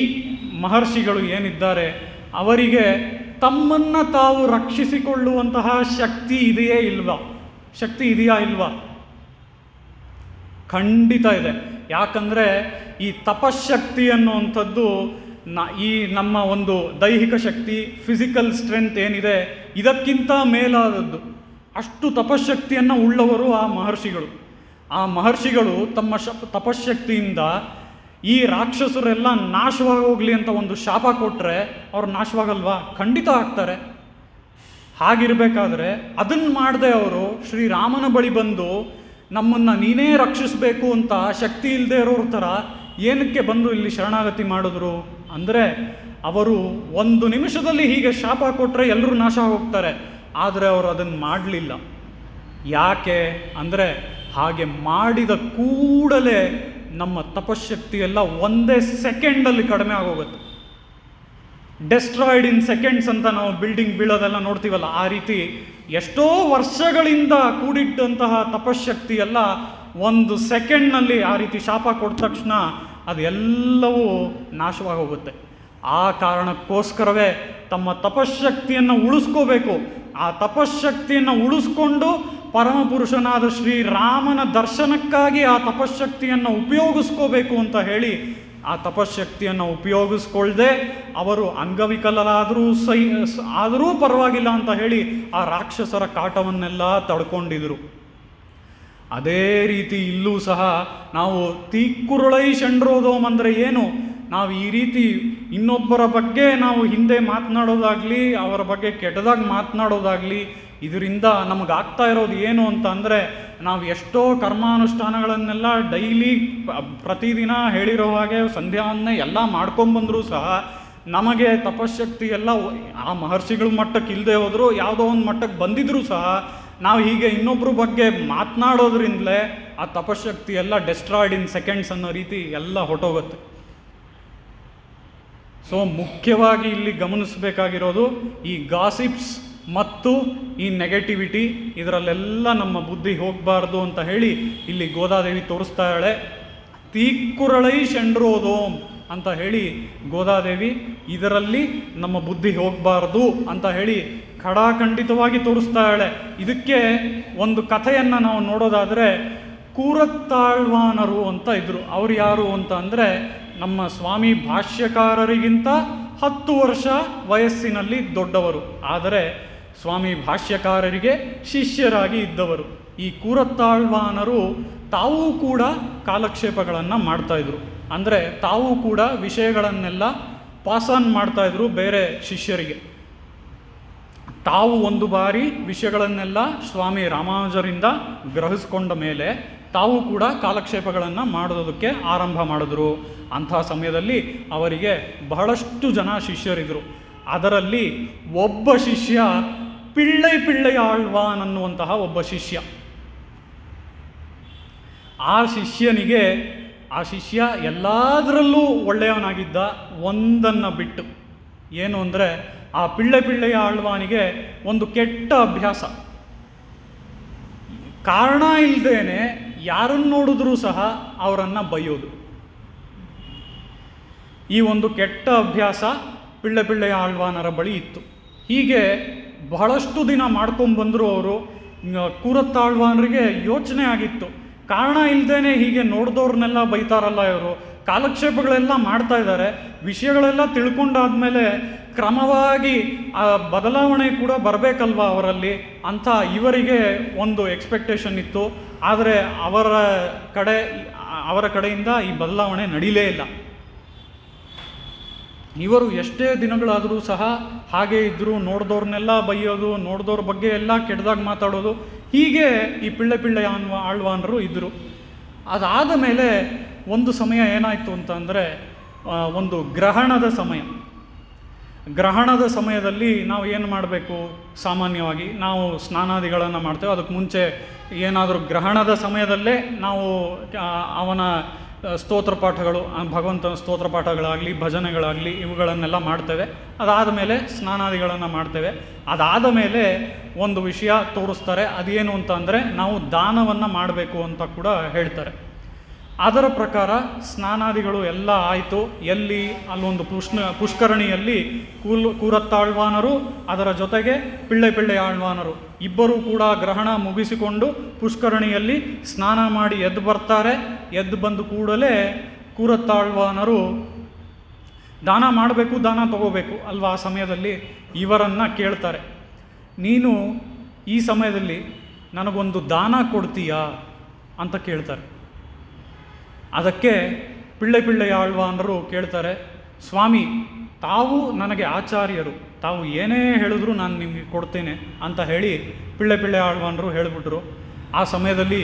ಮಹರ್ಷಿಗಳು ಏನಿದ್ದಾರೆ ಅವರಿಗೆ ತಮ್ಮನ್ನು ತಾವು ರಕ್ಷಿಸಿಕೊಳ್ಳುವಂತಹ ಶಕ್ತಿ ಇದೆಯೇ ಇಲ್ವಾ? ಶಕ್ತಿ ಇದೆಯಾ ಇಲ್ವಾ? ಖಂಡಿತ ಇದೆ. ಯಾಕಂದರೆ ಈ ತಪಶಕ್ತಿ ಅನ್ನುವಂಥದ್ದು ಈ ನಮ್ಮ ಒಂದು ದೈಹಿಕ ಶಕ್ತಿ, ಫಿಸಿಕಲ್ ಸ್ಟ್ರೆಂತ್ ಏನಿದೆ ಇದಕ್ಕಿಂತ ಮೇಲಾದದ್ದು. ಅಷ್ಟು ತಪಶಕ್ತಿಯನ್ನು ಉಳ್ಳವರು ಆ ಮಹರ್ಷಿಗಳು. ಆ ಮಹರ್ಷಿಗಳು ತಮ್ಮ ತಪಶಕ್ತಿಯಿಂದ ಈ ರಾಕ್ಷಸರೆಲ್ಲ ನಾಶವಾಗಿ ಹೋಗಲಿ ಅಂತ ಒಂದು ಶಾಪ ಕೊಟ್ಟರೆ ಅವ್ರು ನಾಶವಾಗಲ್ವಾ? ಖಂಡಿತ ಆಗ್ತಾರೆ. ಹಾಗಿರಬೇಕಾದ್ರೆ ಅದನ್ನು ಮಾಡದೆ ಅವರು ಶ್ರೀರಾಮನ ಬಳಿ ಬಂದು ನಮ್ಮನ್ನು ನೀನೇ ರಕ್ಷಿಸಬೇಕು ಅಂತ ಶಕ್ತಿ ಇಲ್ಲದೆ ಇರೋರ ಥರ ಏನಕ್ಕೆ ಬಂದು ಇಲ್ಲಿ ಶರಣಾಗತಿ ಮಾಡಿದ್ರು ಅಂದರೆ, ಅವರು ಒಂದು ನಿಮಿಷದಲ್ಲಿ ಹೀಗೆ ಶಾಪ ಕೊಟ್ಟರೆ ಎಲ್ಲರೂ ನಾಶ ಹೋಗ್ತಾರೆ. ಆದರೆ ಅವರು ಅದನ್ನು ಮಾಡಲಿಲ್ಲ. ಯಾಕೆ ಅಂದರೆ, ಹಾಗೆ ಮಾಡಿದ ಕೂಡಲೇ ನಮ್ಮ ತಪಶಕ್ತಿ ಎಲ್ಲ ಒಂದೇ ಸೆಕೆಂಡಲ್ಲಿ ಕಡಿಮೆ ಆಗೋಗುತ್ತೆ. ಡೆಸ್ಟ್ರಾಯ್ಡ್ ಇನ್ ಸೆಕೆಂಡ್ಸ್ ಅಂತ ನಾವು ಬಿಲ್ಡಿಂಗ್ ಬೀಳೋದೆಲ್ಲ ನೋಡ್ತೀವಲ್ಲ, ಆ ರೀತಿ ಎಷ್ಟೋ ವರ್ಷಗಳಿಂದ ಕೂಡಿಟ್ಟಂತಹ ತಪಶಕ್ತಿ ಎಲ್ಲ ಒಂದು ಸೆಕೆಂಡ್ನಲ್ಲಿ ಆ ರೀತಿ ಶಾಪ ಕೊಟ್ಟ ತಕ್ಷಣ ಅದೆಲ್ಲವೂ ನಾಶವಾಗಿ ಹೋಗುತ್ತೆ. ಆ ಕಾರಣಕ್ಕೋಸ್ಕರವೇ ತಮ್ಮ ತಪಶಕ್ತಿಯನ್ನು ಉಳಿಸ್ಕೋಬೇಕು. ಆ ತಪಶಕ್ತಿಯನ್ನು ಉಳಿಸ್ಕೊಂಡು ಪರಮಪುರುಷನಾದ ಶ್ರೀರಾಮನ ದರ್ಶನಕ್ಕಾಗಿ ಆ ತಪಶಕ್ತಿಯನ್ನು ಉಪಯೋಗಿಸ್ಕೋಬೇಕು ಅಂತ ಹೇಳಿ ಆ ತಪಶಕ್ತಿಯನ್ನು ಉಪಯೋಗಿಸ್ಕೊಳ್ದೆ ಅವರು ಆದರೂ ಪರವಾಗಿಲ್ಲ ಅಂತ ಹೇಳಿ ಆ ರಾಕ್ಷಸರ ಕಾಟವನ್ನೆಲ್ಲ ತಡ್ಕೊಂಡಿದ್ರು. ಅದೇ ರೀತಿ ಇಲ್ಲೂ ಸಹ ನಾವು ತೀಕ್ಕುರುಳೈ ಶಂಡ್ರೋದೋಮ್ ಅಂದರೆ ಏನು? ನಾವು ಈ ರೀತಿ ಇನ್ನೊಬ್ಬರ ಬಗ್ಗೆ ನಾವು ಹಿಂದೆ ಮಾತನಾಡೋದಾಗಲಿ, ಅವರ ಬಗ್ಗೆ ಕೆಟ್ಟದಾಗಿ ಮಾತನಾಡೋದಾಗಲಿ, ಇದರಿಂದ ನಮಗಾಗ್ತಾ ಇರೋದು ಏನು ಅಂತ ಅಂದರೆ, ನಾವು ಎಷ್ಟೋ ಕರ್ಮಾನುಷ್ಠಾನಗಳನ್ನೆಲ್ಲ ಡೈಲಿ ಪ್ರತಿದಿನ ಹೇಳಿರೋ ಹಾಗೆ ಸಂಧ್ಯಾವನ್ನೇ ಎಲ್ಲ ಮಾಡ್ಕೊಂಬಂದರೂ ಸಹ ನಮಗೆ ತಪಶಕ್ತಿ ಎಲ್ಲ ಆ ಮಹರ್ಷಿಗಳ ಮಟ್ಟಕ್ಕೆ ಇಲ್ಲದೆ ಹೋದರೂ ಯಾವುದೋ ಒಂದು ಮಟ್ಟಕ್ಕೆ ಬಂದಿದ್ರೂ ಸಹ ನಾವು ಹೀಗೆ ಇನ್ನೊಬ್ಬರ ಬಗ್ಗೆ ಮಾತನಾಡೋದ್ರಿಂದಲೇ ಆ ತಪಶಕ್ತಿ ಎಲ್ಲ ಡೆಸ್ಟ್ರಾಯ್ಡ್ ಇನ್ ಸೆಕೆಂಡ್ಸ್ ಅನ್ನೋ ರೀತಿ ಎಲ್ಲ ಹೊಟ್ಟೋಗುತ್ತೆ. ಸೊ ಮುಖ್ಯವಾಗಿ ಇಲ್ಲಿ ಗಮನಿಸಬೇಕಾಗಿರೋದು ಈ ಗಾಸಿಪ್ಸ್ ಮತ್ತು ಈ ನೆಗೆಟಿವಿಟಿ, ಇದರಲ್ಲೆಲ್ಲ ನಮ್ಮ ಬುದ್ಧಿ ಹೋಗಬಾರ್ದು ಅಂತ ಹೇಳಿ ಇಲ್ಲಿ ಗೋದಾದೇವಿ ತೋರಿಸ್ತಾ ಇದ್ದಾಳೆ. ತೀಕ್ಕುರಳೈ ಶಂಡ್ರೋದೋಮ್ ಅಂತ ಹೇಳಿ ಗೋದಾದೇವಿ ಇದರಲ್ಲಿ ನಮ್ಮ ಬುದ್ಧಿ ಹೋಗಬಾರ್ದು ಅಂತ ಹೇಳಿ ಖಡಾಖಂಡಿತವಾಗಿ ತೋರಿಸ್ತಾ ಇದ್ದಾಳೆ. ಇದಕ್ಕೆ ಒಂದು ಕಥೆಯನ್ನು ನಾವು ನೋಡೋದಾದರೆ, ಕೂರತ್ತಾಳ್ವಾನರು ಅಂತ ಇದ್ದರು. ಅವರು ಯಾರು ಅಂತ ಅಂದರೆ, ನಮ್ಮ ಸ್ವಾಮಿ ಭಾಷ್ಯಕಾರರಿಗಿಂತ 10 ವರ್ಷ ವಯಸ್ಸಿನಲ್ಲಿ ದೊಡ್ಡವರು, ಆದರೆ ಸ್ವಾಮಿ ಭಾಷ್ಯಕಾರರಿಗೆ ಶಿಷ್ಯರಾಗಿ ಇದ್ದವರು. ಈ ಕೂರತ್ತಾಳ್ವಾನರು ತಾವೂ ಕೂಡ ಕಾಲಕ್ಷೇಪಗಳನ್ನು ಮಾಡ್ತಾಯಿದ್ರು. ಅಂದರೆ ತಾವೂ ಕೂಡ ವಿಷಯಗಳನ್ನೆಲ್ಲ ಪಾಸ್ ಆನ್ ಮಾಡ್ತಾಯಿದ್ರು ಬೇರೆ ಶಿಷ್ಯರಿಗೆ. ತಾವು ಒಂದು ಬಾರಿ ವಿಷಯಗಳನ್ನೆಲ್ಲ ಸ್ವಾಮಿ ರಾಮಾನುಜರಿಂದ ಗ್ರಹಿಸ್ಕೊಂಡ ಮೇಲೆ ತಾವು ಕೂಡ ಕಾಲಕ್ಷೇಪಗಳನ್ನು ಮಾಡೋದಕ್ಕೆ ಆರಂಭ ಮಾಡಿದ್ರು. ಅಂಥ ಸಮಯದಲ್ಲಿ ಅವರಿಗೆ ಬಹಳಷ್ಟು ಜನ ಶಿಷ್ಯರಿದ್ದರು. ಅದರಲ್ಲಿ ಒಬ್ಬ ಶಿಷ್ಯ ಪಿಳ್ಳೈ ಆಳ್ವಾನ್ ಅನ್ನುವಂತಹ ಒಬ್ಬ ಶಿಷ್ಯ. ಆ ಶಿಷ್ಯ ಎಲ್ಲದರಲ್ಲೂ ಒಳ್ಳೆಯವನಾಗಿದ್ದ, ಒಂದನ್ನು ಬಿಟ್ಟು. ಏನು ಅಂದರೆ, ಆ ಪಿಳ್ಳೈ ಆಳ್ವಾನಿಗೆ ಒಂದು ಕೆಟ್ಟ ಅಭ್ಯಾಸ. ಕಾರಣ ಇಲ್ಲದೇನೆ ಯಾರನ್ನು ನೋಡಿದ್ರೂ ಸಹ ಅವರನ್ನು ಬೈಯೋದು. ಈ ಒಂದು ಕೆಟ್ಟ ಅಭ್ಯಾಸ ಪಿಳ್ಳೈ ಆಳ್ವಾನರ ಬಳಿ ಇತ್ತು. ಹೀಗೆ ಬಹಳಷ್ಟು ದಿನ ಮಾಡ್ಕೊಂಡ್ಬಂದರು ಅವರು. ಕೂರತ್ತಾಳ್ವಾನರಿಗೆ ಯೋಚನೆ ಆಗಿತ್ತು, ಕಾರಣ ಇಲ್ಲದೇನೆ ಹೀಗೆ ನೋಡಿದವ್ರನ್ನೆಲ್ಲ ಬೈತಾರಲ್ಲ ಇವರು, ಕಾಲಕ್ಷೇಪಗಳೆಲ್ಲ ಮಾಡ್ತಾ ಇದ್ದಾರೆ, ವಿಷಯಗಳೆಲ್ಲ ತಿಳ್ಕೊಂಡಾದ್ಮೇಲೆ ಕ್ರಮವಾಗಿ ಆ ಬದಲಾವಣೆ ಕೂಡ ಬರಬೇಕಲ್ವ ಅವರಲ್ಲಿ ಅಂತ ಇವರಿಗೆ ಒಂದು ಎಕ್ಸ್ಪೆಕ್ಟೇಷನ್ ಇತ್ತು. ಆದರೆ ಅವರ ಕಡೆಯಿಂದ ಈ ಬದಲಾವಣೆ ನಡೀಲೇ ಇಲ್ಲ. ಇವರು ಎಷ್ಟೇ ದಿನಗಳಾದರೂ ಸಹ ಹಾಗೇ ಇದ್ದರು. ನೋಡಿದವ್ರನ್ನೆಲ್ಲ ಬೈಯೋದು, ನೋಡಿದವ್ರ ಬಗ್ಗೆ ಎಲ್ಲ ಕೆಟ್ಟದಾಗಿ ಮಾತಾಡೋದು, ಹೀಗೆ ಈ ಪಿಳ್ಳೆ ಆಳ್ವಾನರು ಇದ್ದರು. ಅದಾದ ಮೇಲೆ ಒಂದು ಸಮಯ ಏನಾಯಿತು ಅಂತಂದರೆ, ಒಂದು ಗ್ರಹಣದ ಸಮಯದಲ್ಲಿ ನಾವು ಏನು ಮಾಡಬೇಕು? ಸಾಮಾನ್ಯವಾಗಿ ನಾವು ಸ್ನಾನಾದಿಗಳನ್ನು ಮಾಡ್ತೇವೆ. ಅದಕ್ಕೆ ಮುಂಚೆ ಏನಾದರೂ ಗ್ರಹಣದ ಸಮಯದಲ್ಲೇ ನಾವು ಅವನ ಸ್ತೋತ್ರ ಪಾಠಗಳು, ಭಗವಂತನ ಸ್ತೋತ್ರ ಪಾಠಗಳಾಗಲಿ, ಭಜನೆಗಳಾಗಲಿ, ಇವುಗಳನ್ನೆಲ್ಲ ಮಾಡ್ತೇವೆ. ಅದಾದ ಮೇಲೆ ಸ್ನಾನಾದಿಗಳನ್ನು ಮಾಡ್ತೇವೆ. ಅದಾದ ಮೇಲೆ ಒಂದು ವಿಷಯ ತೋರಿಸ್ತಾರೆ. ಅದೇನು ಅಂತ ಅಂದರೆ, ನಾವು ದಾನವನ್ನು ಮಾಡಬೇಕು ಅಂತ ಕೂಡ ಹೇಳ್ತಾರೆ. ಅದರ ಪ್ರಕಾರ ಸ್ನಾನಾದಿಗಳು ಎಲ್ಲ ಆಯಿತು. ಎಲ್ಲಿ? ಅಲ್ಲೊಂದು ಪುಷ್ಕರಣಿಯಲ್ಲಿ ಕೂರತ್ತಾಳ್ವಾನರು, ಅದರ ಜೊತೆಗೆ ಪಿಳ್ಳೆ ಆಳ್ವಾನರು ಇಬ್ಬರೂ ಕೂಡ ಗ್ರಹಣ ಮುಗಿಸಿಕೊಂಡು ಪುಷ್ಕರಣಿಯಲ್ಲಿ ಸ್ನಾನ ಮಾಡಿ ಎದ್ದು ಬರ್ತಾರೆ. ಎದ್ದು ಬಂದು ಕೂಡಲೇ ಕೂರತ್ತಾಳ್ವಾನರು ದಾನ ಮಾಡಬೇಕು, ದಾನ ತಗೋಬೇಕು ಅಲ್ವಾ? ಆ ಸಮಯದಲ್ಲಿ ಇವರನ್ನು ಕೇಳ್ತಾರೆ, ನೀನು ಈ ಸಮಯದಲ್ಲಿ ನನಗೊಂದು ದಾನ ಕೊಡ್ತೀಯಾ ಅಂತ ಕೇಳ್ತಾರೆ. ಅದಕ್ಕೆ ಪಿಳ್ಳೆ ಆಳ್ವಾನರು ಕೇಳ್ತಾರೆ, ಸ್ವಾಮಿ, ತಾವು ನನಗೆ ಆಚಾರ್ಯರು, ತಾವು ಏನೇ ಹೇಳಿದ್ರು ನಾನು ನಿಮಗೆ ಕೊಡ್ತೇನೆ ಅಂತ ಹೇಳಿ ಪಿಳ್ಳೆ ಆಳ್ವಾನರು ಹೇಳಿಬಿಟ್ರು. ಆ ಸಮಯದಲ್ಲಿ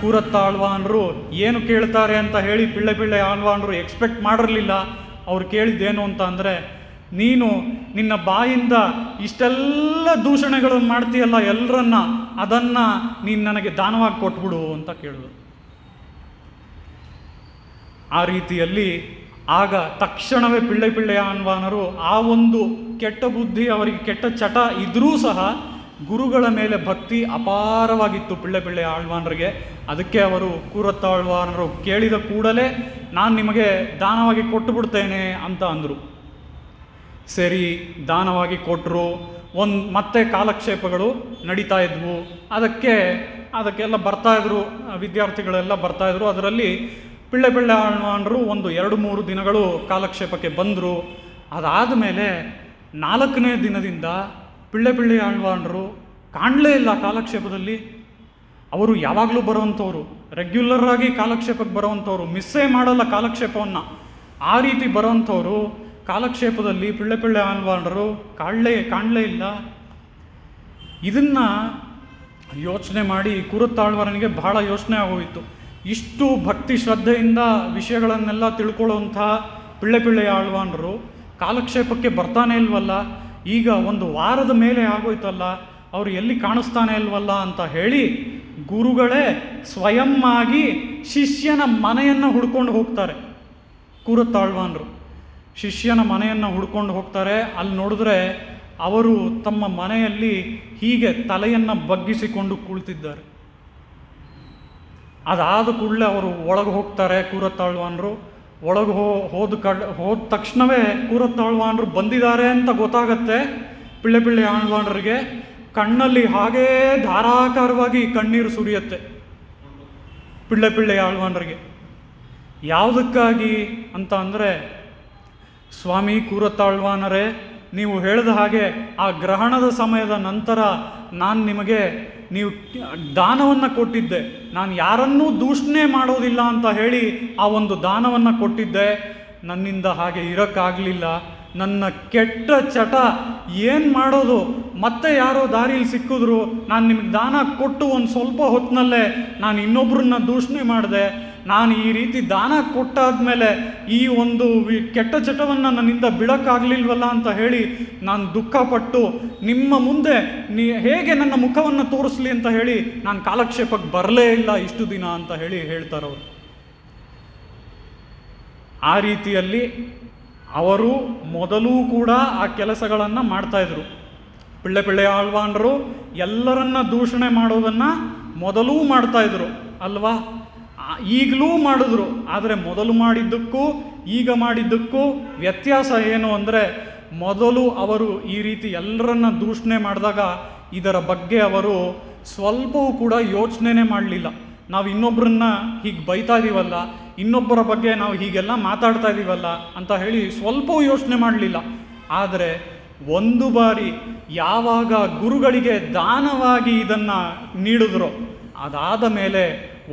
ಕೂರತ್ತಾಳ್ವಾನರು ಏನು ಕೇಳ್ತಾರೆ ಅಂತ ಹೇಳಿ ಪಿಳ್ಳೆ ಆಳ್ವಾನರು ಎಕ್ಸ್ಪೆಕ್ಟ್ ಮಾಡಿರಲಿಲ್ಲ. ಅವ್ರು ಕೇಳಿದ್ದೇನು ಅಂತ ಅಂದರೆ, ನೀನು ನಿನ್ನ ಬಾಯಿಂದ ಇಷ್ಟೆಲ್ಲ ದೂಷಣೆಗಳನ್ನು ಮಾಡ್ತೀಯಲ್ಲ ಎಲ್ಲರನ್ನ, ಅದನ್ನು ನೀನು ನನಗೆ ದಾನವಾಗಿ ಕೊಟ್ಬಿಡು ಅಂತ ಕೇಳಿದ್ರು. ಆ ರೀತಿಯಲ್ಲಿ ಆಗ ತಕ್ಷಣವೇ ಪಿಳ್ಳೆ ಆಳ್ವಾನರು, ಆ ಒಂದು ಕೆಟ್ಟ ಬುದ್ಧಿ ಅವರಿಗೆ, ಕೆಟ್ಟ ಚಟ ಇದ್ರೂ ಸಹ ಗುರುಗಳ ಮೇಲೆ ಭಕ್ತಿ ಅಪಾರವಾಗಿತ್ತು ಪಿಳ್ಳೆ ಆಳ್ವಾನರಿಗೆ. ಅದಕ್ಕೆ ಅವರು ಕೂರತ್ತಾಳ್ವಾನರು ಕೇಳಿದ ಕೂಡಲೇ ನಾನು ನಿಮಗೆ ದಾನವಾಗಿ ಕೊಟ್ಟು ಬಿಡ್ತೇನೆ ಅಂತ ಅಂದರು. ಸರಿ, ದಾನವಾಗಿ ಕೊಟ್ಟರು. ಮತ್ತೆ ಕಾಲಕ್ಷೇಪಗಳು ನಡೀತಾ ಇದ್ವು. ಅದಕ್ಕೆಲ್ಲ ಬರ್ತಾಯಿದ್ರು, ವಿದ್ಯಾರ್ಥಿಗಳೆಲ್ಲ ಬರ್ತಾಯಿದ್ರು. ಅದರಲ್ಲಿ ಪಿಳ್ಳೆ ಆಳ್ವಾನರು ಒಂದು 2-3 ದಿನಗಳು ಕಾಲಕ್ಷೇಪಕ್ಕೆ ಬಂದರು. ಅದಾದ ಮೇಲೆ 4ನೇ ದಿನದಿಂದ ಪಿಳ್ಳೆ ಆಳ್ವಾನರು ಕಾಣಲೇ ಇಲ್ಲ ಕಾಲಕ್ಷೇಪದಲ್ಲಿ. ಅವರು ಯಾವಾಗಲೂ ಬರೋವಂಥವ್ರು, ರೆಗ್ಯುಲರಾಗಿ ಕಾಲಕ್ಷೇಪಕ್ಕೆ ಬರೋವಂಥವ್ರು, ಮಿಸ್ಸೇ ಮಾಡಲ್ಲ ಕಾಲಕ್ಷೇಪವನ್ನು. ಆ ರೀತಿ ಬರೋವಂಥವ್ರು ಕಾಲಕ್ಷೇಪದಲ್ಲಿ ಪಿಳ್ಳೆ ಆಳ್ವಾನರು ಕಾಣಲೇ ಇಲ್ಲ. ಇದನ್ನು ಯೋಚನೆ ಮಾಡಿ ಕೂರತ್ತಾಳ್ವಾನನಿಗೆ ಬಹಳ ಯೋಚನೆ ಆಗೋಯಿತು. ಇಷ್ಟು ಭಕ್ತಿ ಶ್ರದ್ಧೆಯಿಂದ ವಿಷಯಗಳನ್ನೆಲ್ಲ ತಿಳ್ಕೊಳ್ಳುವಂಥ ಪಿಳ್ಳೆ ಆಳ್ವಾನರು ಕಾಲಕ್ಷೇಪಕ್ಕೆ ಬರ್ತಾನೆ ಇಲ್ವಲ್ಲ, ಈಗ 1 ವಾರದ ಮೇಲೆ ಆಗೋಯ್ತಲ್ಲ, ಅವರು ಎಲ್ಲಿ ಕಾಣಿಸ್ತಾನೆ ಇಲ್ವಲ್ಲ ಅಂತ ಹೇಳಿ ಗುರುಗಳೇ ಸ್ವಯಂ ಆಗಿ ಶಿಷ್ಯನ ಮನೆಯನ್ನು ಹುಡ್ಕೊಂಡು ಹೋಗ್ತಾರೆ. ಕೂರತ್ತಾಳ್ವಾನರು ಶಿಷ್ಯನ ಮನೆಯನ್ನು ಹುಡ್ಕೊಂಡು ಹೋಗ್ತಾರೆ. ಅಲ್ಲಿ ನೋಡಿದ್ರೆ ಅವರು ತಮ್ಮ ಮನೆಯಲ್ಲಿ ಹೀಗೆ ತಲೆಯನ್ನು ಬಗ್ಗಿಸಿಕೊಂಡು ಕುಳಿತಿದ್ದಾರೆ. ಅದಾದ ಕೂಡಲೇ ಅವರು ಒಳಗೆ ಹೋಗ್ತಾರೆ. ಕೂರತ್ತಾಳ್ವಾನರು ಒಳಗೆ ಹೋದ ತಕ್ಷಣವೇ ಕೂರತ್ತಾಳ್ವಾನರು ಬಂದಿದ್ದಾರೆ ಅಂತ ಗೊತ್ತಾಗತ್ತೆ. ಪಿಳ್ಳೆ ಆಳ್ವಾನರಿಗೆ ಕಣ್ಣಲ್ಲಿ ಹಾಗೇ ಧಾರಾಕಾರವಾಗಿ ಕಣ್ಣೀರು ಸುರಿಯುತ್ತೆ. ಪಿಳ್ಳೆ ಆಳ್ವಾನರಿಗೆ ಯಾವುದಕ್ಕಾಗಿ ಅಂತ ಅಂದರೆ, ಸ್ವಾಮಿ ಕೂರತ್ತಾಳ್ವಾನರೇ, ನೀವು ಹೇಳಿದ ಹಾಗೆ ಆ ಗ್ರಹಣದ ಸಮಯದ ನಂತರ ನಾನು ನಿಮಗೆ ನೀವು ದಾನವನ್ನು ಕೊಟ್ಟಿದ್ದೆ, ನಾನು ಯಾರನ್ನೂ ದೂಷಣೆ ಮಾಡೋದಿಲ್ಲ ಅಂತ ಹೇಳಿ ಆ ಒಂದು ದಾನವನ್ನು ಕೊಟ್ಟಿದ್ದೆ. ನನ್ನಿಂದ ಹಾಗೆ ಇರೋಕ್ಕಾಗಲಿಲ್ಲ. ನನ್ನ ಕೆಟ್ಟ ಚಟ ಏನು ಮಾಡೋದು, ಮತ್ತೆ ಯಾರೋ ದಾರಿಯಲ್ಲಿ ಸಿಕ್ಕಿದ್ರು, ನಾನು ನಿಮಗೆ ದಾನ ಕೊಟ್ಟು ಒಂದು ಸ್ವಲ್ಪ ಹೊತ್ತಿನಲ್ಲೇ ನಾನು ಇನ್ನೊಬ್ಬರನ್ನ ದೂಷಣೆ ಮಾಡಿದೆ. ನಾನು ಈ ರೀತಿ ದಾನ ಕೊಟ್ಟಾದ್ಮೇಲೆ ಈ ಒಂದು ಕೆಟ್ಟ ಚಟವನ್ನು ನನ್ನಿಂದ ಬಿಡೋಕ್ಕಾಗಲಿಲ್ವಲ್ಲ ಅಂತ ಹೇಳಿ ನಾನು ದುಃಖಪಟ್ಟು ನಿಮ್ಮ ಮುಂದೆ ಹೇಗೆ ನನ್ನ ಮುಖವನ್ನು ತೋರಿಸ್ಲಿ ಅಂತ ಹೇಳಿ ನಾನು ಕಾಲಕ್ಷೇಪಕ್ಕೆ ಬರಲೇ ಇಲ್ಲ ಇಷ್ಟು ದಿನ ಅಂತ ಹೇಳ್ತಾರವರು. ಆ ರೀತಿಯಲ್ಲಿ ಅವರು ಮೊದಲೂ ಕೂಡ ಆ ಕೆಲಸಗಳನ್ನು ಮಾಡ್ತಾಯಿದ್ರು. ಪಿಳ್ಳೆ ಆಳ್ವಾನರು ಎಲ್ಲರನ್ನ ದೂಷಣೆ ಮಾಡೋದನ್ನು ಮೊದಲೂ ಮಾಡ್ತಾಯಿದ್ರು ಅಲ್ವಾ, ಈಗಲೂ ಮಾಡಿದ್ರು. ಆದರೆ ಮೊದಲು ಮಾಡಿದ್ದಕ್ಕೂ ಈಗ ಮಾಡಿದ್ದಕ್ಕೂ ವ್ಯತ್ಯಾಸ ಏನು ಅಂದರೆ, ಮೊದಲು ಅವರು ಈ ರೀತಿ ಎಲ್ಲರನ್ನ ದೂಷಣೆ ಮಾಡಿದಾಗ ಇದರ ಬಗ್ಗೆ ಅವರು ಸ್ವಲ್ಪವೂ ಕೂಡ ಯೋಚನೆ ಮಾಡಲಿಲ್ಲ. ನಾವು ಇನ್ನೊಬ್ಬರನ್ನ ಹೀಗೆ ಬೈತಾ ಇದ್ದೀವಲ್ಲ, ಇನ್ನೊಬ್ಬರ ಬಗ್ಗೆ ನಾವು ಹೀಗೆಲ್ಲ ಮಾತಾಡ್ತಾ ಇದ್ದೀವಲ್ಲ ಅಂತ ಹೇಳಿ ಸ್ವಲ್ಪವೂ ಯೋಚನೆ ಮಾಡಲಿಲ್ಲ. ಆದರೆ ಒಂದು ಬಾರಿ ಯಾವಾಗ ಗುರುಗಳಿಗೆ ದಾನವಾಗಿ ಇದನ್ನು ನೀಡಿದ್ರೋ, ಅದಾದ ಮೇಲೆ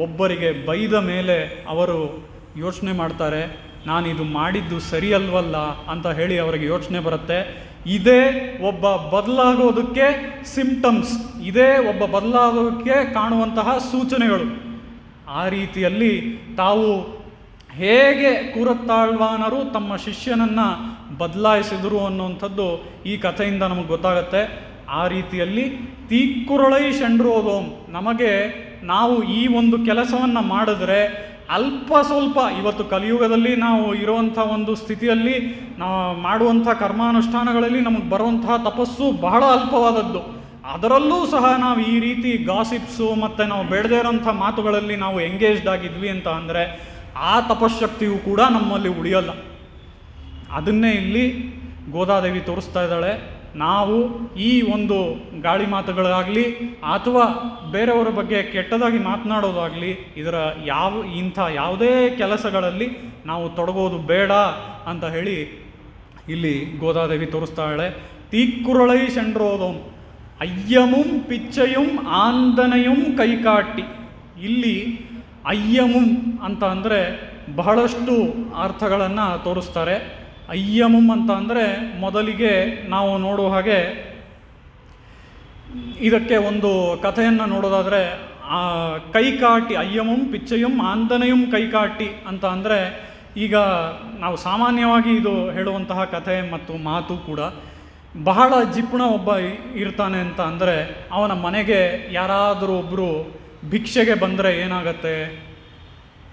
ಒಬ್ಬರಿಗೆ ಬೈದ ಮೇಲೆ ಅವರು ಯೋಚನೆ ಮಾಡ್ತಾರೆ, ನಾನಿದು ಮಾಡಿದ್ದು ಸರಿಯಲ್ವಲ್ಲ ಅಂತ ಹೇಳಿ ಅವರಿಗೆ ಯೋಚನೆ ಬರುತ್ತೆ. ಇದೇ ಒಬ್ಬ ಬದಲಾಗೋದಕ್ಕೆ ಸಿಂಪ್ಟಮ್ಸ್, ಇದೇ ಒಬ್ಬ ಬದಲಾಗೋದಕ್ಕೆ ಕಾಣುವಂತಹ ಸೂಚನೆಗಳು. ಆ ರೀತಿಯಲ್ಲಿ ತಾವು ಹೇಗೆ ಕೂರತ್ತಾಳ್ವಾನರು ತಮ್ಮ ಶಿಷ್ಯನನ್ನು ಬದಲಾಯಿಸಿದರು ಅನ್ನುವಂಥದ್ದು ಈ ಕಥೆಯಿಂದ ನಮಗೆ ಗೊತ್ತಾಗುತ್ತೆ. ಆ ರೀತಿಯಲ್ಲಿ ತೀಕ್ಕುರಳೈ ಶಂಡ್ರೋದೋಂ, ನಮಗೆ ನಾವು ಈ ಒಂದು ಕೆಲಸವನ್ನು ಮಾಡಿದ್ರೆ ಅಲ್ಪ ಸ್ವಲ್ಪ, ಇವತ್ತು ಕಲಿಯುಗದಲ್ಲಿ ನಾವು ಇರುವಂಥ ಒಂದು ಸ್ಥಿತಿಯಲ್ಲಿ ನಾವು ಮಾಡುವಂಥ ಕರ್ಮಾನುಷ್ಠಾನಗಳಲ್ಲಿ ನಮಗೆ ಬರುವಂತಹ ತಪಸ್ಸು ಬಹಳ ಅಲ್ಪವಾದದ್ದು. ಅದರಲ್ಲೂ ಸಹ ನಾವು ಈ ರೀತಿ ಗಾಸಿಪ್ಸು ಮತ್ತು ನಾವು ಬೇಡದೇ ಇರೋಂಥ ಮಾತುಗಳಲ್ಲಿ ನಾವು ಎಂಗೇಜ್ಡ್ ಆಗಿದ್ವಿ ಅಂತ ಅಂದರೆ ಆ ತಪಶ್ಶಕ್ತಿಯು ಕೂಡ ನಮ್ಮಲ್ಲಿ ಉಳಿಯಲ್ಲ. ಅದನ್ನೇ ಇಲ್ಲಿ ಗೋದಾದೇವಿ ತೋರಿಸ್ತಾ ಇದ್ದಾಳೆ. ನಾವು ಈ ಒಂದು ಗಾಳಿ ಮಾತುಗಳಾಗಲಿ ಅಥವಾ ಬೇರೆಯವರ ಬಗ್ಗೆ ಕೆಟ್ಟದಾಗಿ ಮಾತನಾಡೋದಾಗಲಿ, ಇಂಥ ಯಾವುದೇ ಕೆಲಸಗಳಲ್ಲಿ ನಾವು ತೊಡಗೋದು ಬೇಡ ಅಂತ ಹೇಳಿ ಇಲ್ಲಿ ಗೋದಾದೇವಿ ತೋರಿಸ್ತಾಳೆ. ತೀಕ್ಕುರಳೈ ಶಂಡ್ರೋದೋಂ ಅಯ್ಯಮುಂ ಪಿಚ್ಚಯುಂ ಆಂದನೆಯುಂ ಕೈಕಾಟಿ. ಇಲ್ಲಿ ಅಯ್ಯಮುಂ ಅಂತ ಅಂದರೆ ಬಹಳಷ್ಟು ಅರ್ಥಗಳನ್ನು ತೋರಿಸ್ತಾರೆ. ಅಯ್ಯಮುಂ ಅಂತ ಅಂದರೆ ಮೊದಲಿಗೆ ನಾವು ನೋಡುವ ಹಾಗೆ ಇದಕ್ಕೆ ಒಂದು ಕಥೆಯನ್ನು ನೋಡೋದಾದರೆ ಕೈಕಾಟಿ, ಅಯ್ಯಮುಂ ಪಿಚ್ಚಯುಂ ಆಂದನೆಯುಂ ಕೈಕಾಟಿ ಅಂತ ಅಂದರೆ, ಈಗ ನಾವು ಸಾಮಾನ್ಯವಾಗಿ ಇದು ಹೇಳುವಂತಹ ಕಥೆ ಮತ್ತು ಮಾತು ಕೂಡ, ಬಹಳ ಜಿಪುಣ ಒಬ್ಬ ಇರ್ತಾನೆ ಅಂತ ಅಂದರೆ ಅವನ ಮನೆಗೆ ಯಾರಾದರೂ ಒಬ್ಬರು ಭಿಕ್ಷೆಗೆ ಬಂದರೆ ಏನಾಗತ್ತೆ,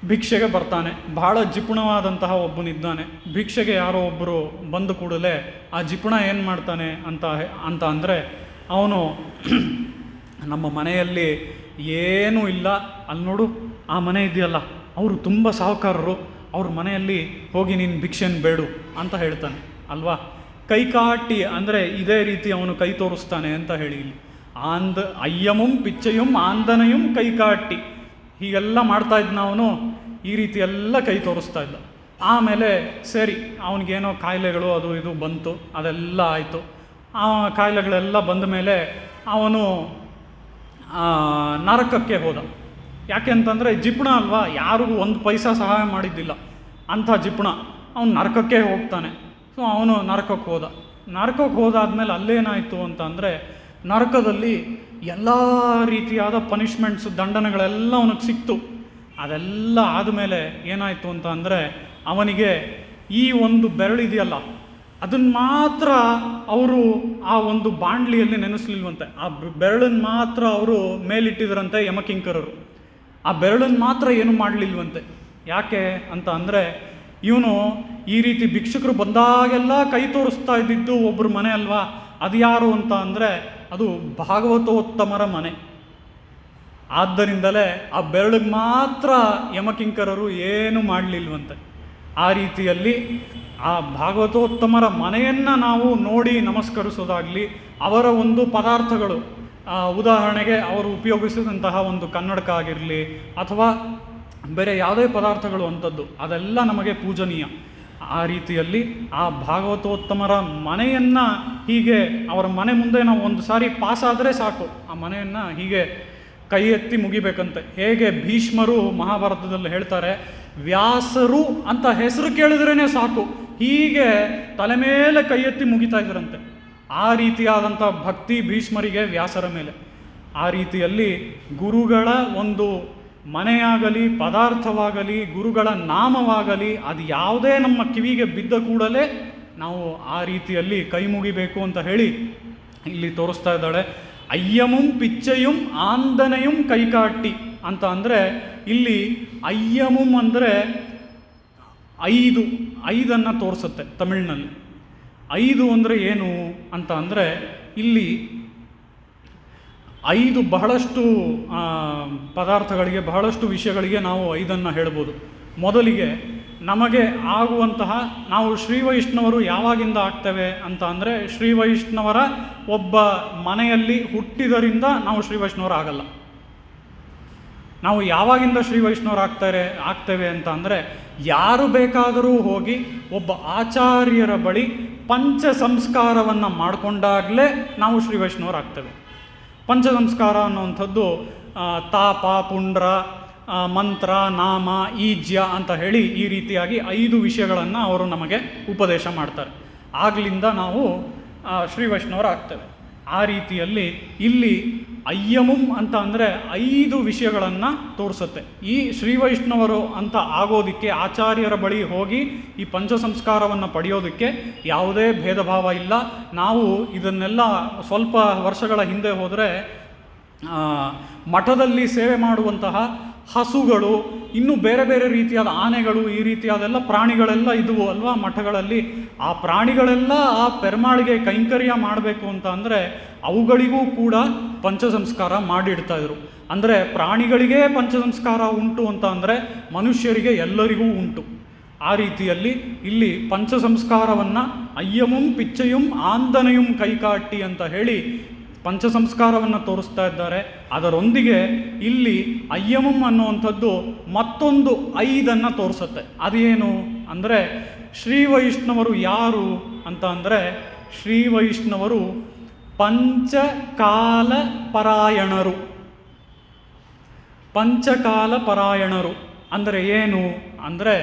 ಭಿಕ್ಷೆಗೆ ಬರ್ತಾನೆ. ಬಹಳ ಜಿಪುಣವಾದಂತಹ ಒಬ್ಬನಿದ್ದಾನೆ. ಭಿಕ್ಷೆಗೆ ಯಾರೋ ಒಬ್ಬರು ಬಂದ ಕೂಡಲೇ ಆ ಜಿಪುಣ ಏನು ಮಾಡ್ತಾನೆ ಅಂತ ಅಂದರೆ, ಅವನು ನಮ್ಮ ಮನೆಯಲ್ಲಿ ಏನೂ ಇಲ್ಲ, ಅಲ್ಲಿ ನೋಡು ಆ ಮನೆ ಇದೆಯಲ್ಲ, ಅವರು ತುಂಬ ಸಾಹುಕಾರರು, ಅವ್ರ ಮನೆಯಲ್ಲಿ ಹೋಗಿ ನೀನು ಭಿಕ್ಷೆನ ಬೇಡು ಅಂತ ಹೇಳ್ತಾನೆ ಅಲ್ವಾ. ಕೈಕಾಟಿ ಅಂದರೆ ಇದೇ ರೀತಿ ಅವನು ಕೈ ತೋರಿಸ್ತಾನೆ ಅಂತ ಹೇಳಿ ಇಲ್ಲಿ ಅಯ್ಯಮುಂ ಪಿಚ್ಚಯುಂ ಆಂದನೆಯುಂ ಕೈಕಾಟಿ ಹೀಗೆಲ್ಲ ಮಾಡ್ತಾ ಇದ್ನ ಅವನು. ಈ ರೀತಿ ಎಲ್ಲ ಕೈ ತೋರಿಸ್ತಾ ಇದ್ದ. ಆಮೇಲೆ ಸರಿ, ಅವನಿಗೇನೋ ಕಾಯಿಲೆಗಳು ಅದು ಇದು ಬಂತು, ಅದೆಲ್ಲ ಆಯಿತು. ಆ ಕಾಯಿಲೆಗಳೆಲ್ಲ ಬಂದ ಮೇಲೆ ಅವನು ನರಕಕ್ಕೆ ಹೋದ. ಯಾಕೆ ಅಂತಂದರೆ ಜಿಪುಣ ಅಲ್ವಾ, ಯಾರಿಗೂ ಒಂದು ಪೈಸಾ ಸಹಾಯ ಮಾಡಿದ್ದಿಲ್ಲ ಅಂಥ ಜಿಪುಣ, ಅವನು ನರಕಕ್ಕೆ ಹೋಗ್ತಾನೆ. ಸೊ ಅವನು ನರಕಕ್ಕೆ ಹೋದಾದ್ಮೇಲೆ ಅಲ್ಲೇನಾಯಿತು ಅಂತ ಅಂದರೆ, ನರಕದಲ್ಲಿ ಎಲ್ಲ ರೀತಿಯಾದ ಪನಿಷ್ಮೆಂಟ್ಸು, ದಂಡನೆಗಳೆಲ್ಲ ಅವನಿಗೆ ಸಿಕ್ತು. ಅದೆಲ್ಲ ಆದಮೇಲೆ ಏನಾಯಿತು ಅಂತ ಅಂದರೆ, ಅವನಿಗೆ ಈ ಒಂದು ಬೆರಳಿದೆಯಲ್ಲ ಅದನ್ನು ಮಾತ್ರ ಅವರು ಆ ಒಂದು ಬಾಂಡ್ಲಿಯಲ್ಲಿ ನೆನೆಸಲಿಲ್ವಂತೆ. ಆ ಬೆರಳನ್ನು ಮಾತ್ರ ಅವರು ಮೇಲಿಟ್ಟಿದ್ರಂತೆ ಯಮಕಿಂಕರರು. ಆ ಬೆರಳನ್ನು ಮಾತ್ರ ಏನು ಮಾಡಲಿಲ್ವಂತೆ. ಯಾಕೆ ಅಂತ ಅಂದರೆ, ಇವನು ಈ ರೀತಿ ಭಿಕ್ಷುಕರು ಬಂದಾಗೆಲ್ಲ ಕೈ ತೋರಿಸ್ತಾ ಇದ್ದಿದ್ದು ಒಬ್ಬರು ಮನೆ ಅಲ್ವಾ, ಅದು ಯಾರು ಅಂತ ಅಂದರೆ ಅದು ಭಾಗವತೋತ್ತಮರ ಮನೆ. ಆದ್ದರಿಂದಲೇ ಆ ಬೆರಳಿಗೆ ಮಾತ್ರ ಯಮಕಿಂಕರರು ಏನು ಮಾಡಲಿಲ್ವಂತೆ. ಆ ರೀತಿಯಲ್ಲಿ ಆ ಭಾಗವತೋತ್ತಮರ ಮನೆಯನ್ನು ನಾವು ನೋಡಿ ನಮಸ್ಕರಿಸೋದಾಗಲಿ, ಅವರ ಒಂದು ಪದಾರ್ಥಗಳು, ಉದಾಹರಣೆಗೆ ಅವರು ಉಪಯೋಗಿಸಿದಂತಹ ಒಂದು ಕನ್ನಡಕ ಆಗಿರಲಿ ಅಥವಾ ಬೇರೆ ಯಾವುದೇ ಪದಾರ್ಥಗಳು ಅಂಥದ್ದು, ಅದೆಲ್ಲ ನಮಗೆ ಪೂಜನೀಯ. ಆ ರೀತಿಯಲ್ಲಿ ಆ ಭಾಗವತೋತ್ತಮರ ಮನೆಯನ್ನು ಹೀಗೆ ಅವರ ಮನೆ ಮುಂದೆ ನಾವು ಒಂದು ಸಾರಿ ಪಾಸಾದರೆ ಸಾಕು, ಆ ಮನೆಯನ್ನು ಹೀಗೆ ಕೈ ಎತ್ತಿ ಮುಗಿಬೇಕಂತೆ. ಹೇಗೆ ಭೀಷ್ಮರು ಮಹಾಭಾರತದಲ್ಲಿ ಹೇಳ್ತಾರೆ, ವ್ಯಾಸರು ಅಂತ ಹೆಸರು ಕೇಳಿದ್ರೇ ಸಾಕು, ಹೀಗೆ ತಲೆ ಮೇಲೆ ಕೈ ಎತ್ತಿ ಮುಗಿತಾ ಇದ್ರಂತೆ. ಆ ರೀತಿಯಾದಂಥ ಭಕ್ತಿ ಭೀಷ್ಮರಿಗೆ ವ್ಯಾಸರ ಮೇಲೆ. ಆ ರೀತಿಯಲ್ಲಿ ಗುರುಗಳ ಒಂದು ಮನೆಯಾಗಲಿ, ಪದಾರ್ಥವಾಗಲಿ, ಗುರುಗಳ ನಾಮವಾಗಲಿ, ಅದು ಯಾವುದೇ ನಮ್ಮ ಕಿವಿಗೆ ಬಿದ್ದ ಕೂಡಲೇ ನಾವು ಆ ರೀತಿಯಲ್ಲಿ ಕೈ ಮುಗಿಬೇಕು ಅಂತ ಹೇಳಿ ಇಲ್ಲಿ ತೋರಿಸ್ತಾ ಇದ್ದಾಳೆ. ಅಯ್ಯಮುಂ ಪಿಚ್ಚಯುಂ ಆಂದನೆಯುಂ ಕೈಕಾಟಿ ಅಂತ ಅಂದರೆ, ಇಲ್ಲಿ ಅಯ್ಯಮುಂ ಅಂದರೆ ಐದನ್ನು ತೋರಿಸುತ್ತೆ ತಮಿಳಿನಲ್ಲಿ. 5 ಅಂದರೆ ಏನು ಅಂತ ಅಂದರೆ, ಇಲ್ಲಿ 5 ಬಹಳಷ್ಟು ಪದಾರ್ಥಗಳಿಗೆ, ಬಹಳಷ್ಟು ವಿಷಯಗಳಿಗೆ ನಾವು 5 ಹೇಳ್ಬೋದು. ಮೊದಲಿಗೆ ನಮಗೆ ಆಗುವಂತಹ, ನಾವು ಶ್ರೀ ವೈಷ್ಣವರು ಯಾವಾಗಿಂದ ಆಗ್ತೇವೆ ಅಂತ ಅಂದರೆ, ಶ್ರೀ ವೈಷ್ಣವರ ಒಬ್ಬ ಮನೆಯಲ್ಲಿ ಹುಟ್ಟಿದರಿಂದ ನಾವು ಶ್ರೀ ವೈಷ್ಣವರು ಆಗಲ್ಲ. ನಾವು ಯಾವಾಗಿಂದ ಶ್ರೀ ವೈಷ್ಣವರು ಆಗ್ತೇವೆ ಅಂತ ಅಂದರೆ, ಯಾರು ಬೇಕಾದರೂ ಹೋಗಿ ಒಬ್ಬ ಆಚಾರ್ಯರ ಬಳಿ ಪಂಚ ಸಂಸ್ಕಾರವನ್ನು ಮಾಡಿಕೊಂಡಾಗಲೇ ನಾವು ಶ್ರೀ ವೈಷ್ಣವರು ಆಗ್ತೇವೆ. ಪಂಚ ಸಂಸ್ಕಾರ ಅನ್ನುವಂಥದ್ದು ತಾಪ, ಪುಂಡ್ರ, ಮಂತ್ರ, ನಾಮ, ಈಜ್ಯ ಅಂತ ಹೇಳಿ ಈ ರೀತಿಯಾಗಿ 5 ವಿಷಯಗಳನ್ನು ಅವರು ನಮಗೆ ಉಪದೇಶ ಮಾಡ್ತಾರೆ. ಆಗ್ಲಿಂದ ನಾವು ಶ್ರೀ ವೈಷ್ಣವರಾಗ್ತೇವೆ. ಆ ರೀತಿಯಲ್ಲಿ ಇಲ್ಲಿ ಅಯ್ಯಮುಂ ಅಂತ ಅಂದರೆ 5 ವಿಷಯಗಳನ್ನು ತೋರಿಸುತ್ತೆ. ಈ ಶ್ರೀ ವೈಷ್ಣವರು ಅಂತ ಆಗೋದಕ್ಕೆ ಆಚಾರ್ಯರ ಬಳಿ ಹೋಗಿ ಈ ಪಂಚ ಸಂಸ್ಕಾರವನ್ನು ಪಡೆಯೋದಕ್ಕೆ ಯಾವುದೇ ಭೇದ ಭಾವ ಇಲ್ಲ. ನಾವು ಇದನ್ನೆಲ್ಲ ಸ್ವಲ್ಪ ವರ್ಷಗಳ ಹಿಂದೆ ಹೋದರೆ ಮಠದಲ್ಲಿ ಸೇವೆ ಮಾಡುವಂತಹ ಹಸುಗಳು, ಇನ್ನು ಬೇರೆ ಬೇರೆ ರೀತಿಯಾದ ಆನೆಗಳು, ಈ ರೀತಿಯಾದೆಲ್ಲ ಪ್ರಾಣಿಗಳೆಲ್ಲ ಇದ್ವು ಅಲ್ವಾ ಮಠಗಳಲ್ಲಿ. ಆ ಪ್ರಾಣಿಗಳೆಲ್ಲ ಆ ಪೆರ್ಮಾಳಿಗೆ ಕೈಂಕರ್ಯ ಮಾಡಬೇಕು ಅಂತ ಅಂದರೆ ಅವುಗಳಿಗೂ ಕೂಡ ಪಂಚ ಸಂಸ್ಕಾರ ಮಾಡಿಡ್ತಾ ಇದ್ರು. ಅಂದರೆ ಪ್ರಾಣಿಗಳಿಗೆ ಪಂಚ ಸಂಸ್ಕಾರ ಉಂಟು ಅಂತ ಅಂದರೆ ಮನುಷ್ಯರಿಗೆ ಎಲ್ಲರಿಗೂ ಉಂಟು. ಆ ರೀತಿಯಲ್ಲಿ ಇಲ್ಲಿ ಪಂಚ ಸಂಸ್ಕಾರವನ್ನು ಅಯ್ಯಮುಂ ಪಿಚ್ಚಯುಂ ಆಂದನೆಯುಂ ಕೈಕಾಟಿ ಅಂತ ಹೇಳಿ ಪಂಚ ಸಂಸ್ಕಾರವನ್ನು ತೋರಿಸ್ತಾ ಇದ್ದಾರೆ. ಅದರೊಂದಿಗೆ ಇಲ್ಲಿ ಅಯ್ಯಮಂ ಅನ್ನುವಂಥದ್ದು ಮತ್ತೊಂದು 5 ತೋರಿಸುತ್ತೆ. ಅದೇನು ಅಂದರೆ ಶ್ರೀ ವೈಷ್ಣವರು ಯಾರು ಅಂತ ಅಂದರೆ ಶ್ರೀ ವೈಷ್ಣವರು ಪಂಚಕಾಲ ಪರಾಯಣರು. ಪಂಚಕಾಲ ಪರಾಯಣರು ಅಂದರೆ ಏನು ಅಂದರೆ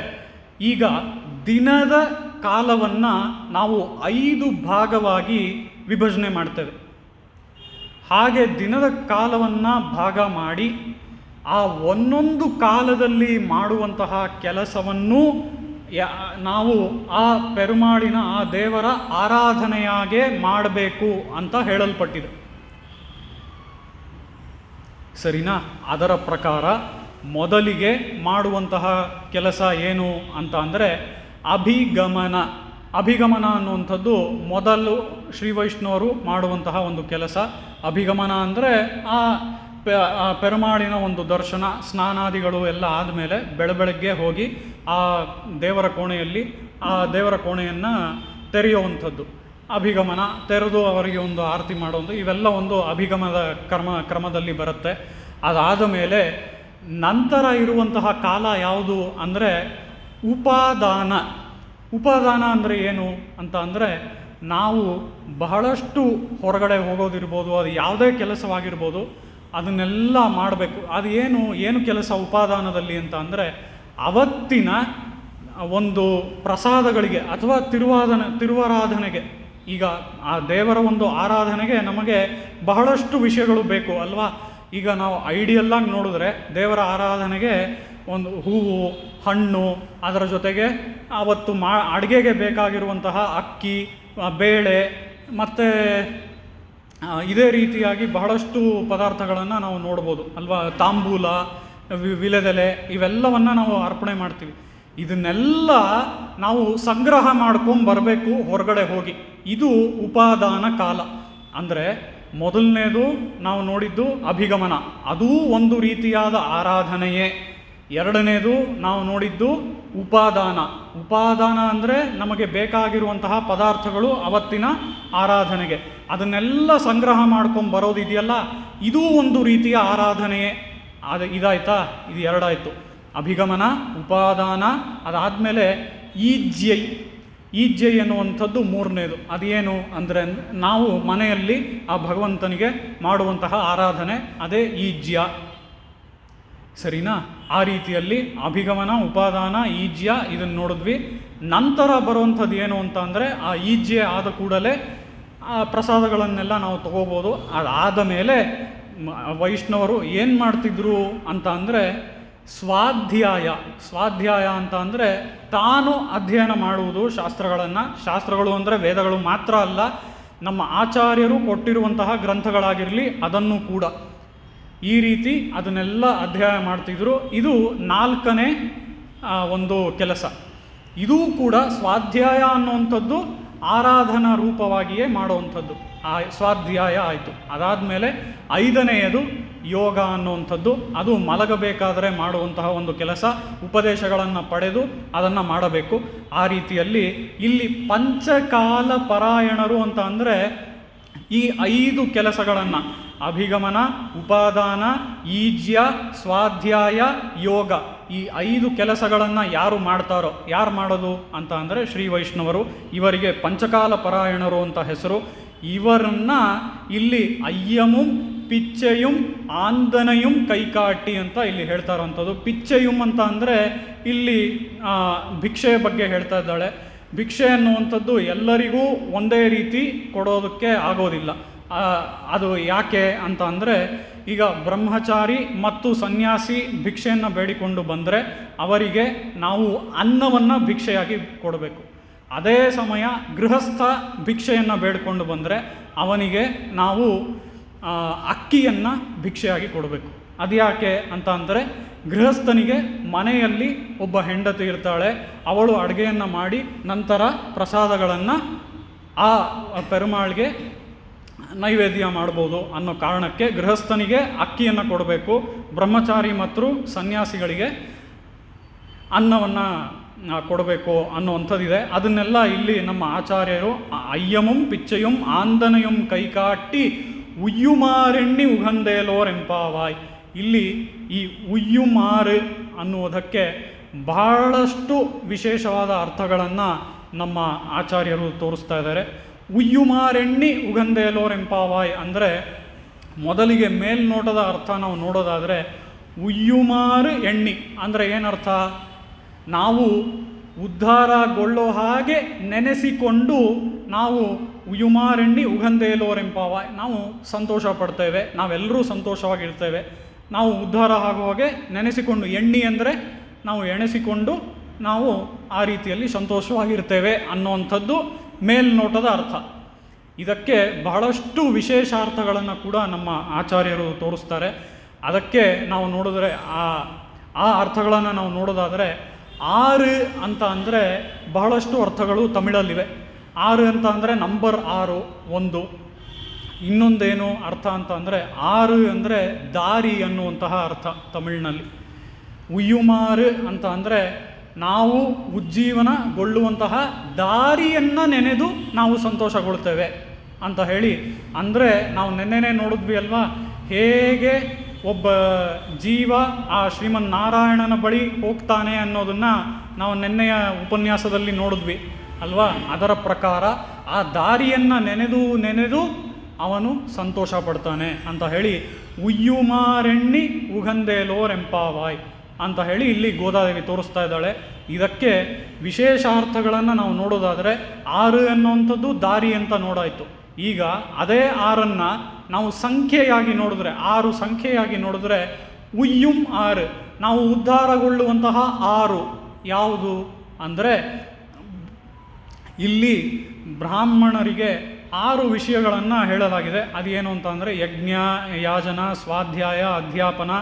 ಈಗ ದಿನದ ಕಾಲವನ್ನು ನಾವು 5 ಭಾಗವಾಗಿ ವಿಭಜನೆ ಮಾಡ್ತೇವೆ. ಹಾಗೆ ದಿನದ ಕಾಲವನ್ನು ಭಾಗ ಮಾಡಿ ಆ ಒಂದೊಂದು ಕಾಲದಲ್ಲಿ ಮಾಡುವಂತಹ ಕೆಲಸವನ್ನು ನಾವು ಆ ಪೆರುಮಾಳಿನ ಆ ದೇವರ ಆರಾಧನೆಯಾಗೆ ಮಾಡಬೇಕು ಅಂತ ಹೇಳಲ್ಪಟ್ಟಿದೆ. ಸರಿನಾ? ಅದರ ಪ್ರಕಾರ ಮೊದಲಿಗೆ ಮಾಡುವಂತಹ ಕೆಲಸ ಏನು ಅಂತ ಅಂದರೆ ಅಭಿಗಮನ. ಅಭಿಗಮನ ಅನ್ನುವಂಥದ್ದು ಮೊದಲು ಶ್ರೀ ವೈಷ್ಣವರು ಮಾಡುವಂತಹ ಒಂದು ಕೆಲಸ. ಅಭಿಗಮನ ಅಂದರೆ ಆ ಪೆರುಮಾಳಿನ ಒಂದು ದರ್ಶನ, ಸ್ನಾನಾದಿಗಳು ಎಲ್ಲ ಆದಮೇಲೆ ಬೆಳಗ್ಗೆ ಹೋಗಿ ಆ ದೇವರ ಕೋಣೆಯಲ್ಲಿ ಆ ದೇವರ ಕೋಣೆಯನ್ನು ತೆರೆಯುವಂಥದ್ದು ಅಭಿಗಮನ. ತೆರೆದು ಅವರಿಗೆ ಒಂದು ಆರತಿ ಮಾಡೋದು, ಇವೆಲ್ಲ ಒಂದು ಅಭಿಗಮನದ ಕ್ರಮದಲ್ಲಿ ಬರುತ್ತೆ. ಅದಾದ ಮೇಲೆ ನಂತರ ಇರುವಂತಹ ಕಾಲ ಯಾವುದು ಅಂದರೆ ಉಪಾದಾನ. ಉಪಾದಾನ ಅಂದರೆ ಏನು ಅಂತ ಅಂದರೆ ನಾವು ಬಹಳಷ್ಟು ಹೊರಗಡೆ ಹೋಗೋದಿರ್ಬೋದು, ಅದು ಯಾವುದೇ ಕೆಲಸವಾಗಿರ್ಬೋದು, ಅದನ್ನೆಲ್ಲ ಮಾಡಬೇಕು. ಅದು ಏನು ಕೆಲಸ ಉಪಾದಾನದಲ್ಲಿ ಅಂತ ಅಂದರೆ ಅವತ್ತಿನ ಒಂದು ಪ್ರಸಾದಗಳಿಗೆ ಅಥವಾ ತಿರುವಾರಾಧನೆಗೆ, ಈಗ ಆ ದೇವರ ಒಂದು ಆರಾಧನೆಗೆ ನಮಗೆ ಬಹಳಷ್ಟು ವಿಷಯಗಳು ಬೇಕು ಅಲ್ವಾ. ಈಗ ನಾವು ಐಡಿಯಲ್ಲಾಗಿ ನೋಡಿದ್ರೆ ದೇವರ ಆರಾಧನೆಗೆ ಒಂದು ಹೂವು, ಹಣ್ಣು, ಅದರ ಜೊತೆಗೆ ಅವತ್ತು ಅಡುಗೆಗೆ ಬೇಕಾಗಿರುವಂತಹ ಅಕ್ಕಿ, ಬೇಳೆ ಮತ್ತು ಇದೇ ರೀತಿಯಾಗಿ ಬಹಳಷ್ಟು ಪದಾರ್ಥಗಳನ್ನು ನಾವು ನೋಡ್ಬೋದು ಅಲ್ವಾ. ತಾಂಬೂಲ, ವಿಲೆದೆಲೆ, ಇವೆಲ್ಲವನ್ನು ನಾವು ಅರ್ಪಣೆ ಮಾಡ್ತೀವಿ. ಇದನ್ನೆಲ್ಲ ನಾವು ಸಂಗ್ರಹ ಮಾಡ್ಕೊಂಡು ಬರಬೇಕು ಹೊರಗಡೆ ಹೋಗಿ. ಇದು ಉಪಾದಾನ ಕಾಲ. ಅಂದರೆ ಮೊದಲನೇದು ನಾವು ನೋಡಿದ್ದು ಅಭಿಗಮನ, ಅದೂ ಒಂದು ರೀತಿಯಾದ ಆರಾಧನೆಯೇ. ಎರಡನೇದು ನಾವು ನೋಡಿದ್ದು ಉಪಾದಾನ. ಉಪಾದಾನ ಅಂದರೆ ನಮಗೆ ಬೇಕಾಗಿರುವಂತಹ ಪದಾರ್ಥಗಳು ಅವತ್ತಿನ ಆರಾಧನೆಗೆ, ಅದನ್ನೆಲ್ಲ ಸಂಗ್ರಹ ಮಾಡ್ಕೊಂಡು ಬರೋದಿದೆಯಲ್ಲ, ಇದೂ ಒಂದು ರೀತಿಯ ಆರಾಧನೆಯೇ. ಇದಾಯ್ತಾ? ಇದು 2 ಆಯಿತು. ಅಭಿಗಮನ, ಉಪಾದಾನ. ಅದಾದಮೇಲೆ ಈಜ್ಯೈ ಎನ್ನುವಂಥದ್ದು 3ನೇದು. ಅದೇನು ಅಂದರೆ ನಾವು ಮನೆಯಲ್ಲಿ ಆ ಭಗವಂತನಿಗೆ ಮಾಡುವಂತಹ ಆರಾಧನೆ, ಅದೇ ಈಜ್ಯ. ಸರಿನಾ? ಆ ರೀತಿಯಲ್ಲಿ ಅಭಿಗಮನ, ಉಪಾದಾನ, ಈಜ್ಯ ಇದನ್ನು ನೋಡಿದ್ವಿ. ನಂತರ ಬರುವಂಥದ್ದು ಏನು ಅಂತ ಅಂದರೆ ಆ ಈಜ್ಯ ಆದ ಕೂಡಲೇ ಆ ಪ್ರಸಾದಗಳನ್ನೆಲ್ಲ ನಾವು ತಗೋಬೋದು. ಅದಾದ ಮೇಲೆ ವೈಷ್ಣವರು ಏನು ಮಾಡ್ತಿದ್ರು ಅಂತ ಅಂದರೆ ಸ್ವಾಧ್ಯಾಯ ಅಂತ ಅಂದರೆ ತಾನು ಅಧ್ಯಯನ ಮಾಡುವುದು ಶಾಸ್ತ್ರಗಳನ್ನು. ಶಾಸ್ತ್ರಗಳು ಅಂದರೆ ವೇದಗಳು ಮಾತ್ರ ಅಲ್ಲ, ನಮ್ಮ ಆಚಾರ್ಯರು ಕೊಟ್ಟಿರುವಂತಹ ಗ್ರಂಥಗಳಾಗಿರಲಿ ಅದನ್ನು ಕೂಡ ಈ ರೀತಿ ಅದನ್ನೆಲ್ಲ ಅಧ್ಯಯನ ಮಾಡ್ತಿದ್ರು. ಇದು 4ನೇ ಒಂದು ಕೆಲಸ. ಇದೂ ಕೂಡ ಸ್ವಾಧ್ಯಾಯ ಅನ್ನುವಂಥದ್ದು ಆರಾಧನಾ ರೂಪವಾಗಿಯೇ ಮಾಡುವಂಥದ್ದು. ಆ ಸ್ವಾಧ್ಯಾಯ ಆಯಿತು. ಅದಾದಮೇಲೆ 5ನೇಯದು ಯೋಗ ಅನ್ನುವಂಥದ್ದು. ಅದು ಮಲಗಬೇಕಾದರೆ ಮಾಡುವಂತಹ ಒಂದು ಕೆಲಸ. ಉಪದೇಶಗಳನ್ನು ಪಡೆದು ಅದನ್ನು ಮಾಡಬೇಕು. ಆ ರೀತಿಯಲ್ಲಿ ಇಲ್ಲಿ ಪಂಚಕಾಲ ಪರಾಯಣರು ಅಂತ ಅಂದರೆ ಈ 5 ಕೆಲಸಗಳನ್ನು ಅಭಿಗಮನ, ಉಪಾದಾನ, ಈಜ್ಯ, ಸ್ವಾಧ್ಯಾಯ, ಯೋಗ, ಈ 5 ಕೆಲಸಗಳನ್ನು ಯಾರು ಮಾಡ್ತಾರೋ, ಯಾರು ಮಾಡೋದು ಅಂತ ಅಂದರೆ ಶ್ರೀ ವೈಷ್ಣವರು. ಇವರಿಗೆ ಪಂಚಕಾಲ ಪರಾಯಣರು ಅಂತ ಹೆಸರು. ಇವರನ್ನು ಇಲ್ಲಿ ಅಯ್ಯಮುಂ ಪಿಚ್ಚೆಯುಂ ಆಂದನೆಯುಂ ಕೈಕಾಟಿ ಅಂತ ಇಲ್ಲಿ ಹೇಳ್ತಾ ಇರೋವಂಥದ್ದು. ಪಿಚ್ಚೆಯುಂ ಅಂತ ಅಂದರೆ ಇಲ್ಲಿ ಭಿಕ್ಷೆಯ ಬಗ್ಗೆ ಹೇಳ್ತಾ ಇದ್ದಾಳೆ. ಭಿಕ್ಷೆ ಅನ್ನುವಂಥದ್ದು ಎಲ್ಲರಿಗೂ ಒಂದೇ ರೀತಿ ಕೊಡೋದಕ್ಕೆ ಆಗೋದಿಲ್ಲ. ಅದು ಯಾಕೆ ಅಂತ ಅಂದರೆ, ಈಗ ಬ್ರಹ್ಮಚಾರಿ ಮತ್ತು ಸನ್ಯಾಸಿ ಭಿಕ್ಷೆಯನ್ನು ಬೇಡಿಕೊಂಡು ಬಂದರೆ ಅವರಿಗೆ ನಾವು ಅನ್ನವನ್ನು ಭಿಕ್ಷೆಯಾಗಿ ಕೊಡಬೇಕು. ಅದೇ ಸಮಯ ಗೃಹಸ್ಥ ಭಿಕ್ಷೆಯನ್ನು ಬೇಡಿಕೊಂಡು ಬಂದರೆ ಅವನಿಗೆ ನಾವು ಅಕ್ಕಿಯನ್ನು ಭಿಕ್ಷೆಯಾಗಿ ಕೊಡಬೇಕು. ಅದು ಯಾಕೆ ಅಂತ ಅಂದರೆ, ಗೃಹಸ್ಥನಿಗೆ ಮನೆಯಲ್ಲಿ ಒಬ್ಬ ಹೆಂಡತಿ ಇರ್ತಾಳೆ, ಅವಳು ಅಡುಗೆಯನ್ನು ಮಾಡಿ ನಂತರ ಪ್ರಸಾದಗಳನ್ನು ಆ ಪೆರುಮಾಳ್ಗೆ ನೈವೇದ್ಯ ಮಾಡ್ಬೋದು ಅನ್ನೋ ಕಾರಣಕ್ಕೆ ಗೃಹಸ್ಥನಿಗೆ ಅಕ್ಕಿಯನ್ನು ಕೊಡಬೇಕು, ಬ್ರಹ್ಮಚಾರಿ ಮತ್ತು ಸನ್ಯಾಸಿಗಳಿಗೆ ಅನ್ನವನ್ನು ಕೊಡಬೇಕು ಅನ್ನುವಂಥದ್ದಿದೆ. ಅದನ್ನೆಲ್ಲ ಇಲ್ಲಿ ನಮ್ಮ ಆಚಾರ್ಯರು ಅಯ್ಯಮುಂ ಪಿಚ್ಚೆಯುಂ ಆಂದನೆಯುಂ ಕೈಕಾಟಿ ಉಯ್ಯುಮಾರೆಣ್ಣಿ ಉಗಂದೇಲೋರೆಂಪಾವಾಯ್. ಇಲ್ಲಿ ಈ ಉಯ್ಯುಮಾರು ಅನ್ನುವುದಕ್ಕೆ ಬಹಳಷ್ಟು ವಿಶೇಷವಾದ ಅರ್ಥಗಳನ್ನು ನಮ್ಮ ಆಚಾರ್ಯರು ತೋರಿಸ್ತಾ ಇದ್ದಾರೆ. ಉಯ್ಯುಮಾರೆಣ್ಣಿ ಉಗಂದೇಲೋರೆಂಪಾವಾಯ್ ಅಂದರೆ, ಮೊದಲಿಗೆ ಮೇಲ್ನೋಟದ ಅರ್ಥ ನಾವು ನೋಡೋದಾದರೆ, ಉಯ್ಯುಮಾರು ಎಣ್ಣಿ ಅಂದರೆ ಏನರ್ಥ? ನಾವು ಉದ್ಧಾರಗೊಳ್ಳೋ ಹಾಗೆ ನೆನೆಸಿಕೊಂಡು ನಾವು ಉಯ್ಯುಮಾರೆಣ್ಣಿ ಉಗಂದೇಲೋರೆಂಪಾವಾಯ್ ನಾವು ಸಂತೋಷ ಪಡ್ತೇವೆ, ನಾವೆಲ್ಲರೂ ಸಂತೋಷವಾಗಿರ್ತೇವೆ. ನಾವು ಉದ್ಧಾರ ಆಗುವಾಗೆ ನೆನೆಸಿಕೊಂಡು, ಎಣ್ಣಿ ಅಂದರೆ ನಾವು ಎಣೆಸಿಕೊಂಡು ನಾವು ಆ ರೀತಿಯಲ್ಲಿ ಸಂತೋಷವಾಗಿರ್ತೇವೆ ಅನ್ನುವಂಥದ್ದು ಮೇಲ್ನೋಟದ ಅರ್ಥ. ಇದಕ್ಕೆ ಬಹಳಷ್ಟು ವಿಶೇಷ ಅರ್ಥಗಳನ್ನು ಕೂಡ ನಮ್ಮ ಆಚಾರ್ಯರು ತೋರಿಸ್ತಾರೆ. ಅದಕ್ಕೆ ನಾವು ನೋಡಿದ್ರೆ ಆ ಅರ್ಥಗಳನ್ನು ನಾವು ನೋಡೋದಾದರೆ, ಆರು ಅಂತ ಅಂದರೆ ಬಹಳಷ್ಟು ಅರ್ಥಗಳು ತಮಿಳಲ್ಲಿವೆ. ಆರು ಅಂತ ಅಂದರೆ ನಂಬರ್ 6 1. ಇನ್ನೊಂದೇನು ಅರ್ಥ ಅಂತ ಅಂದರೆ, ಆರು ಅಂದರೆ ದಾರಿ ಅನ್ನುವಂತಹ ಅರ್ಥ ತಮಿಳಿನಲ್ಲಿ. ಉಯ್ಯುಮಾರು ಅಂತ ಅಂದರೆ ನಾವು ಉಜ್ಜೀವನಗೊಳ್ಳುವಂತಹ ದಾರಿಯನ್ನು ನೆನೆದು ನಾವು ಸಂತೋಷಗೊಳ್ತೇವೆ ಅಂತ ಹೇಳಿ. ಅಂದರೆ ನಾವು ನೆನ್ನೆನೇ ನೋಡಿದ್ವಿ ಅಲ್ವಾ, ಹೇಗೆ ಒಬ್ಬ ಜೀವ ಆ ಶ್ರೀಮನ್ನಾರಾಯಣನ ಬಳಿ ಹೋಗ್ತಾನೆ ಅನ್ನೋದನ್ನು ನಾವು ನೆನ್ನೆಯ ಉಪನ್ಯಾಸದಲ್ಲಿ ನೋಡಿದ್ವಿ ಅಲ್ವಾ. ಅದರ ಪ್ರಕಾರ ಆ ದಾರಿಯನ್ನು ನೆನೆದು ಅವನು ಸಂತೋಷ ಪಡ್ತಾನೆ ಅಂತ ಹೇಳಿ ಉಯ್ಯುಮಾರೆಣ್ಣಿ ಉಗಂದೇಲೋರೆಂಪಾವಾಯ್ ಅಂತ ಹೇಳಿ ಇಲ್ಲಿ ಗೋದಾದೇವಿ ತೋರಿಸ್ತಾ ಇದ್ದಾಳೆ. ಇದಕ್ಕೆ ವಿಶೇಷ ಅರ್ಥಗಳನ್ನು ನಾವು ನೋಡೋದಾದರೆ, ಆರು ಅನ್ನುವಂಥದ್ದು ದಾರಿ ಅಂತ ನೋಡಾಯಿತು. ಈಗ ಅದೇ ಆರನ್ನು ನಾವು ಸಂಖ್ಯೆಯಾಗಿ ನೋಡಿದ್ರೆ, 6 ಸಂಖ್ಯೆಯಾಗಿ ನೋಡಿದ್ರೆ, ಉಯ್ಯುಂ 6 ನಾವು ಉದ್ಧಾರಗೊಳ್ಳುವಂತಹ 6 ಯಾವುದು ಅಂದರೆ, ಇಲ್ಲಿ ಬ್ರಾಹ್ಮಣರಿಗೆ 6 ವಿಷಯಗಳನ್ನು ಹೇಳಲಾಗಿದೆ. ಅದೇನು ಅಂತ ಅಂದರೆ, ಯಜ್ಞ, ಯಾಜನ, ಸ್ವಾಧ್ಯಾಯ, ಅಧ್ಯಾಪನ,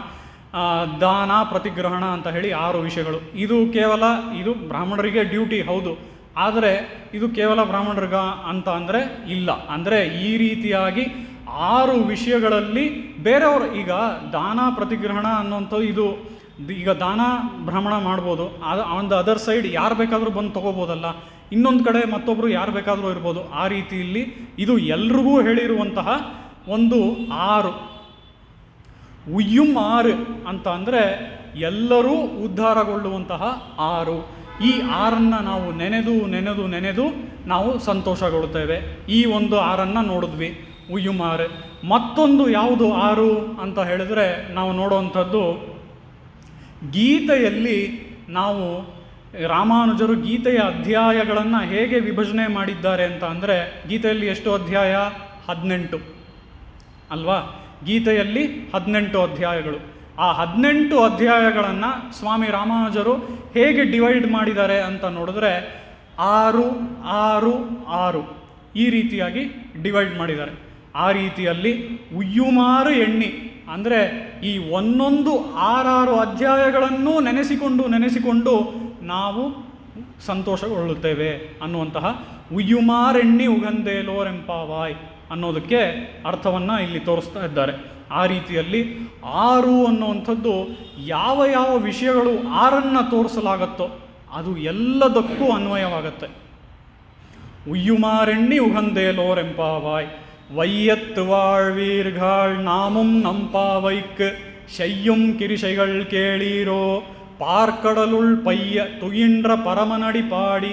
ದಾನ, ಪ್ರತಿಗ್ರಹಣ ಅಂತ ಹೇಳಿ 6 ವಿಷಯಗಳು. ಇದು ಬ್ರಾಹ್ಮಣರಿಗೆ ಡ್ಯೂಟಿ ಹೌದು, ಆದರೆ ಇದು ಕೇವಲ ಬ್ರಾಹ್ಮಣರಿಗ ಅಂತ ಅಂದರೆ ಇಲ್ಲ. ಅಂದರೆ ಈ ರೀತಿಯಾಗಿ 6 ವಿಷಯಗಳಲ್ಲಿ ಬೇರೆಯವರು, ಈಗ ದಾನ ಪ್ರತಿಗ್ರಹಣ ಅನ್ನುವಂಥದ್ದು, ಈಗ ದಾನ ಬ್ರಾಹ್ಮಣ ಮಾಡ್ಬೋದು, ಆನ್ ದ ಅದರ್ ಸೈಡ್ ಯಾರು ಬೇಕಾದರೂ ಬಂದು ತೊಗೋಬೋದಲ್ಲ, ಇನ್ನೊಂದು ಕಡೆ ಮತ್ತೊಬ್ಬರು ಯಾರು ಬೇಕಾದರೂ ಇರ್ಬೋದು. ಆ ರೀತಿಯಲ್ಲಿ ಇದು ಎಲ್ರಿಗೂ ಹೇಳಿರುವಂತಹ ಒಂದು 6. ಉಯ್ಯುಂ 6 ಅಂತ ಅಂದರೆ ಎಲ್ಲರೂ ಉದ್ಧಾರಗೊಳ್ಳುವಂತಹ 6. ಈ 6ನ್ನು ನಾವು ನೆನೆದು ನಾವು ಸಂತೋಷಗೊಳ್ಳುತ್ತೇವೆ. ಈ ಒಂದು 6ನ್ನು ನೋಡಿದ್ವಿ, ಉಯ್ಯುಂ 6. ಮತ್ತೊಂದು ಯಾವುದು 6 ಅಂತ ಹೇಳಿದ್ರೆ, ನಾವು ನೋಡುವಂಥದ್ದು ಗೀತೆಯಲ್ಲಿ ನಾವು ರಾಮಾನುಜರು ಗೀತೆಯ ಅಧ್ಯಾಯಗಳನ್ನು ಹೇಗೆ ವಿಭಜನೆ ಮಾಡಿದ್ದಾರೆ ಅಂತ ಅಂದರೆ, ಗೀತೆಯಲ್ಲಿ ಎಷ್ಟು ಅಧ್ಯಾಯ? 18 ಅಲ್ವಾ. ಗೀತೆಯಲ್ಲಿ 18 ಅಧ್ಯಾಯಗಳು. ಆ 18 ಅಧ್ಯಾಯಗಳನ್ನು ಸ್ವಾಮಿ ರಾಮಾನುಜರು ಹೇಗೆ ಡಿವೈಡ್ ಮಾಡಿದ್ದಾರೆ ಅಂತ ನೋಡಿದ್ರೆ, 6 6 6 ಈ ರೀತಿಯಾಗಿ ಡಿವೈಡ್ ಮಾಡಿದ್ದಾರೆ. ಆ ರೀತಿಯಲ್ಲಿ ಉಯ್ಯುಮಾರು ಎಣ್ಣಿ ಅಂದರೆ ಈ ಒಂದೊಂದು 6 ಅಧ್ಯಾಯಗಳನ್ನು ನೆನೆಸಿಕೊಂಡು ನಾವು ಸಂತೋಷಗೊಳ್ಳುತ್ತೇವೆ ಅನ್ನುವಂತಹ ಉಯ್ಯುಮಾರೆಣ್ಣಿ ಉಗಂದೇಲೋರೆಂಪಾವಾಯ್ ಅನ್ನೋದಕ್ಕೆ ಅರ್ಥವನ್ನು ಇಲ್ಲಿ ತೋರಿಸ್ತಾ ಇದ್ದಾರೆ. ಆ ರೀತಿಯಲ್ಲಿ 6 ಅನ್ನುವಂಥದ್ದು ಯಾವ ವಿಷಯಗಳು 6ನ್ನು ತೋರಿಸಲಾಗತ್ತೋ ಅದು ಎಲ್ಲದಕ್ಕೂ ಅನ್ವಯವಾಗತ್ತೆ. ಉಯ್ಯುಮಾರೆಣ್ಣಿ ಉಗಂದೇಲೋರೆಂಪಾವಾಯ್ வையத்து வாழ்வீர்கள் நாமும் நம்பாவைக்கு செய்யும் கிரிசைகள் கேளீரோ பார்க்கடலுள் பைய துயின்ற பரமனடி பாடி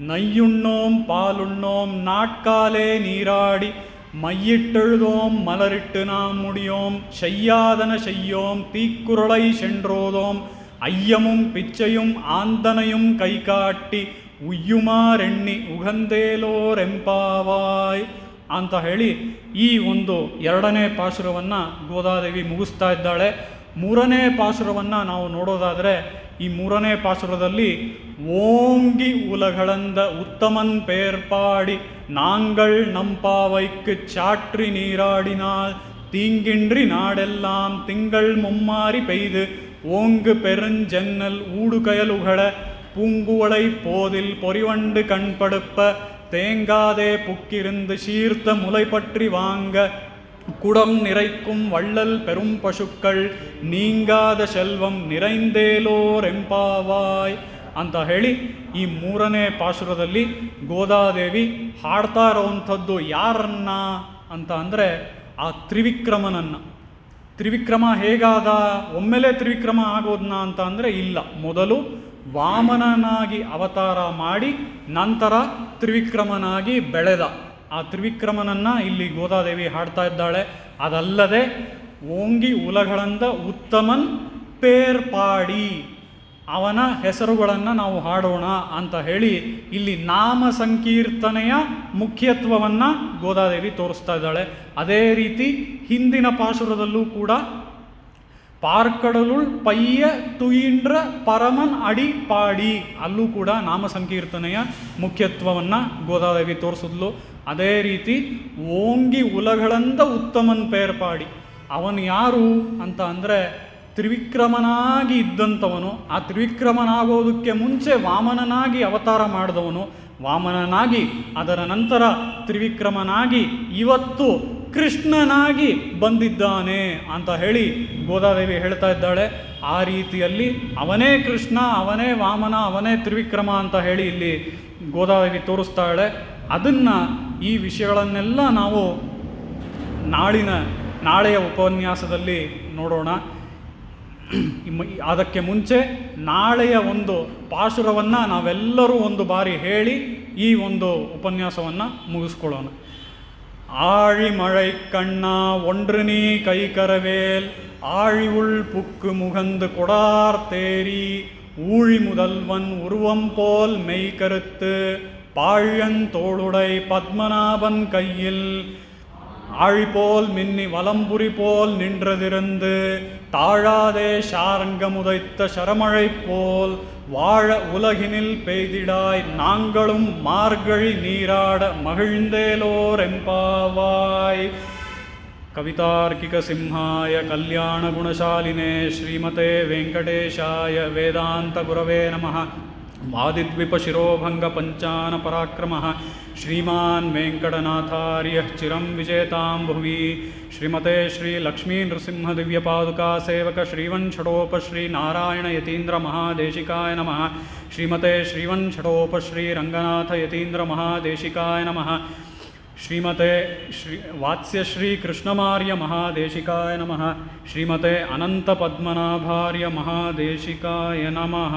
நையுண்ணோம் பாலுண்ணோம் நாட்காலே நீராடி மையிட்டெழுதோம் மலரிட்டு நாம் முடியோம் செய்யாதன செய்யோம் தீக்குறளை சென்றோதோம் ஐயமும் பிச்சையும் ஆந்தனையும் ಕೈ ಕಾಟಿ ಉಯ್ಯುಮಾರೆಣ್ಣಿ ಉಗಂದೇಲೋರೆಂಪಾವಾಯ್ ಅಂತ ಹೇಳಿ ಈ ಒಂದು 2ನೇ ಪಾಶುರವನ್ನು ಗೋದಾದೇವಿ ಮುಗಿಸ್ತಾ ಇದ್ದಾಳೆ. 3ನೇ ಪಾಶುರವನ್ನು ನಾವು ನೋಡೋದಾದರೆ ಈ 3ನೇ ಪಾಶುರದಲ್ಲಿ ಓಂಗಿ ಉಲಗಳಂದ ಉತ್ತಮನ್ ಪೇರ್ಪಾಡಿ ನಾಂಗಳ್ ನಂಪಾವೈக்கு சாற்றி நீராடினால் தீங்கின்றி நாடெல்லாம் திங்கள் மும்மாரி பெய்து ஓங்கு பெருஞ்சென்னல் ஊடுகயலுகள பூங்குவளை போதில் பொறிவண்டு கண்படுப்ப தேங்காதே புக்கிருந்து சீர்த்த முலை பற்றி வாங்க குடம் நிறைக்கும் வள்ளல் பெரும் பசுக்கள் நீங்காದ செல்வம் நிறைந்தೇಲೋರೆಂಪಾವಾಯ್ ಅಂತ ಹೇಳಿ ಈ 3ನೇ ಪಾಶುರದಲ್ಲಿ ಗೋದಾದೇವಿ ಹಾಡ್ತಾ ಇರೋವಂಥದ್ದು ಯಾರನ್ನ ಅಂತ ಅಂದರೆ ಆ ತ್ರಿವಿಕ್ರಮನನ್ನು. ತ್ರಿವಿಕ್ರಮ ಹೇಗಾದ, ಒಮ್ಮೆಲೇ ತ್ರಿವಿಕ್ರಮ ಆಗೋದನ್ನ ಅಂತ ಅಂದರೆ ಇಲ್ಲ, ಮೊದಲು ವಾಮನನಾಗಿ ಅವತಾರ ಮಾಡಿ ನಂತರ ತ್ರಿವಿಕ್ರಮನಾಗಿ ಬೆಳೆದ ಆ ತ್ರಿವಿಕ್ರಮನನ್ನು ಇಲ್ಲಿ ಗೋದಾದೇವಿ ಹಾಡ್ತಾ ಇದ್ದಾಳೆ. ಅದಲ್ಲದೆ ಓಂಗಿ ಉಲಗಳಂದ ಉತ್ತಮನ್ ಪೇರ್ಪಾಡಿ, ಅವನ ಹೆಸರುಗಳನ್ನು ನಾವು ಹಾಡೋಣ ಅಂತ ಹೇಳಿ ಇಲ್ಲಿ ನಾಮ ಸಂಕೀರ್ತನೆಯ ಮುಖ್ಯತ್ವವನ್ನು ಗೋದಾದೇವಿ ತೋರಿಸ್ತಾ ಇದ್ದಾಳೆ. ಅದೇ ರೀತಿ ಹಿಂದಿನ ಪಾಶುರದಲ್ಲೂ ಕೂಡ ಪಾರ್ಕಡಲುಳ್ ಪಯ್ಯ ತುಯಿಂಡ್ರ ಪರಮನ್ ಅಡಿ ಪಾಡಿ, ಅಲ್ಲೂ ಕೂಡ ನಾಮ ಸಂಕೀರ್ತನೆಯ ಮುಖ್ಯತ್ವವನ್ನು ಗೋದಾದೇವಿ ತೋರಿಸಿದ್ಲು. ಅದೇ ರೀತಿ ಓಂಗಿ ಉಲಗಳಂದ ಉತ್ತಮನ್ ಪೇರ್ಪಾಡಿ, ಅವನು ಯಾರು ಅಂತ ಅಂದರೆ ತ್ರಿವಿಕ್ರಮನಾಗಿ ಇದ್ದಂಥವನು. ಆ ತ್ರಿವಿಕ್ರಮನಾಗೋದಕ್ಕೆ ಮುಂಚೆ ವಾಮನನಾಗಿ ಅವತಾರ ಮಾಡಿದವನು, ವಾಮನನಾಗಿ ಅದರ ನಂತರ ತ್ರಿವಿಕ್ರಮನಾಗಿ ಇವತ್ತು ಕೃಷ್ಣನಾಗಿ ಬಂದಿದ್ದಾನೆ ಅಂತ ಹೇಳಿ ಗೋದಾದೇವಿ ಹೇಳ್ತಾ ಇದ್ದಾಳೆ. ಆ ರೀತಿಯಲ್ಲಿ ಅವನೇ ಕೃಷ್ಣ, ಅವನೇ ವಾಮನ, ಅವನೇ ತ್ರಿವಿಕ್ರಮ ಅಂತ ಹೇಳಿ ಇಲ್ಲಿ ಗೋದಾದೇವಿ ತೋರಿಸ್ತಾಳೆ. ಅದನ್ನು ಈ ವಿಷಯಗಳನ್ನೆಲ್ಲ ನಾವು ನಾಳೆಯ ಉಪನ್ಯಾಸದಲ್ಲಿ ನೋಡೋಣ. ಅದಕ್ಕೆ ಮುಂಚೆ ನಾಳೆಯ ಒಂದು ಪಾಶುರವನ್ನು ನಾವೆಲ್ಲರೂ ಒಂದು ಬಾರಿ ಹೇಳಿ ಈ ಒಂದು ಉಪನ್ಯಾಸವನ್ನು ಮುಗಿಸ್ಕೊಳ್ಳೋಣ. ஆழி மழை கண்ணா ஒன்று நீ கை கரவேல் ஆழி உள் புக்கு முகந்து கொடார் தேரி ஊழி முதல்வன் உருவம் போல் மெய் கருத்து பாழ்யன் தோளுடை பத்மநாபன் கையில் ஆழிபோல் மின்னி வலம்புரி போல் நின்றதிருந்து தாழாதே ஷாரங்கமுதைத்த சரமழை போல் வாழ உலகினில் பெய்திடாய் நாங்களும் மார்கழி நீராட மகிழ்ந்தேலோரெம்பாவாய். ಕವಿತಾರ್ಕಿಕ ಸಿಂಹಾಯ ಕಲ್ಯಾಣ ಗುಣಶಾಲಿನೇ ಶ್ರೀಮತೆ ವೆಂಕಟೇಶಾಯ ವೇದಾಂತ ಗುರವೇ ನಮಃ. ವಾದಿದ್ವಿಪಶಿರೋಭಂಗ ಪಂಚಾನ ಪರಾಕ್ರಮಃ ಶ್ರೀಮಾನ್ ವೆಂಕಟನಾಥಾರ್ಯ ಚಿರಂ ವಿಜೇತಾಂ ಭುವಿ. ಶ್ರೀಮತೆ ಶ್ರೀ ಲಕ್ಷ್ಮೀ ನೃಸಿಂಹ ದಿವ್ಯಪಾದುಕಾ ಸೇವಕ ಶ್ರೀವಂಶಡೋಪ ಶ್ರೀ ನಾರಾಯಣ ಯತೀಂದ್ರ ಮಹಾದೇಶಿಕಾಯ ನಮಃ. ಶ್ರೀಮತೆ ಶ್ರೀವಂಶಡೋಪ ಶ್ರೀ ರಂಗನಾಥ ಯತೀಂದ್ರ ಮಹಾದೇಶಿಕಾಯ ನಮಃ. ಶ್ರೀಮತೆ ವಾತ್ಸ್ಯ ಶ್ರೀ ಕೃಷ್ಣಮಾರ್ಯ ಮಹಾದೇಶಿಕಾಯ ನಮಃ. ಶ್ರೀಮತೆ ಅನಂತ ಪದ್ಮನಾಭಾರ್ಯ ಮಹಾದೇಶಿಕಾಯ ನಮಃ.